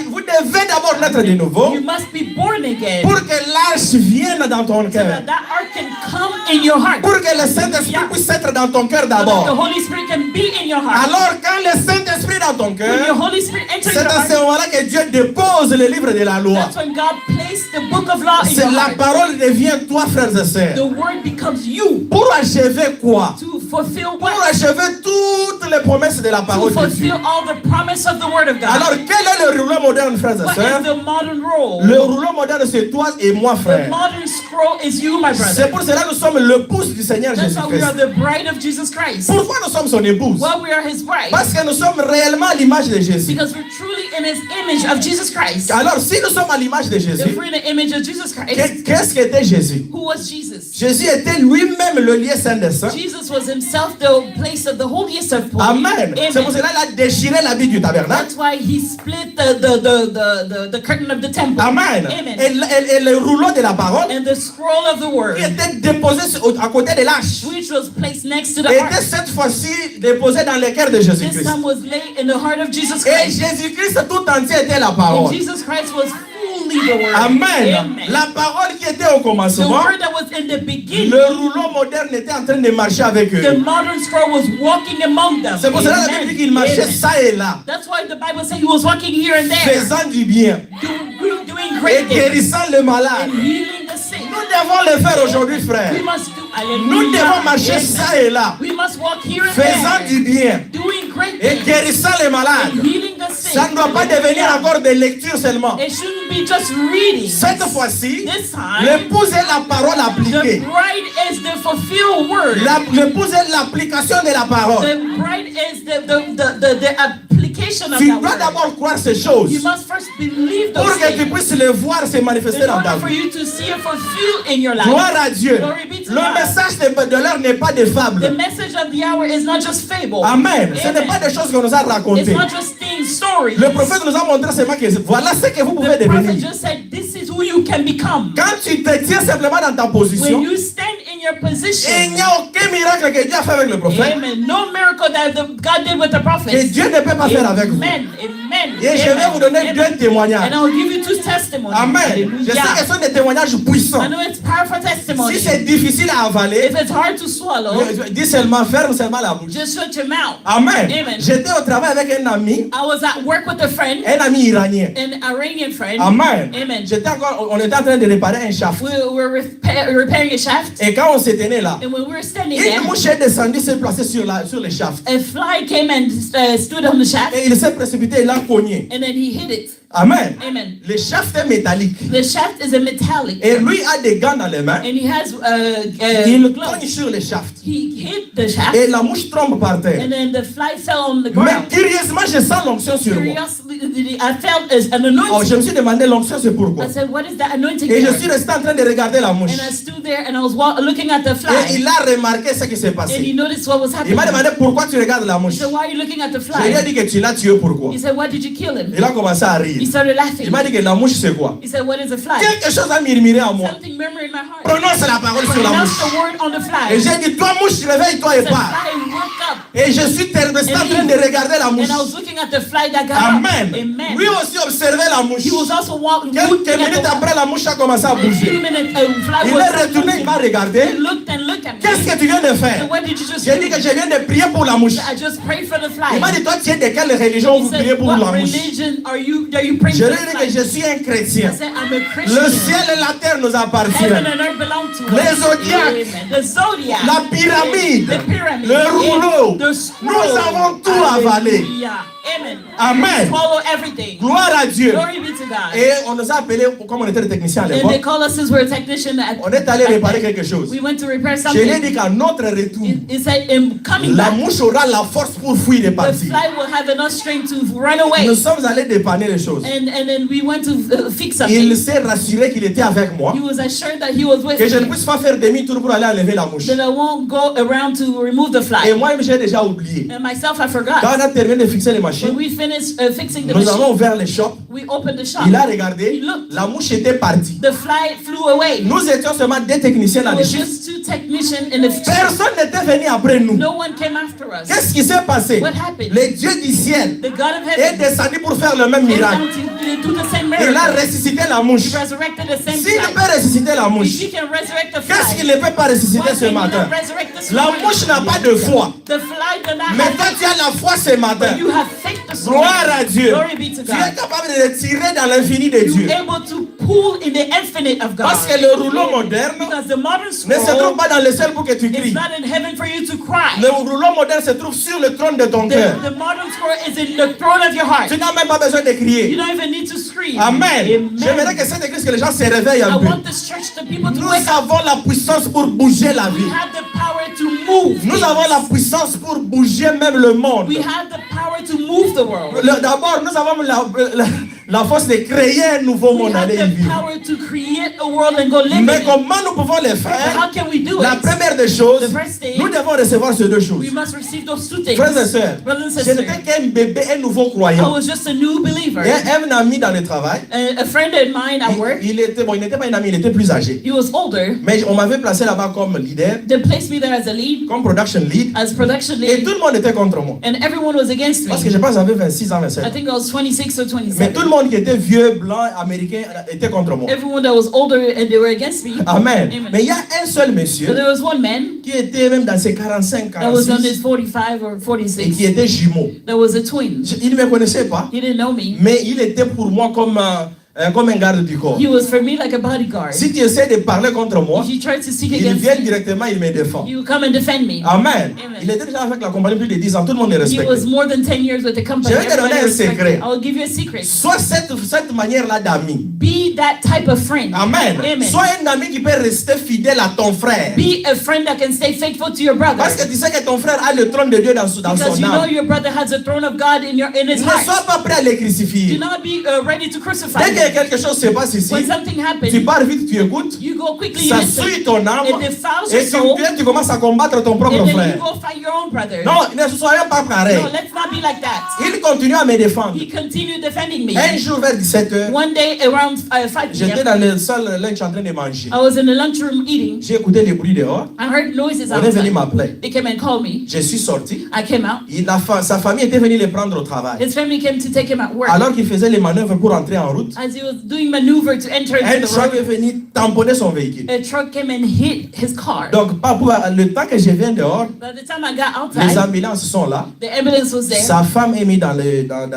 S1: vous devez d'abord naître de nouveau
S2: You must be born again
S1: pour que l'âge vienne dans ton
S2: so
S1: cœur.
S2: that that ark can come in your heart.
S1: Pour que le Saint-Esprit puisse être dans ton cœur
S2: So that the
S1: d'abord.
S2: Holy Spirit can be in your heart.
S1: Alors quand le Saint-Esprit est dans ton
S2: When your
S1: cœur,
S2: Holy Spirit enters
S1: c'est
S2: your
S1: à ce
S2: heart,
S1: moment-là que Dieu dépose le livre de la loi.
S2: that's when God placed the book of law in
S1: C'est
S2: your
S1: la
S2: heart.
S1: parole devient toi, frères et
S2: The
S1: sœurs.
S2: word becomes you
S1: Pour achever quoi?
S2: to fulfill
S1: Pour
S2: what?
S1: achever toutes les promesses de la
S2: To
S1: parole de Dieu.
S2: fulfill all the promise of the word of
S1: Alors,
S2: God.
S1: quel est le rouleau moderne, frères et
S2: What
S1: sœurs?
S2: is the modern role?
S1: Le rouleau moderne, c'est toi et moi,
S2: The
S1: frère.
S2: modern scroll is you, my
S1: C'est
S2: brother.
S1: pour cela que nous sommes l'épouse du Seigneur
S2: That's why we are
S1: Jésus-Christ.
S2: the bride of Jesus Christ.
S1: Pourquoi nous sommes son épouse?
S2: Well, we are his bride.
S1: Parce que nous sommes réellement à l'image de Jésus.
S2: Because we're truly in his image of Jesus Christ.
S1: Alors, si nous sommes à l'image de
S2: If
S1: Jésus,
S2: we're in the image of Jesus Christ,
S1: qu'est-ce qu'était Jésus?
S2: who was Jesus?
S1: Jésus était lui-même le lieu saint des saints.
S2: Jesus was himself the place of the holiest of holies.
S1: Amen. C'est pour cela qu'il a déchiré l'habit du tabernacle.
S2: That's why he split the curtain of the temple.
S1: Amen.
S2: Amen.
S1: Et le rouleau de la parole
S2: And the scroll of the word,
S1: qui était déposé à côté de l'arche
S2: which was placed next to the
S1: était
S2: ark,
S1: cette fois-ci déposé dans le cœur de
S2: this
S1: Jésus-Christ.
S2: time was laid in the heart of Jesus
S1: Et
S2: Christ.
S1: Jésus-Christ tout entier était la
S2: And
S1: parole.
S2: Jesus Christ was fully only the word.
S1: Amen. La parole qui était au
S2: The
S1: commencement,
S2: word that was in the beginning.
S1: le rouleau moderne était en train de marcher avec eux.
S2: The modern scroll was walking among them.
S1: C'est pour cela que la Bible dit qu'il marchait ça et là,
S2: That's why the Bible said he was walking here and there,
S1: faisant du bien
S2: doing
S1: et
S2: great things
S1: guérissant le malade.
S2: and healing the sick.
S1: Nous devons le faire aujourd'hui, frère.
S2: We must do.
S1: Nous devons
S2: Hallelujah.
S1: marcher
S2: Amen.
S1: ça et là,
S2: We must walk here and
S1: faisant
S2: there,
S1: du bien
S2: doing great
S1: et
S2: things
S1: guérissant les malades.
S2: and healing the sick.
S1: Ça ne doit pas devenir encore des lectures seulement.
S2: It shouldn't be just reading.
S1: Cette fois-ci,
S2: This time,
S1: l'épouse est la parole
S2: the
S1: appliquée.
S2: bride is the fulfilled word.
S1: L'épouse est l'application de la parole.
S2: The bride is the application of
S1: Tu
S2: that
S1: dois
S2: word.
S1: d'abord croire ces choses
S2: You must first believe
S1: pour
S2: those
S1: que tu
S2: things
S1: puisses les voir se manifester
S2: in
S1: dans ta
S2: order for
S1: vie.
S2: you to see it fulfilled in your life.
S1: Gloire à Dieu.
S2: Glory be to
S1: Le
S2: God.
S1: message de l'heure n'est pas des
S2: The
S1: fables.
S2: message of the hour is not just fable.
S1: Amen. Ce n'est pas des choses qu'on nous a
S2: It's
S1: racontées.
S2: not just things, stories.
S1: Le prophète nous a montré seulement que voilà ce que vous pouvez
S2: The prophet
S1: devenir.
S2: just said, this is who you can become.
S1: Quand tu te tiens simplement dans ta
S2: When
S1: position,
S2: you stand in your
S1: il
S2: position.
S1: n'y a aucun miracle que Dieu a fait avec le prophète
S2: Amen. No miracle that God did with the
S1: que
S2: prophet.
S1: Dieu ne peut pas faire avec vous.
S2: Amen. Amen.
S1: Et je vais vous donner deux témoignages.
S2: And I'll give you two testimonies.
S1: Amen. Je sais que
S2: Hallelujah.
S1: ce sont des témoignages puissants.
S2: I know it's powerful testimony.
S1: Si c'est difficile à avaler,
S2: If it's hard to swallow,
S1: dis seulement, ferme seulement la bouche.
S2: just shut your mouth.
S1: Amen.
S2: Amen.
S1: J'étais au travail avec un ami
S2: Work with a friend,
S1: un ami iranien.
S2: an Iranian friend.
S1: Amen.
S2: Amen.
S1: On était en train de réparer un shaft.
S2: We were repairing a shaft,
S1: Et quand on s'est tenu là,
S2: and when we were standing
S1: une
S2: there,
S1: mouche est descendue, s'est placée sur le shaft.
S2: a fly came and stood on the shaft,
S1: Et il s'est précipité, il l'a cogné.
S2: and then he hit it.
S1: Amen.
S2: Amen.
S1: Le shaft est métallique.
S2: The shaft is a metallic,
S1: Et lui a des gants dans les mains.
S2: and he has
S1: Il cogne
S2: gloves.
S1: sur le shaft.
S2: He hit the shaft,
S1: Et la mouche tombe par terre.
S2: and then the fly fell on the
S1: Mais
S2: ground.
S1: curieusement, je sens l'onction sur moi.
S2: Curiously, I felt an
S1: Oh,
S2: anointing.
S1: je me suis demandé l'onction c'est pourquoi.
S2: I said, what is that anointing
S1: Et je
S2: for?
S1: suis resté en train de regarder la mouche.
S2: And I stood there and I was looking at the
S1: Et
S2: fly,
S1: il a remarqué ce qui s'est
S2: and he
S1: passé.
S2: noticed what was
S1: Il
S2: happening.
S1: m'a demandé pourquoi tu regardes la
S2: He
S1: mouche.
S2: said, why are you looking at the
S1: Je lui ai
S2: fly?
S1: dit que tu l'as tué pourquoi.
S2: He said, why did you kill him?
S1: Il a commencé à rire.
S2: He started laughing.
S1: Il m'a dit que la mouche c'est quoi.
S2: He said, what is a fly?
S1: Quelque chose a murmuré en moi.
S2: Something murmured in my heart.
S1: Prononce la parole sur la
S2: Pronounce
S1: mouche.
S2: the word on the fly.
S1: Et j'ai dit, toi mouche, réveille-toi
S2: He
S1: et
S2: said,
S1: pars.
S2: fly, woke up.
S1: Et je suis resté en train de regarder la mouche.
S2: And I was looking at the fly that got up.
S1: Amen.
S2: Amen.
S1: Lui aussi observait la mouche.
S2: He was also looking
S1: Quelques
S2: at
S1: minutes
S2: the
S1: après, la mouche a commencé à
S2: A few
S1: bouger.
S2: minutes, fly
S1: Il
S2: was
S1: est retourné, il m'a regardé.
S2: He looked and looked at me.
S1: Qu'est-ce que tu viens de
S2: So
S1: faire?
S2: what did you just
S1: J'ai dit que
S2: do?
S1: je viens de prier pour la mouche.
S2: I just prayed for the
S1: Il m'a
S2: fly.
S1: dit, toi tu es de quelle religion
S2: He
S1: vous priez
S2: said,
S1: pour
S2: what
S1: la mouche?
S2: religion are you praying
S1: Je
S2: for
S1: lui
S2: the
S1: ai dit
S2: fly?
S1: que je suis un chrétien.
S2: I said, I'm a
S1: Le
S2: Christian.
S1: ciel et la terre nous appartiennent.
S2: Heaven and earth belong to us.
S1: Les zodiacs,
S2: Amen. The zodiac.
S1: la pyramide,
S2: The pyramid.
S1: le rouleau.
S2: The scroll.
S1: Nous avons tout avalé.
S2: Hallelujah. Amen.
S1: Amen.
S2: Swallow everything.
S1: Gloire à Dieu.
S2: Glory be to God.
S1: Et on nous a appelés, comme on était des techniciens à
S2: And they
S1: l'époque,
S2: call us since we're a technician.
S1: on est allé réparer quelque chose.
S2: We went to repair
S1: Je lui ai
S2: something.
S1: dit qu'à notre retour,
S2: He said, in coming
S1: la
S2: back,
S1: mouche aura la force pour fuir et
S2: the
S1: partir.
S2: fly will have enough strength to run away.
S1: Nous sommes allés dépanner les choses.
S2: And then we went to fix
S1: Il
S2: something.
S1: s'est rassuré qu'il était avec moi,
S2: He was assured that he was with
S1: que je ne
S2: me,
S1: puisse pas faire demi-tour pour aller enlever la mouche.
S2: that I won't go around to remove the
S1: Et
S2: fly.
S1: moi, j'ai déjà oublié.
S2: And myself, I
S1: Quand
S2: forgot.
S1: on a terminé de fixer les
S2: When
S1: machines,
S2: we finished fixing the
S1: nous avons
S2: machine,
S1: ouvert les shops.
S2: we opened the shop.
S1: Il a regardé,
S2: He looked.
S1: la mouche était partie.
S2: The fly flew away.
S1: Nous étions seulement deux techniciens
S2: There
S1: dans
S2: was
S1: les chiffres.
S2: just two technicians in the
S1: Personne n'était venu après nous.
S2: No one came after us.
S1: Qu'est-ce qui s'est passé?
S2: What happened?
S1: Le Dieu du ciel
S2: The God of
S1: est
S2: heaven
S1: descendu pour faire le même
S2: came
S1: miracle.
S2: down to do the same
S1: Il a
S2: miracle.
S1: ressuscité la mouche.
S2: He resurrected the same
S1: S'il
S2: fly.
S1: peut ressusciter la
S2: If
S1: mouche,
S2: he can resurrect the
S1: qu'est-ce qu'il
S2: fly,
S1: ne peut pas ressusciter
S2: why
S1: ce
S2: can he
S1: matin?
S2: not resurrect this
S1: La
S2: morning?
S1: mouche n'a pas de foi.
S2: The fly does not
S1: Mais
S2: have
S1: toi,
S2: faith,
S1: tu as la foi ce matin.
S2: but you have faith this
S1: Gloire
S2: morning.
S1: à Dieu.
S2: Glory be to
S1: Tu es
S2: God.
S1: capable de tirer dans l'infini de Dieu.
S2: You're able to pull in the infinite of God.
S1: Parce que le rouleau moderne
S2: Because the modern
S1: ne se trouve
S2: scroll
S1: pas dans le ciel pour que tu
S2: is
S1: cries.
S2: not in heaven for you to cry.
S1: Le rouleau moderne se trouve sur le trône de ton cœur.
S2: The modern scroll is in the throne of your heart.
S1: Tu n'as même pas besoin de
S2: You
S1: crier.
S2: don't even need to scream.
S1: Amen. J'aimerais
S2: Amen.
S1: que cette église, que les gens se réveillent
S2: I
S1: un peu.
S2: want this church, the people to
S1: Nous
S2: wake up.
S1: avons la puissance pour bouger la
S2: We
S1: vie.
S2: have the power to move.
S1: Nous
S2: things.
S1: avons la puissance pour bouger même le monde.
S2: We have the power to move the world.
S1: D'abord, nous avons la force de créer un nouveau
S2: We
S1: monde,
S2: have
S1: aller y
S2: the
S1: vivre.
S2: power to create a world and go live in
S1: Mais
S2: it.
S1: comment nous pouvons le
S2: But
S1: faire?
S2: how can we do
S1: La
S2: it?
S1: première des choses,
S2: The first thing,
S1: nous devons recevoir ces deux choses.
S2: we must receive those two things.
S1: Frères et sœurs,
S2: Brothers and
S1: je
S2: sisters,
S1: n'étais qu'un bébé, un nouveau
S2: I
S1: croyant.
S2: was just a new believer.
S1: Et un ami dans le travail,
S2: A friend of mine at work,
S1: il n'était pas un ami, il était plus âgé.
S2: he was older.
S1: Mais on m'avait placé là-bas comme leader,
S2: They placed me there as a lead,
S1: comme production lead.
S2: as production
S1: Et
S2: lead,
S1: tout le monde était contre moi.
S2: and everyone was against
S1: Parce que
S2: me.
S1: je pense que j'avais 26 ans, 27
S2: I
S1: ans.
S2: think I was 26 or
S1: Mais tout le
S2: 27.
S1: monde qui était vieux, blanc, américain était contre moi.
S2: Everyone that was older and they were against me.
S1: Amen.
S2: Amen.
S1: Mais il y a un seul monsieur
S2: But there was one man
S1: qui était même dans ses 45,
S2: that was on
S1: 46
S2: his 45 or
S1: et
S2: 46.
S1: qui était jumeau.
S2: That was a twin.
S1: Il ne me connaissait pas,
S2: He didn't know me.
S1: mais il était pour moi comme un garde du corps.
S2: He was for me like a bodyguard.
S1: Si tu essaies de parler contre moi,
S2: If you try to speak
S1: il
S2: against
S1: vient
S2: me,
S1: directement, il me défend.
S2: he would come and defend me.
S1: Amen.
S2: Amen.
S1: Il était déjà avec la compagnie plus de 10 ans, tout le monde le
S2: He
S1: respecte.
S2: was more than 10 years with the company.
S1: Je vais te donner
S2: Everybody
S1: un
S2: respected.
S1: secret.
S2: I will give you a secret.
S1: Sois cette manière-là d'ami.
S2: Be that type of friend.
S1: Amen.
S2: Amen.
S1: Sois un ami qui peut rester fidèle à ton frère.
S2: Be a friend that can stay faithful to your brother.
S1: Parce que tu sais que ton frère a le trône de Dieu dans son
S2: Because you know
S1: âme.
S2: your brother has the throne of God in his
S1: Ne
S2: heart.
S1: sois pas prêt à les
S2: Do
S1: crucifier.
S2: not be ready to crucify
S1: Dès que
S2: him.
S1: quelque chose se passe ici,
S2: When something
S1: tu
S2: happens,
S1: pars vite, tu écoutes,
S2: you go quickly, you
S1: ça
S2: listen,
S1: suit ton âme,
S2: it defiles
S1: et
S2: your soul,
S1: tu commences à combattre ton propre
S2: and then you
S1: frère.
S2: go fight your own brother.
S1: Non, ne soyons pas pareils.
S2: No, let's not be like that.
S1: Il continue à me défendre.
S2: He continued defending me.
S1: Un jour vers 17h,
S2: One day around 5
S1: j'étais
S2: p.m.,
S1: dans le salle lunch en train de manger.
S2: I was in the lunchroom eating.
S1: J'ai écouté les bruits dehors.
S2: I heard noises
S1: On est venu
S2: outside.
S1: m'appeler.
S2: They came and called me.
S1: Je suis sorti.
S2: I came out.
S1: Sa famille était venue le prendre au travail.
S2: His family came to take him at work.
S1: Alors qu'il faisait les manœuvres pour entrer en route,
S2: As he was doing maneuver to enter
S1: un
S2: into the
S1: truck est
S2: road,
S1: venu tamponner son véhicule.
S2: a truck came and hit his car.
S1: Donc, le temps que je viens dehors,
S2: By the time I got
S1: les
S2: outside,
S1: ambulances sont là.
S2: the ambulance was there.
S1: Sa femme est mise dans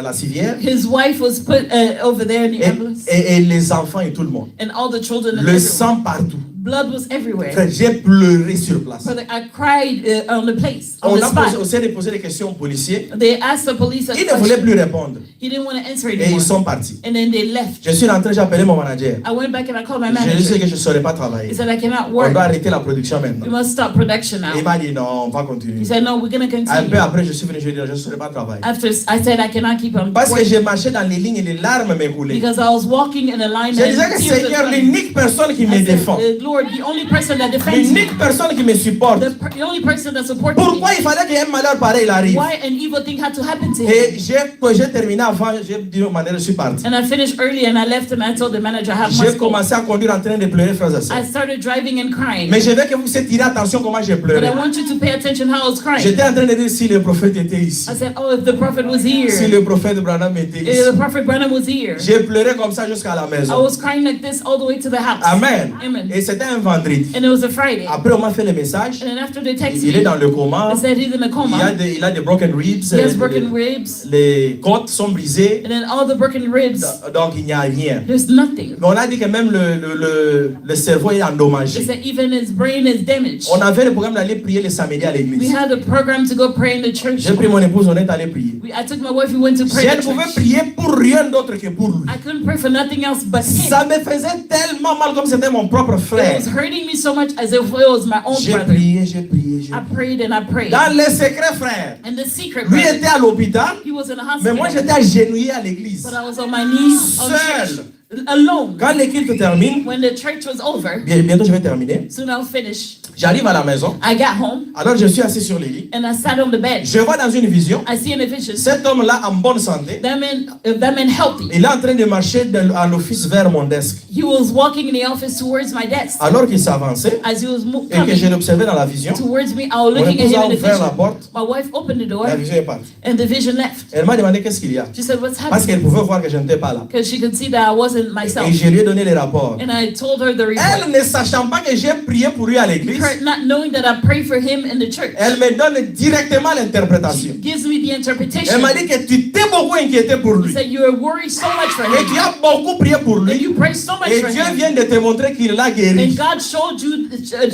S1: la civière.
S2: His wife was put over there in the ambulance,
S1: Et les enfants et tout le monde.
S2: and all the children and
S1: Le
S2: everyone.
S1: sang partout.
S2: Blood was everywhere.
S1: Frère, j'ai pleuré sur place.
S2: Brother, I cried on the place, on
S1: On
S2: the
S1: a
S2: spot.
S1: essayé de poser des questions aux policiers.
S2: They asked the police a
S1: Ils ne voulaient
S2: question.
S1: plus répondre.
S2: He didn't want to answer
S1: Et
S2: anymore.
S1: ils sont partis.
S2: And then they left.
S1: Je suis rentré, j'ai appelé mon manager.
S2: I went back and I called my
S1: Je lui ai dit
S2: manager.
S1: que je ne saurais pas
S2: He
S1: travailler.
S2: said, I cannot
S1: On
S2: work.
S1: doit arrêter la production
S2: We
S1: maintenant.
S2: must stop production
S1: Il
S2: now.
S1: m'a dit non, on va continuer.
S2: He said, no, we're going to
S1: Un peu
S2: continue.
S1: après, je suis venu, je lui ai dit je ne saurais pas travailler.
S2: After I said, I cannot keep on
S1: Parce que
S2: working
S1: j'ai marché dans les lignes et les larmes me coulaient.
S2: because I was walking in a line
S1: Je disais que
S2: tears were
S1: Seigneur,
S2: flowing.
S1: l'unique personne qui me
S2: I said,
S1: défend,
S2: Lord, the only person that defends me,
S1: l'unique personne qui me supporte,
S2: the only person that supports me,
S1: pourquoi il fallait qu'un malheur pareil arrive?
S2: why an evil thing had to happen to him.
S1: Et j'ai terminé avant, j'ai dit au manager, je suis parti.
S2: And I finished early and I left and I told the manager I have more
S1: J'ai
S2: school.
S1: commencé à conduire en train de pleurer, frères et
S2: I
S1: sœurs.
S2: started driving and crying.
S1: Mais je veux que vous puissiez tirer attention comment j'ai
S2: But
S1: pleuré.
S2: I want you to pay attention how I was crying.
S1: J'étais en train de dire si le prophète était ici,
S2: I said, oh, if the prophet was
S1: si
S2: here,
S1: le prophète Branham était
S2: if
S1: ici.
S2: the prophet Branham was here.
S1: J'ai pleuré comme ça jusqu'à la
S2: I
S1: maison.
S2: was crying like this all the way to the house.
S1: Amen.
S2: Amen.
S1: Et c'était un vendredi.
S2: And it was a Friday.
S1: Après, on m'a fait le message.
S2: And then after they texted
S1: Il est
S2: me,
S1: dans le coma.
S2: they said he's in a
S1: Il
S2: coma.
S1: a des broken ribs.
S2: He has broken ribs.
S1: Les côtes sont brisées.
S2: And then all the broken ribs,
S1: Donc, il n'y a rien.
S2: there's nothing.
S1: Mais on a dit que même le cerveau est
S2: They
S1: endommagé.
S2: said even his brain is damaged.
S1: On avait le programme d'aller prier le samedi à
S2: We
S1: l'église.
S2: had a program to go pray in the church.
S1: J'ai pris mon épouse, on est allé prier.
S2: I took my wife, we went to pray
S1: Je
S2: in
S1: ne
S2: the
S1: pouvais
S2: church.
S1: prier pour rien d'autre que pour lui.
S2: I couldn't pray for nothing else but him.
S1: Ça me faisait tellement mal comme c'était mon propre
S2: It
S1: frère.
S2: was hurting me so much as if it was my own
S1: J'ai
S2: brother.
S1: prié, j'ai prié, j'ai
S2: I
S1: prié.
S2: prayed and I prayed.
S1: Dans les secrets, frère.
S2: And the secret
S1: Lui
S2: brother,
S1: était à l'hôpital,
S2: he was in a
S1: mais moi
S2: hospital.
S1: j'étais agenouillé à l'église.
S2: But I was on my knees on
S1: Seul.
S2: church, alone.
S1: Quand l'équipe termine,
S2: When the church was over,
S1: bientôt je vais terminer,
S2: soon I'll finish.
S1: j'arrive à la maison,
S2: I got home
S1: alors je suis assis sur le lit.
S2: and I sat on the bed.
S1: Je vois dans une vision,
S2: I see in a vision
S1: cet homme-là en bonne santé,
S2: that man healthy.
S1: il est en train de marcher à l'office vers mon desk.
S2: He was walking in the office towards my desk.
S1: Alors qu'il s'avançait
S2: As he was
S1: et que je
S2: coming
S1: l'observais dans la vision,
S2: towards me, I was
S1: mon
S2: looking at
S1: épouse a
S2: him in the
S1: ouvert la
S2: vision.
S1: porte,
S2: My wife opened the door
S1: la vision est partie.
S2: and the vision left.
S1: Elle m'a demandé qu'est-ce qu'il y a,
S2: She said, what's
S1: parce
S2: happening?
S1: qu'elle pouvait voir que je n'étais pas là.
S2: Because she could see that I wasn't myself.
S1: Et je lui ai donné les rapports.
S2: And I told her the
S1: Elle,
S2: report.
S1: ne sachant pas que j'ai prié pour lui à l'église,
S2: Her not knowing that I prayed for him in the church.
S1: elle me donne directement l'interprétation.
S2: Gives me the interpretation.
S1: Elle m'a dit que tu t'es beaucoup inquiété pour
S2: He
S1: lui.
S2: said, you are worried so much for
S1: Et tu
S2: him.
S1: as beaucoup prié pour
S2: And
S1: lui.
S2: you pray so much
S1: Et
S2: for
S1: Dieu
S2: him.
S1: vient de te montrer qu'il l'a
S2: And
S1: guéri.
S2: God showed you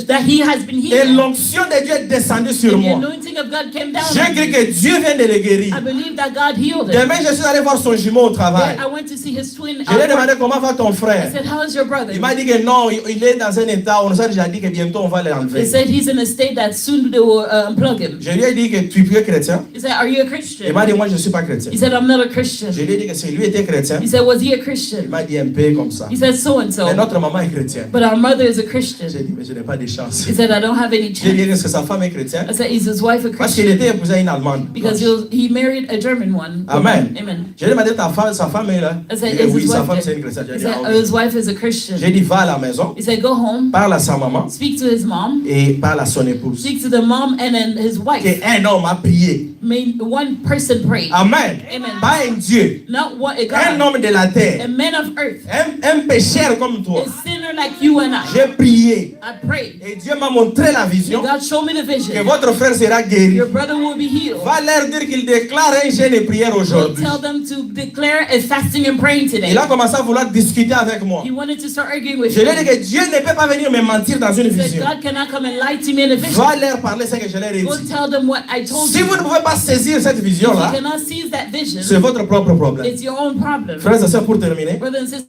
S2: that he has been
S1: Et
S2: healed.
S1: l'onction de Dieu est descendue sur
S2: And the
S1: moi.
S2: anointing of God came down
S1: J'ai
S2: on
S1: cru
S2: me.
S1: que Dieu vient de le guérir.
S2: I believe that God healed him.
S1: Demain, je suis allé voir son jumeau au travail.
S2: Then I went to see his twin.
S1: Je lui ai
S2: at work.
S1: demandé comment va ton
S2: I
S1: frère.
S2: said, how is your brother?
S1: Il m'a dit que non, il est dans un état, on nous a déjà dit que bientôt on va
S2: They
S1: l'enlever.
S2: said he's in a state that soon they will unplug him.
S1: Je lui ai dit que tu es chrétien.
S2: He said, are you a
S1: Il
S2: Christian?
S1: m'a dit moi je ne suis pas chrétien.
S2: He said, I'm not a Christian.
S1: Je lui ai dit que si lui était chrétien,
S2: He said, was he a
S1: il
S2: Christian?
S1: m'a dit un peu comme ça.
S2: He said, so and
S1: Mais
S2: so.
S1: notre maman est chrétienne.
S2: But our mother is a
S1: J'ai
S2: Christian.
S1: dit mais je n'ai pas de chance.
S2: He said, I don't have any
S1: J'ai dit
S2: chance.
S1: est-ce que sa femme est chrétienne?
S2: I said, is his wife a
S1: Parce qu'il
S2: Christian?
S1: était épousé à une Allemande.
S2: Because he married a German one.
S1: Amen.
S2: Amen.
S1: Je lui ai demandé sa femme est là.
S2: I said,
S1: Il dit
S2: is
S1: oui,
S2: his
S1: sa
S2: wife
S1: femme c'est
S2: there?
S1: une chrétien.
S2: His wife is a Christian.
S1: J'ai dit, va à la maison.
S2: He said, go home.
S1: Parle à sa maman.
S2: Speak to his mom.
S1: Et parle à son épouse.
S2: Speak to the mom and then his wife.
S1: Un homme a prié.
S2: One person prayed.
S1: Amen.
S2: Amen.
S1: Pas un Dieu.
S2: Not what a God.
S1: Un homme de la terre.
S2: A man of earth.
S1: Un pécheur comme toi.
S2: A sinner like you and I.
S1: J'ai prié.
S2: I prayed.
S1: Et Dieu m'a montré la vision.
S2: God showed me the vision.
S1: Que votre frère sera guéri.
S2: Your brother will be healed.
S1: Va leur dire qu'il déclare un jeûne et prière aujourd'hui.
S2: Tell them to declare a fasting and praying today.
S1: Il a commencé à vouloir discuter avec moi.
S2: He wanted to start arguing with
S1: Je lui ai
S2: me.
S1: dit que Dieu ne peut pas venir me mentir dans une vision.
S2: God cannot come and lie to me in a vision.
S1: Va leur parler ce que je leur ai
S2: Go
S1: dit.
S2: tell them what I told
S1: Si
S2: you.
S1: vous ne pouvez pas saisir cette vision-là,
S2: If you cannot seize that vision,
S1: c'est votre propre problème.
S2: it's your own problem.
S1: Frères et sœurs, pour terminer,
S2: Brothers and sisters,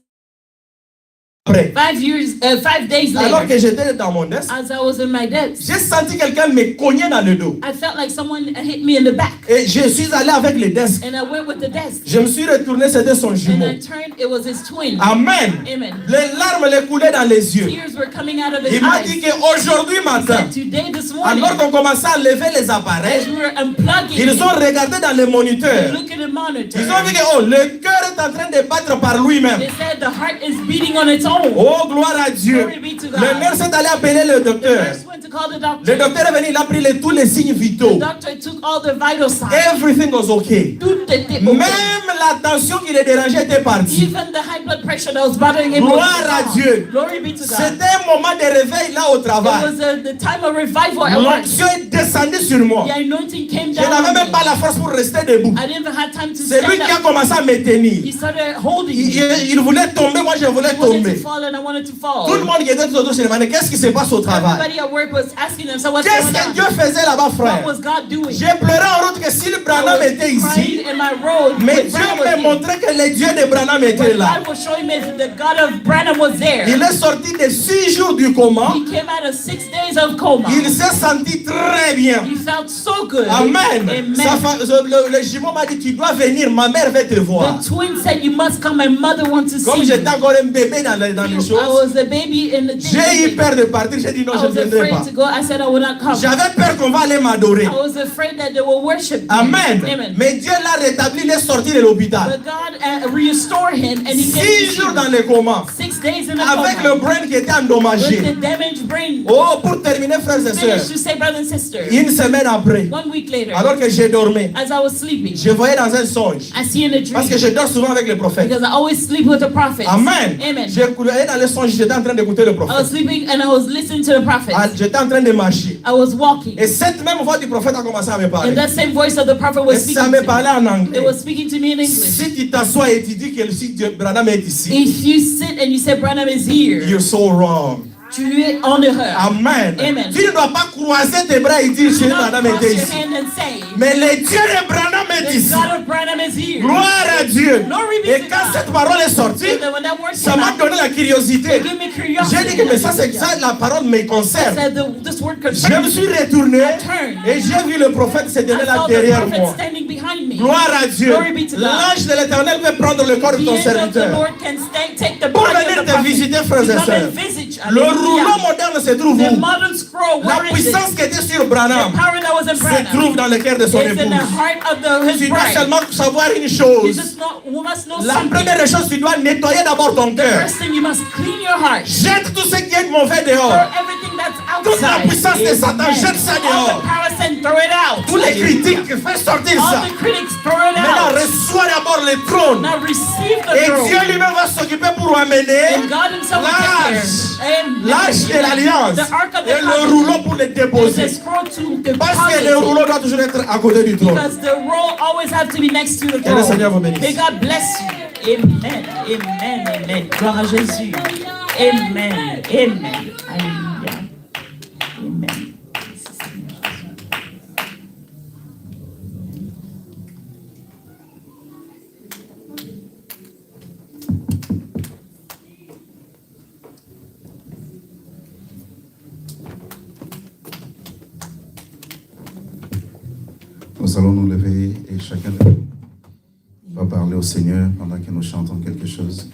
S1: après,
S2: 5 days
S1: alors
S2: later,
S1: que j'étais dans mon desk,
S2: as I was in my desk,
S1: j'ai senti quelqu'un me cogner dans le dos.
S2: I felt like someone hit me in the back.
S1: Et je suis allé avec le desk.
S2: And I went with the desk.
S1: Je me suis retourné, c'était son
S2: And
S1: jumeau.
S2: I turned, it was his twin.
S1: Amen.
S2: Amen.
S1: Les larmes les coulaient dans les yeux.
S2: Tears were coming out of his
S1: Il m'a dit
S2: eyes.
S1: qu'aujourd'hui matin,
S2: Today, this morning,
S1: alors qu'on commençait à lever les
S2: as
S1: appareils,
S2: we were unplugging,
S1: ils ont regardé dans les moniteurs.
S2: look at the monitor.
S1: Ils ont vu que oh, le cœur est en train de battre par lui-même.
S2: They said the heart is beating on its own.
S1: Oh, gloire à Dieu.
S2: Glory be to God.
S1: Le nurse est allé appeler le docteur.
S2: First went to call the doctor.
S1: Le docteur est venu, il a pris tous les signes vitaux.
S2: The doctor took all the vital signs.
S1: Everything was okay.
S2: Tout était
S1: Même
S2: okay.
S1: la tension qui le dérangeait était partie.
S2: Even the high blood pressure that was bothering him.
S1: Gloire à Dieu.
S2: Glory be to God.
S1: C'était un moment de réveil là au
S2: It
S1: travail.
S2: was the time of revival at work.
S1: L'onction est descendue sur moi.
S2: The anointing came
S1: Je
S2: down
S1: n'avais
S2: on
S1: même
S2: me.
S1: pas la force pour rester debout.
S2: I didn't even have time to
S1: C'est lui
S2: stand
S1: qui a
S2: up.
S1: commencé à me tenir.
S2: He started holding me.
S1: Il voulait tomber, moi je voulais
S2: He wanted
S1: tomber.
S2: to fall and I wanted to fall.
S1: Tout le monde qui était autour se demandait qu'est-ce qui se passe au travail.
S2: Everybody at work was asking them, so what's
S1: Qu'est-ce
S2: going
S1: que
S2: on?
S1: Dieu faisait là-bas,
S2: What
S1: frère?
S2: was God doing?
S1: J'ai pleuré en route que si le Branham était ici,
S2: Crying in my road.
S1: mais
S2: when
S1: Dieu
S2: Branham was
S1: m'a
S2: here.
S1: montré que le Dieu de Branham était
S2: What
S1: là.
S2: God was showing me is the God of Branham was there.
S1: Il est sorti de 6 jours du coma.
S2: He came out of 6 days of coma.
S1: Il s'est senti très bien.
S2: He felt so good.
S1: Amen.
S2: Amen.
S1: Le jumeau m'a dit, tu dois venir, ma mère veut te voir.
S2: The twin said, you must come. My mother wants to
S1: Comme
S2: see
S1: j'étais
S2: you.
S1: encore un bébé dans les
S2: I
S1: choses,
S2: was a baby in the
S1: j'ai eu peur de partir. J'ai dit non,
S2: I
S1: je
S2: was
S1: ne viendrai pas.
S2: afraid to go. I said I would not come.
S1: J'avais peur qu'on va aller m'adorer.
S2: I was afraid that they will worship me.
S1: Amen.
S2: Amen.
S1: Mais Dieu l'a rétabli, il est sorti de l'hôpital.
S2: But God restored him and he came
S1: 6 jours dans le coma.
S2: 6 days in the
S1: Avec
S2: coma.
S1: le brain qui était
S2: With
S1: endommagé.
S2: the damaged brain.
S1: Oh, pour terminer, frères et
S2: Finished
S1: sœurs,
S2: to say, brothers and sisters.
S1: une semaine après,
S2: 1 week later,
S1: alors que j'ai dormi,
S2: as I was sleeping,
S1: je voyais dans un songe.
S2: I see in a dream.
S1: Parce que je dors souvent avec les prophètes.
S2: Because I always sleep with the prophets.
S1: Amen.
S2: Amen.
S1: J'ai voyais dans le songe, j'étais en train d'écouter le
S2: I was
S1: prophète.
S2: sleeping and I was listening to the prophets.
S1: J'étais en train de marcher.
S2: I was walking.
S1: Et cette même voix du prophète a commencé à me parler.
S2: And that same voice of the prophet was
S1: Et
S2: speaking
S1: ça
S2: to
S1: me
S2: me.
S1: parlait en anglais.
S2: It was speaking to me in English.
S1: Si tu t'assois et tu dis que si Dieu Branham est ici,
S2: If you sit and you say Branham is here,
S1: you're so wrong.
S2: tu es en erreur.
S1: Amen.
S2: Amen.
S1: Tu ne dois pas croiser tes bras et dire
S2: Do
S1: que
S2: not
S1: Branham
S2: cross
S1: était
S2: your
S1: ici.
S2: hand and say,
S1: Mais le Dieu de Branham est
S2: the
S1: ici.
S2: God of Branham is here.
S1: Gloire à Dieu.
S2: Glory be
S1: Et
S2: to
S1: quand
S2: God.
S1: cette parole est sortie,
S2: And then when that word
S1: ça
S2: came
S1: m'a
S2: out,
S1: donné la curiosité.
S2: it gave me
S1: J'ai
S2: curiosity.
S1: dit que mais ça, c'est ça, la parole me
S2: I
S1: concerne.
S2: said, this word
S1: Je me
S2: concerns
S1: suis
S2: me.
S1: retourné
S2: turned.
S1: et j'ai vu le prophète se
S2: I
S1: tenir là
S2: saw the
S1: derrière
S2: prophet
S1: moi.
S2: standing behind me.
S1: Gloire à Dieu.
S2: Glory be to God.
S1: L'ange de l'éternel veut prendre le corps de
S2: The
S1: ton
S2: angel of the
S1: serviteur.
S2: Lord can take the
S1: Pour
S2: body
S1: venir
S2: of the
S1: te visiter, frères
S2: prophet.
S1: et
S2: To come
S1: sœurs.
S2: and visit.
S1: Le rouleau
S2: Hallelujah.
S1: moderne se trouve
S2: The
S1: où?
S2: modern scroll,
S1: La
S2: where is it?
S1: puissance qui était sur
S2: The
S1: Branham
S2: power that was in
S1: se
S2: Branham.
S1: trouve dans le cœur de son
S2: It's in the
S1: épouse.
S2: heart of his
S1: Tu dois
S2: bride.
S1: seulement savoir une
S2: You
S1: chose.
S2: just we must know
S1: La
S2: something.
S1: première des choses, tu dois nettoyer d'abord ton cœur.
S2: First thing, you must clean your heart.
S1: Jette tout ce qui est mauvais
S2: Throw
S1: dehors.
S2: everything that's
S1: Toute la
S2: outside.
S1: puissance de Satan,
S2: Amen.
S1: jette ça
S2: All
S1: dehors.
S2: the power sin, throw it out.
S1: Tous les critiques, fais sortir ça.
S2: All the critics, throw it
S1: Maintenant,
S2: out.
S1: reçois d'abord le trône.
S2: Now receive the
S1: Et
S2: throne.
S1: Dieu lui-même va s'occuper pour amener
S2: And God himself will take care. And
S1: l'arche de l'alliance
S2: the ark of the
S1: et le
S2: covenant.
S1: rouleau pour le
S2: And the
S1: déposer.
S2: scroll to deposit
S1: Parce que le
S2: it.
S1: rouleau doit toujours être à côté du trône.
S2: Because the roll always have to be next to the
S1: Que le Seigneur vous
S2: throne.
S1: bénisse.
S2: May God bless you. Amen. Amen. Amen. Gloire à Jésus. Amen. Amen. Alléluia. Amen.
S3: Nous allons nous lever et chacun de nous va parler au Seigneur pendant que nous chantons quelque chose.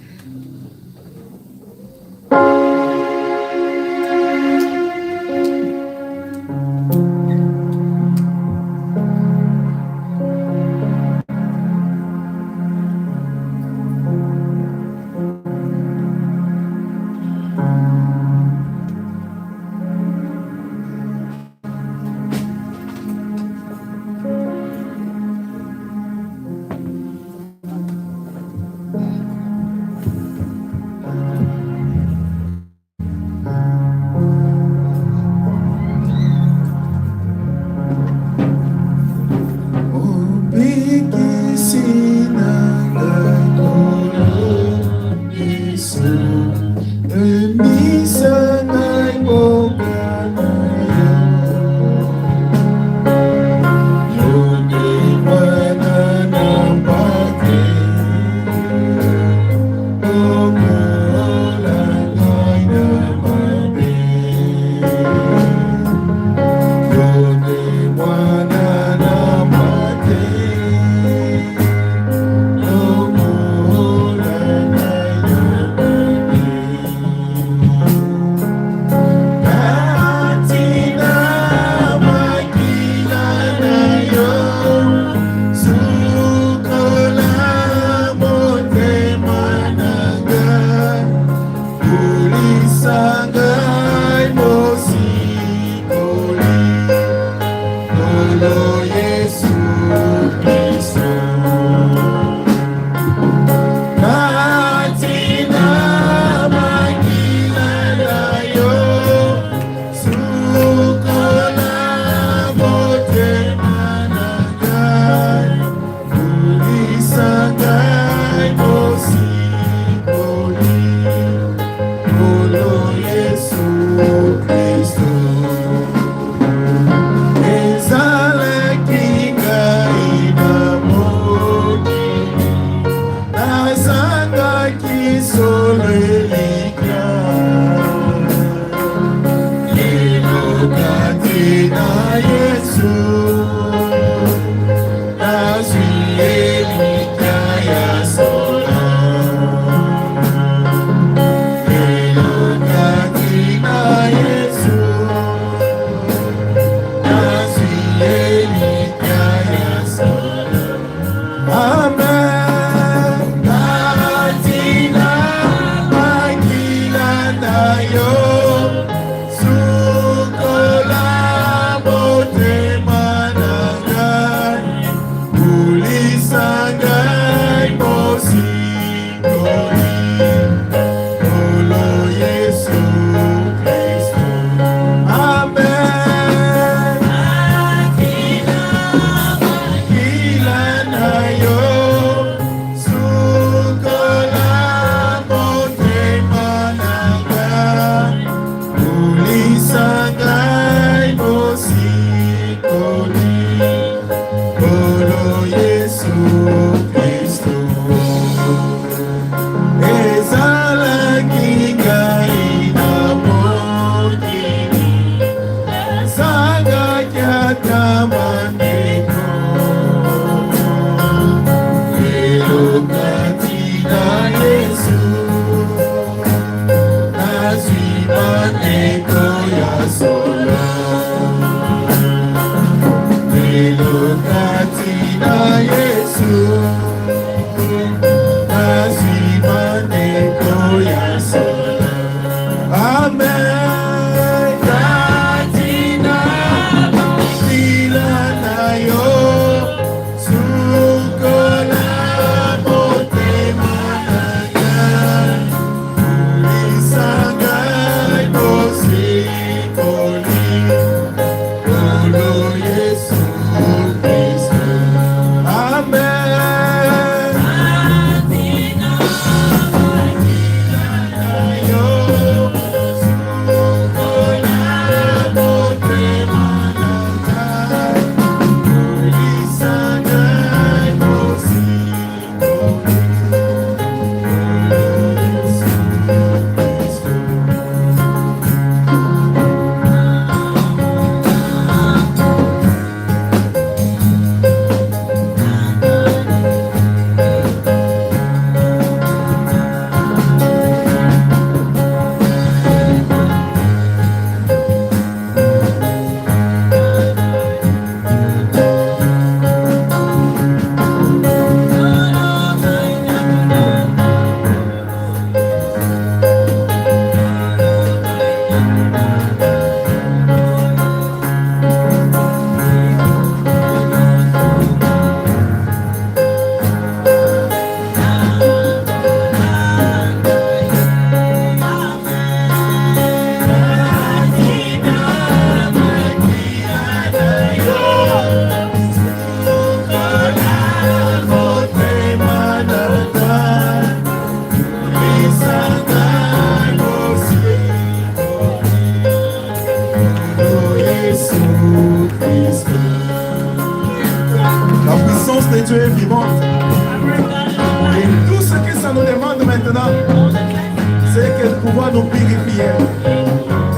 S3: nous purifier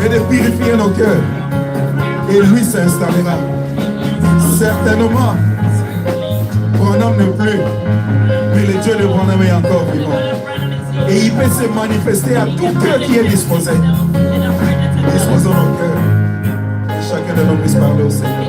S3: et de purifier nos cœurs. Et lui s'installera. Certainement, Branham ne plus, mais le Dieu de Branham est encore vivant. Et il peut se manifester à tout cœur qui est disposé. Disposons nos cœurs. Et chacun de nous puisse parler au Seigneur.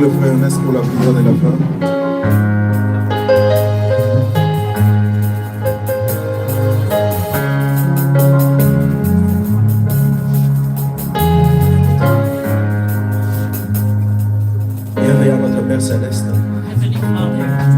S3: Le frère Ernest pour la prière de la fin. Bienvenue à notre Père Céleste.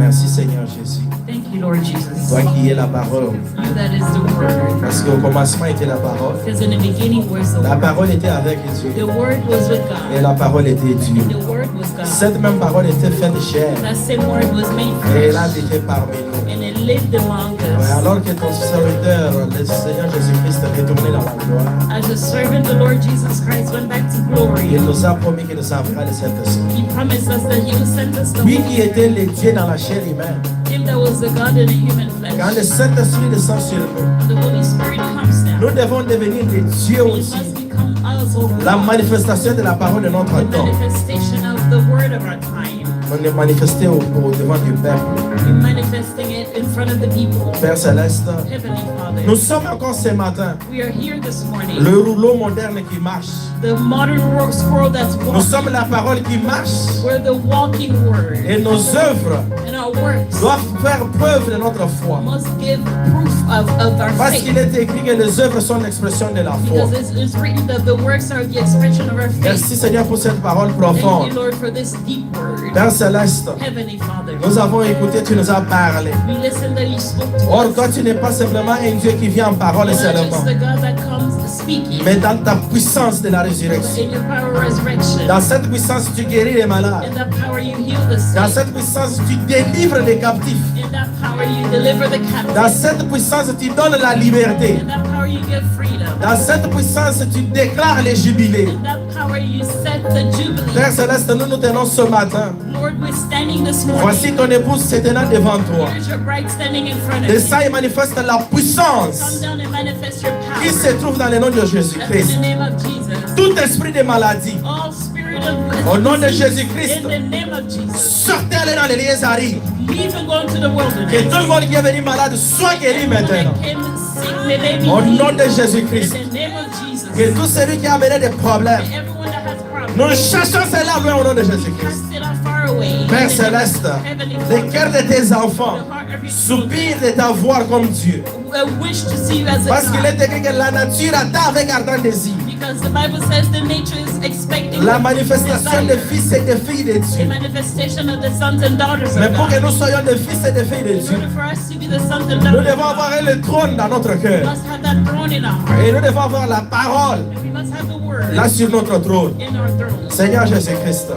S3: Merci Seigneur Jésus.
S2: Thank you, Lord Jesus.
S3: Toi qui es la parole.
S2: You that is the word.
S3: Parce qu'au commencement était la parole.
S2: Because in the beginning was the
S3: La
S2: word.
S3: parole était avec Dieu.
S2: The word was with God.
S3: Et la parole était Dieu.
S2: The word was God.
S3: Cette même parole était faite chair.
S2: That same word was made
S3: Et elle a
S2: flesh.
S3: été parmi nous.
S2: And it lived among
S3: Ouais,
S2: us.
S3: alors que ton serviteur, le Seigneur Jésus-Christ, est retourné dans la gloire,
S2: As a servant, the Lord Jesus Christ went back to glory.
S3: il nous a promis qu'il nous enverra le Saint-Esprit.
S2: He promised us that He would send us the
S3: Lui
S2: Holy
S3: qui était le Dieu dans la chair humaine.
S2: Him that was the God in a human
S3: Quand le
S2: flesh.
S3: Saint-Esprit descend sur nous,
S2: The Holy Spirit comes down.
S3: nous devons devenir des dieux
S2: We
S3: aussi.
S2: must become us, O
S3: La
S2: God.
S3: manifestation de la parole de notre
S2: The
S3: temps.
S2: manifestation of the word of our time.
S3: On est manifesté au devant du peuple.
S2: We're manifesting it in front of the people.
S1: Père Céleste,
S2: Heavenly Father,
S1: nous sommes encore ce matin.
S2: we are here this morning.
S1: Le rouleau moderne qui marche.
S2: The modern scroll that's
S1: Nous
S2: walking.
S1: sommes la parole qui marche.
S2: We're the walking word.
S1: Et nos œuvres
S2: And our works
S1: doivent faire preuve de notre foi.
S2: must give proof of our
S1: Parce
S2: faith.
S1: qu'il est écrit que les œuvres sont l'expression de la foi.
S2: Because it's written that the works are the expression of our faith.
S1: Merci Seigneur pour cette parole
S2: Thank
S1: profonde.
S2: you, Lord, for this deep word.
S1: Père Céleste,
S2: Heavenly Father,
S1: nous avons écouté, tu nous as parlé.
S2: we listen that you spoke to
S1: Or,
S2: us.
S1: toi, tu n'es pas simplement un Dieu qui vient en parole
S2: You're not
S1: seulement,
S2: just the God that comes speaking,
S1: mais dans ta puissance de la résurrection.
S2: in your power of resurrection.
S1: Dans cette puissance, tu guéris les malades.
S2: In that power you heal the
S1: Dans
S2: sick.
S1: cette puissance, tu délivres les captifs.
S2: In that power you deliver the
S1: Dans
S2: captive.
S1: cette puissance, tu donnes la liberté.
S2: In that power you give freedom.
S1: Dans cette puissance, tu déclares les jubilés.
S2: In that power you set the jubilee.
S1: Père Céleste, nous nous tenons ce matin.
S2: Lord, we're standing this morning.
S1: Voici ton épouse se tenant devant toi.
S2: Here's your bride standing in front of
S1: Et
S2: you.
S1: ça, il manifeste la
S2: Come
S1: puissance
S2: down and manifest your
S1: qui
S2: power.
S1: se trouve dans le nom de
S2: That's in
S1: Jésus-Christ.
S2: the name of Jesus.
S1: Tout esprit de maladie,
S2: All spirit of
S1: au nom de
S2: disease,
S1: Jésus-Christ,
S2: in the name of Jesus.
S1: sortez-les dans les lieux arides.
S2: Leave and go into the wilderness.
S1: Que tout le monde qui est venu malade soit guéri
S2: Everyone
S1: maintenant.
S2: that came sick, may they be
S1: Au
S2: healed.
S1: nom de Jésus-Christ.
S2: In the name of Jesus.
S1: Que tout celui qui a amené des problèmes,
S2: Everyone that has problems,
S1: nous cherchons cela loin au nom de Jésus-Christ.
S2: cast it out far away.
S1: Père Céleste,
S2: Heavenly
S1: le
S2: Father,
S1: cœur de tes enfants
S2: the heart of your children,
S1: soupire de t'avoir comme Dieu.
S2: I wish to see you as a
S1: Parce qu'il
S2: God.
S1: est écrit que la nature attend avec ardent désir
S2: Because the Bible says the nature is expecting
S1: la
S2: with
S1: manifestation des
S2: desire,
S1: fils et des filles de
S2: the
S1: Dieu.
S2: manifestation of the sons and daughters
S1: Mais
S2: of
S1: pour que
S2: God.
S1: nous soyons des fils et des filles de
S2: In
S1: Dieu,
S2: order for us to be the sons and
S1: nous
S2: daughters
S1: devons
S2: of
S1: avoir
S2: God,
S1: le trône dans notre
S2: we
S1: cœur.
S2: must have that throne in our heart.
S1: Et nous devons avoir la parole
S2: And we must have the word
S1: là sur notre trône.
S2: in our throne.
S1: Seigneur Jésus-Christ,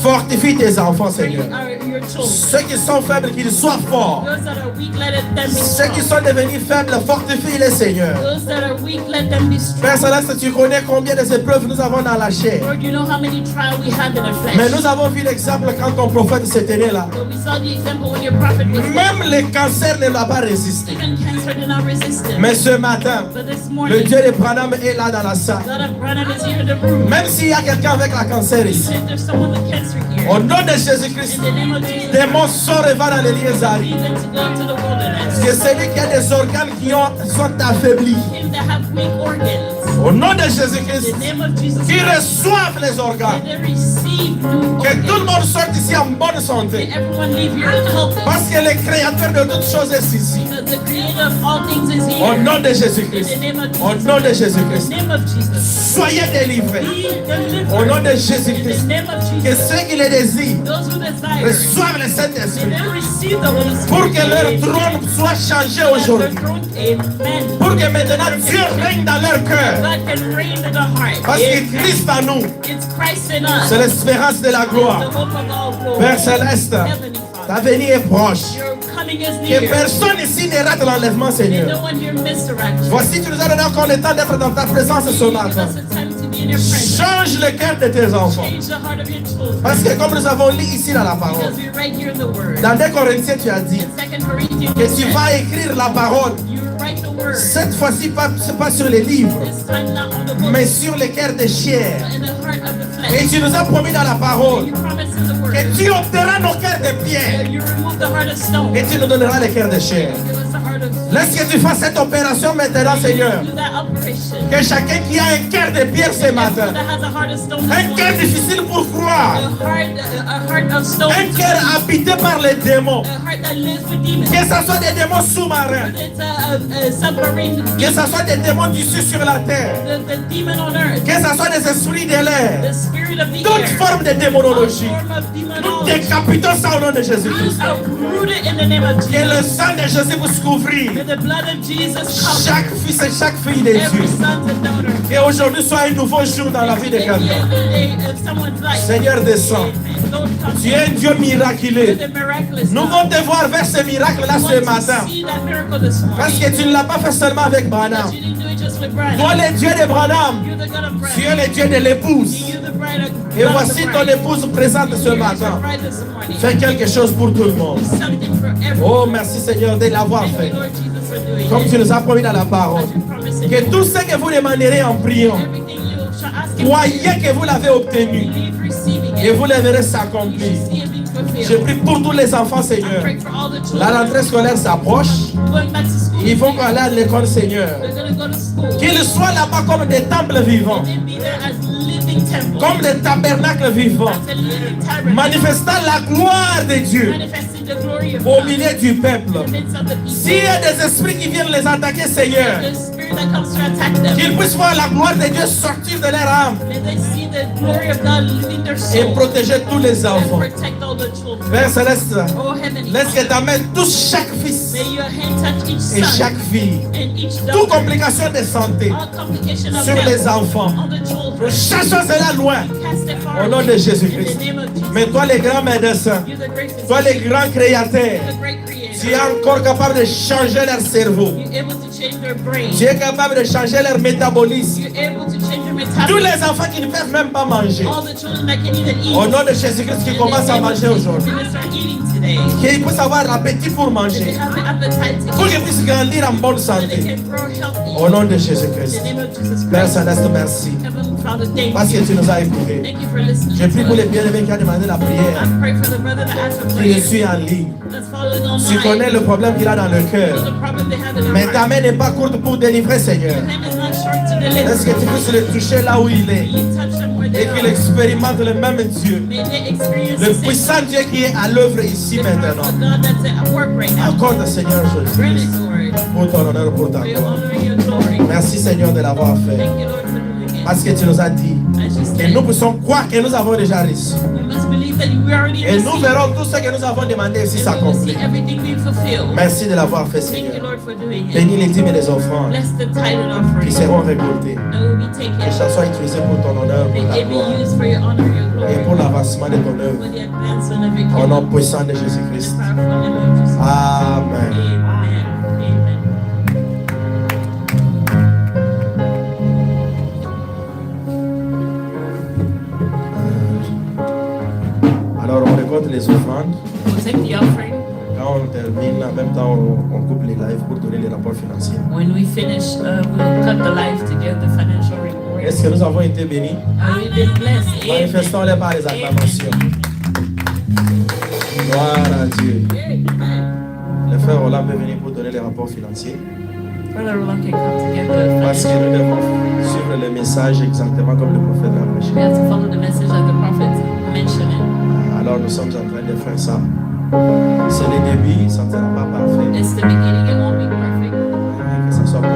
S1: fortifie tes enfants, Seigneur.
S2: Your children.
S1: Ceux qui sont faibles, qu'ils soient forts.
S2: Those that are weak, let them be
S1: Ceux qui
S2: strong.
S1: sont devenus faibles, fortifie-les, Seigneur.
S2: Those that are weak, let them be strong.
S1: Père Céleste, tu connais combien de épreuves nous avons dans la chair.
S2: Lord, you know how many trials we had in the
S1: Mais
S2: flesh.
S1: nous avons vu l'exemple quand ton prophète se tenait là.
S2: But we saw the example when your prophet was
S1: Même le cancer ne l'a pas résisté.
S2: even cancer did not resist him.
S1: Mais ce matin,
S2: But this
S1: le
S2: morning,
S1: Dieu de Branham est là dans la salle.
S2: God of Branham is here in the room.
S1: Même s'il y a quelqu'un avec la cancer ici,
S2: If there's someone with cancer here,
S1: au nom de Jésus-Christ,
S2: in the name of Jesus,
S1: démons sort et va dans les lieux arides.
S2: lead them to go to the wilderness.
S1: Que celui qui a des organes qui sont affaiblis,
S2: Him that have weak organs,
S1: au nom de
S2: in
S1: Jésus-Christ,
S2: the name of Jesus,
S1: qui reçoivent les organes.
S2: may they receive new
S1: Que tout le
S2: organs.
S1: monde sorte ici en bonne
S2: May
S1: santé.
S2: everyone leave here healthy.
S1: Parce que le créateur de toutes choses est ici.
S2: The creator of all things is
S1: Au
S2: here.
S1: nom de
S2: In
S1: Jésus-Christ.
S2: the name of
S1: Au
S2: Jesus.
S1: nom de
S2: In
S1: Jésus-Christ.
S2: the name of Jesus.
S1: Soyez délivrés.
S2: Be delivered.
S1: Au nom de
S2: In
S1: Jésus-Christ.
S2: the name of
S1: Que
S2: Jesus.
S1: ceux qui le désirent
S2: Those who desire,
S1: reçoivent le
S2: may
S1: Saint-Esprit.
S2: they receive the Holy Spirit.
S1: Pour que leur trône soit changé aujourd'hui.
S2: Amen.
S1: Pour que maintenant Dieu règne dans leur cœur.
S2: God can reign in the heart.
S1: Parce que Christ en nous,
S2: It's Christ in us.
S1: c'est l'espérance de la
S2: The
S1: gloire.
S2: hope of all glory.
S1: Père Céleste,
S2: Heavenly
S1: ta
S2: Father,
S1: venue est proche.
S2: your coming is
S1: Que
S2: near.
S1: personne ici ne rate l'enlèvement,
S2: May
S1: Seigneur.
S2: no one here miss the rapture.
S1: Voici, tu nous as donné encore le temps d'être dans ta présence ce
S2: Give
S1: matin.
S2: us a time to be in your presence.
S1: Change le cœur de tes enfants.
S2: Change the heart of your children.
S1: Parce que comme nous avons lu ici dans la parole,
S2: Because we're right here in the Word.
S1: dans 2 Corinthiens, tu as dit
S2: In 2 Corinthians,
S1: que tu vas écrire la parole.
S2: you write the Word.
S1: Cette fois-ci, pas sur les livres,
S2: This time not on the book,
S1: mais sur le cœur de chair.
S2: but in the heart of the
S1: Et
S2: flesh.
S1: tu nous as promis dans la parole
S2: You promise in the Word
S1: que tu obtiendras nos cœurs de pierre
S2: that you remove the heart of stone.
S1: et tu nous donneras le cœur de chair.
S2: Give us the heart of
S1: Laisse que tu fasses cette opération maintenant, Seigneur.
S2: do that operation.
S1: Que chacun qui a un cœur de pierre ce matin,
S2: That has a heart of stone.
S1: un cœur difficile pour croire,
S2: A heart of stone.
S1: un cœur habité par les démons,
S2: A heart that lives with demons.
S1: que ce soit des démons sous-marins,
S2: It's a submarine.
S1: que ce soit des démons d'ici sur la terre,
S2: The demon on earth.
S1: que ce soit des esprits de l'air,
S2: The spirit of the
S1: toute
S2: air.
S1: forme de
S2: All
S1: démonologie.
S2: form of
S1: Nous
S2: demonology.
S1: décapitons ça au nom de Jésus-Christ.
S2: Uprooted in the name of
S1: Que le
S2: Jesus.
S1: sang de Jésus vous couvrir.
S2: May the blood of Jesus cover
S1: Chaque fils et chaque fille de
S2: every
S1: Dieu.
S2: son and daughter.
S1: Et aujourd'hui soit un nouveau jour dans la vie de quelqu'un.
S2: Of someone's life.
S1: Seigneur, descends.
S2: Don't come
S1: Tu es un Dieu miraculeux.
S2: the miraculous.
S1: Nous voulons te voir vers ce miracle-là ce matin.
S2: See that miracle this
S1: Parce
S2: morning.
S1: que tu ne l'as pas fait seulement avec Branham.
S2: You didn't do it just with Brian.
S1: Toi, le Dieu de Branham,
S2: You're the God of
S1: tu es
S2: Brian.
S1: le Dieu de l'épouse.
S2: You're the bride of
S1: Et
S2: God of
S1: voici
S2: the
S1: ton
S2: bride.
S1: épouse présente ce
S2: Here's
S1: matin.
S2: your bride this morning.
S1: Fais quelque chose pour tout le monde.
S2: Something for everyone.
S1: Oh, merci Seigneur de l'avoir
S2: Thank
S1: fait.
S2: you, Lord Jesus, for doing
S1: Comme
S2: it.
S1: tu nous as promis dans la parole.
S2: As you promised in
S1: Que
S2: your
S1: tout ce que vous demanderez en priant,
S2: everything you shall ask in
S1: croyez que vous l'avez obtenu.
S2: believe receiving
S1: Et
S2: it.
S1: vous le verrez
S2: You
S1: s'accomplir.
S2: shall see it be
S1: Je prie pour tous les enfants, Seigneur. La rentrée scolaire s'approche. Ils vont aller à l'école, Seigneur. Qu'ils soient là-bas comme des temples vivants. Comme des tabernacles vivants. Manifestant la gloire de Dieu au milieu du peuple. S'il y a des esprits qui viennent les attaquer, Seigneur, qu'ils puissent voir la gloire de Dieu sortir de leur âme et protéger tous les enfants. Père Céleste, laisse que ta main touche chaque fils et chaque fille. Toute complication de santé sur les enfants, chassons cela loin au nom de Jésus-Christ. Mais toi, les grands médecins, toi, les grands créateurs, tu es encore capable de changer leur cerveau. Tu es capable de changer leur métabolisme. Tous les enfants qui ne peuvent même pas manger, au nom de Jésus-Christ, qui commencent à manger aujourd'hui, qu'ils puissent avoir l'appétit pour manger, pour qu'ils puissent grandir en bonne santé. Au nom de Jésus-Christ. Père Céleste, merci parce que tu nous as écoutés. Je prie pour les bien-aimés qui ont demandé la prière, qui suis en ligne. Tu connais le problème qu'il a dans le cœur, mais ta main n'est pas courte pour délivrer, Seigneur. Est-ce que tu puisses le toucher là où il est et qu'il expérimente le même Dieu, le puissant Dieu qui est à l'œuvre ici maintenant. Accorde, Seigneur Jésus, pour ton honneur, pour ta gloire. Merci, Seigneur, de l'avoir fait. Parce que tu nous as dit que nous puissions croire que nous avons déjà reçu. Et nous verrons tout ce que nous avons demandé ici s'accomplir. Merci de l'avoir fait, Seigneur. Bénis les dîmes et les offrandes qui seront récoltées. Que ça soit utilisé pour ton honneur, pour ta gloire et pour l'avancement de ton œuvre. Au nom puissant de Jésus-Christ. Amen. Alors on récolte les offrandes. Quand on termine, en même temps on coupe les lives pour donner les rapports financiers.
S2: When we finish, we'll cut the live to get the financial report.
S1: Est-ce que nous avons été bénis?
S2: We've been blessed.
S1: Manifestons-les par les acclamations. Gloire à Dieu. Le frère Roland peut venir pour donner les rapports financiers.
S2: Brother Roland can come to get the
S1: Parce que nous devons suivre le message exactement comme le prophète l'a prêché.
S2: We have to follow the message that the prophet mentioned.
S1: Alors nous sommes en train de faire ça. C'est le début, ça ne sera pas parfait.
S2: It's the beginning, it won't be perfect.
S1: Que ça soit pour